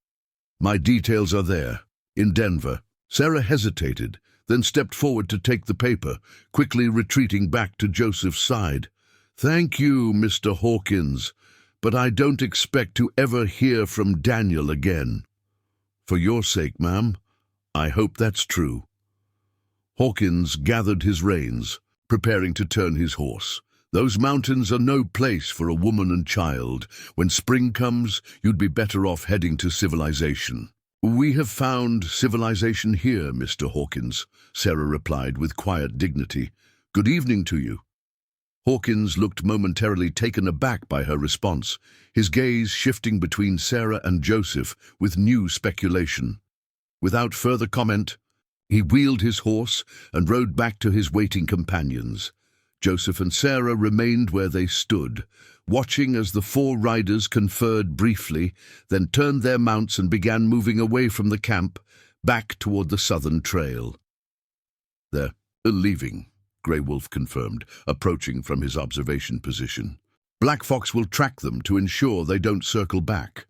"My details are there, in Denver." Sarah hesitated, then stepped forward to take the paper, quickly retreating back to Joseph's side. "Thank you, Mr. Hawkins, but I don't expect to ever hear from Daniel again." "For your sake, ma'am, I hope that's true. Hawkins gathered his reins, preparing to turn his horse. Those mountains are no place for a woman and child. When spring comes, you'd be better off heading to civilization. We have found civilization here, Mr. Hawkins, Sarah replied with quiet dignity. Good evening to you. Hawkins looked momentarily taken aback by her response, his gaze shifting between Sarah and Joseph with new speculation. Without further comment, he wheeled his horse and rode back to his waiting companions. Joseph and Sarah remained where they stood, watching as the four riders conferred briefly, then turned their mounts and began moving away from the camp, back toward the southern trail. They're leaving, Grey Wolf confirmed, approaching from his observation position. Black Fox will track them to ensure they don't circle back.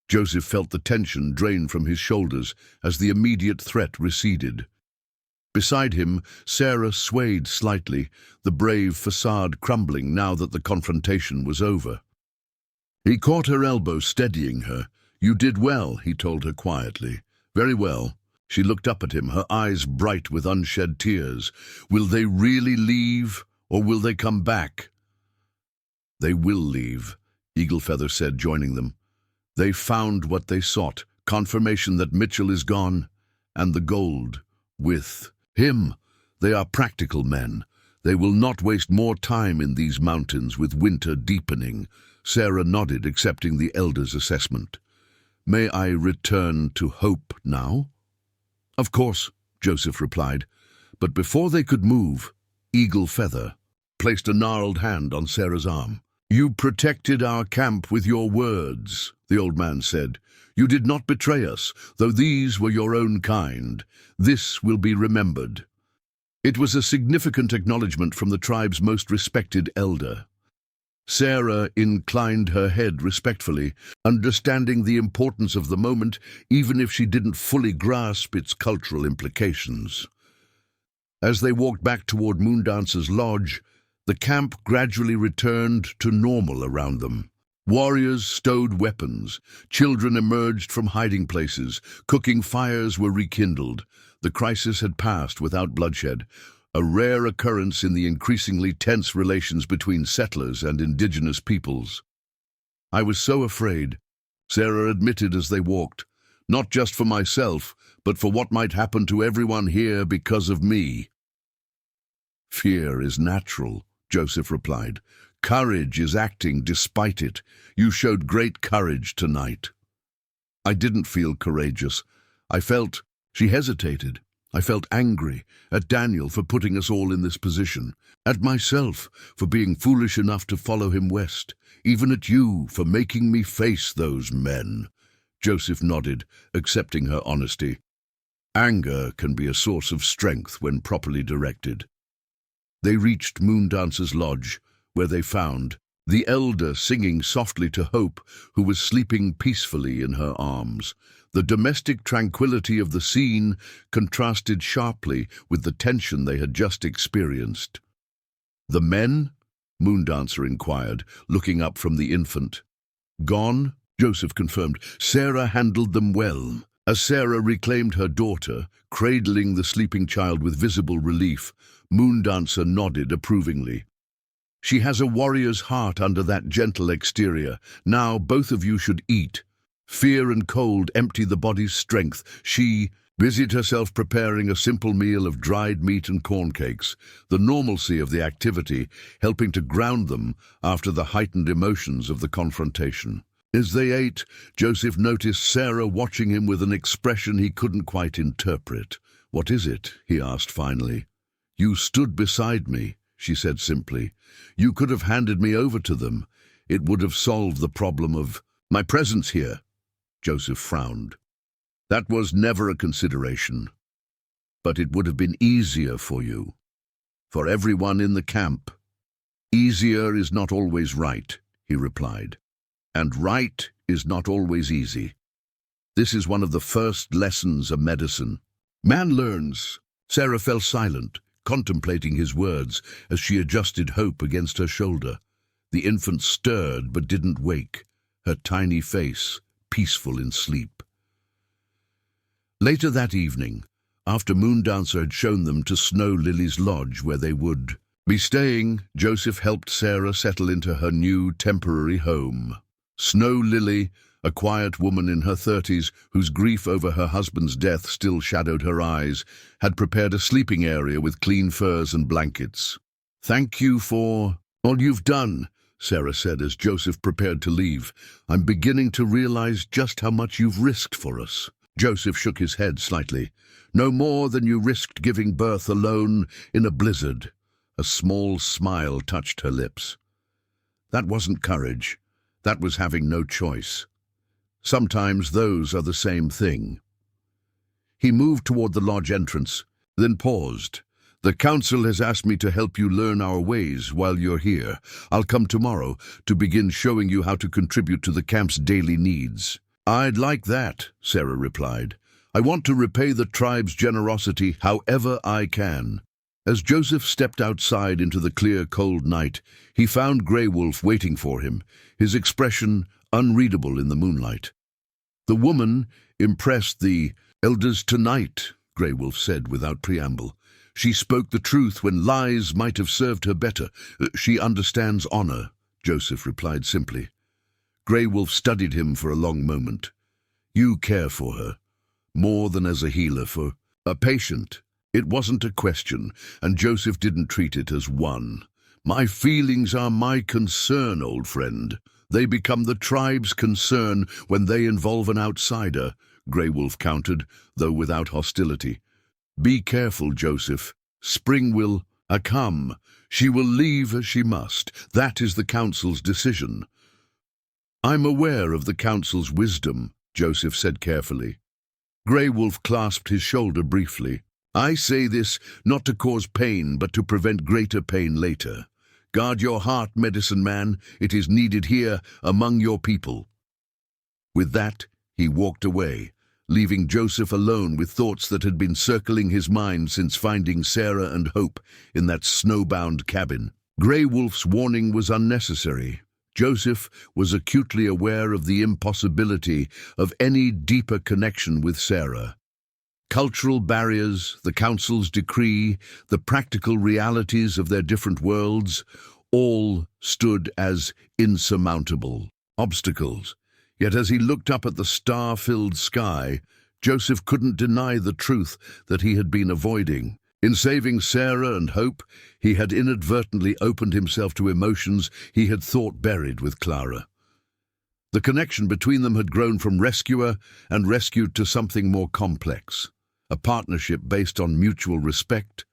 Joseph felt the tension drain from his shoulders as the immediate threat receded. Beside him, Sarah swayed slightly, the brave facade crumbling now that the confrontation was over. He caught her elbow, steadying her. You did well, he told her quietly. Very well. She looked up at him, her eyes bright with unshed tears. Will they really leave, or will they come back? They will leave, Eaglefeather said, joining them. They found what they sought, confirmation that Mitchell is gone, and the gold with him. They are practical men. They will not waste more time in these mountains with winter deepening. Sarah nodded, accepting the elder's assessment. May I return to hope now? Of course, Joseph replied, but before they could move, Eaglefeather placed a gnarled hand on Sarah's arm. You protected our camp with your words, the old man said. You did not betray us, though these were your own kind. This will be remembered. It was a significant acknowledgement from the tribe's most respected elder. Sarah inclined her head respectfully, understanding the importance of the moment, even if she didn't fully grasp its cultural implications. As they walked back toward Moondancer's lodge, the camp gradually returned to normal around them. Warriors stowed weapons, children emerged from hiding places, cooking fires were rekindled. The crisis had passed without bloodshed, a rare occurrence in the increasingly tense relations between settlers and indigenous peoples. I was so afraid, Sarah admitted as they walked, not just for myself, but for what might happen to everyone here because of me. Fear is natural, Joseph replied. Courage is acting despite it. You showed great courage tonight. I didn't feel courageous. She hesitated. I felt angry at Daniel for putting us all in this position, at myself for being foolish enough to follow him west, even at you for making me face those men. Joseph nodded, accepting her honesty. Anger can be a source of strength when properly directed. They reached Moondancer's lodge, where they found the elder singing softly to Hope, who was sleeping peacefully in her arms. The domestic tranquility of the scene contrasted sharply with the tension they had just experienced. The men? Moondancer inquired, looking up from the infant. Gone? Joseph confirmed. Sarah handled them well. As Sarah reclaimed her daughter, cradling the sleeping child with visible relief, Moondancer nodded approvingly. She has a warrior's heart under that gentle exterior. Now both of you should eat. Fear and cold empty the body's strength. She busied herself preparing a simple meal of dried meat and corn cakes, the normalcy of the activity helping to ground them after the heightened emotions of the confrontation. As they ate, Joseph noticed Sarah watching him with an expression he couldn't quite interpret. What is it? He asked finally. You stood beside me, she said simply. You could have handed me over to them. It would have solved the problem of my presence here. Joseph frowned. That was never a consideration. But it would have been easier for you. For everyone in the camp. Easier is not always right, he replied. And right is not always easy. This is one of the first lessons of medicine. Man learns. Sarah fell silent, contemplating his words as she adjusted Hope against her shoulder. The infant stirred but didn't wake, her tiny face peaceful in sleep. Later that evening, after Moondancer had shown them to Snow Lily's lodge where they would be staying, Joseph helped Sarah settle into her new temporary home. Snow Lily, a quiet woman in her 30s whose grief over her husband's death still shadowed her eyes, had prepared a sleeping area with clean furs and blankets. "Thank you for all you've done," Sarah said as Joseph prepared to leave. "I'm beginning to realize just how much you've risked for us." Joseph shook his head slightly. "No more than you risked giving birth alone in a blizzard." A small smile touched her lips. "That wasn't courage. That was having no choice. Sometimes those are the same thing." He moved toward the lodge entrance, then paused. "The council has asked me to help you learn our ways while you're here. I'll come tomorrow to begin showing you how to contribute to the camp's daily needs." "I'd like that," Sarah replied. "I want to repay the tribe's generosity however I can." As Joseph stepped outside into the clear, cold night, he found Grey Wolf waiting for him, his expression unreadable in the moonlight. "The woman impressed the elders tonight," Grey Wolf said without preamble. "She spoke the truth when lies might have served her better. She understands honor," Joseph replied simply. Grey Wolf studied him for a long moment. "You care for her, more than as a healer for a patient." It wasn't a question, and Joseph didn't treat it as one. "My feelings are my concern, old friend. They become the tribe's concern when they involve an outsider," Grey Wolf countered, though without hostility. "Be careful, Joseph. Spring will come. She will leave as she must. That is the council's decision." "I'm aware of the council's wisdom," Joseph said carefully. Grey Wolf clasped his shoulder briefly. "I say this not to cause pain, but to prevent greater pain later. Guard your heart, medicine man. It is needed here among your people." With that, he walked away, leaving Joseph alone with thoughts that had been circling his mind since finding Sarah and Hope in that snowbound cabin. Grey Wolf's warning was unnecessary. Joseph was acutely aware of the impossibility of any deeper connection with Sarah. Cultural barriers, the council's decree, the practical realities of their different worlds, all stood as insurmountable obstacles. Yet as he looked up at the star-filled sky, Joseph couldn't deny the truth that he had been avoiding. In saving Sarah and Hope, he had inadvertently opened himself to emotions he had thought buried with Clara. The connection between them had grown from rescuer and rescued to something more complex, a partnership based on mutual respect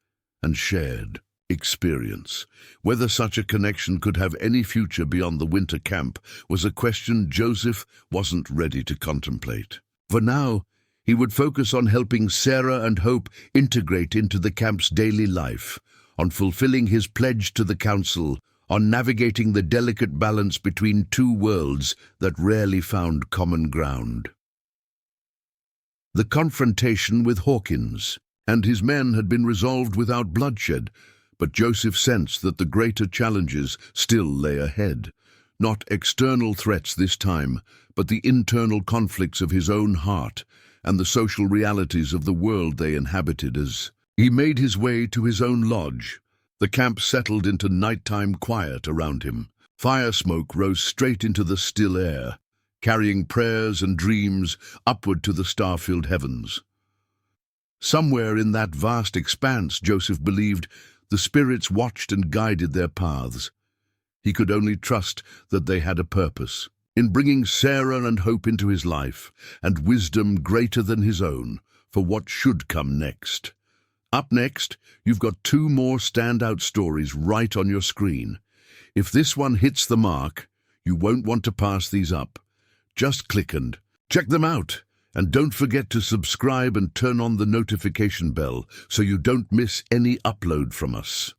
and shared experience. Whether such a connection could have any future beyond the winter camp was a question Joseph wasn't ready to contemplate. For now, he would focus on helping Sarah and Hope integrate into the camp's daily life, on fulfilling his pledge to the council, on navigating the delicate balance between two worlds that rarely found common ground. The confrontation with Hawkins and his men had been resolved without bloodshed, but Joseph sensed that the greater challenges still lay ahead. Not external threats this time, but the internal conflicts of his own heart and the social realities of the world they inhabited. As he made his way to his own lodge, the camp settled into nighttime quiet around him. Fire smoke rose straight into the still air, carrying prayers and dreams upward to the star-filled heavens. Somewhere in that vast expanse, Joseph believed, the spirits watched and guided their paths. He could only trust that they had a purpose, in bringing Sarah and Hope into his life, and wisdom greater than his own for what should come next. Up next, you've got two more standout stories right on your screen. If this one hits the mark, you won't want to pass these up. Just click and check them out. And don't forget to subscribe and turn on the notification bell so you don't miss any upload from us.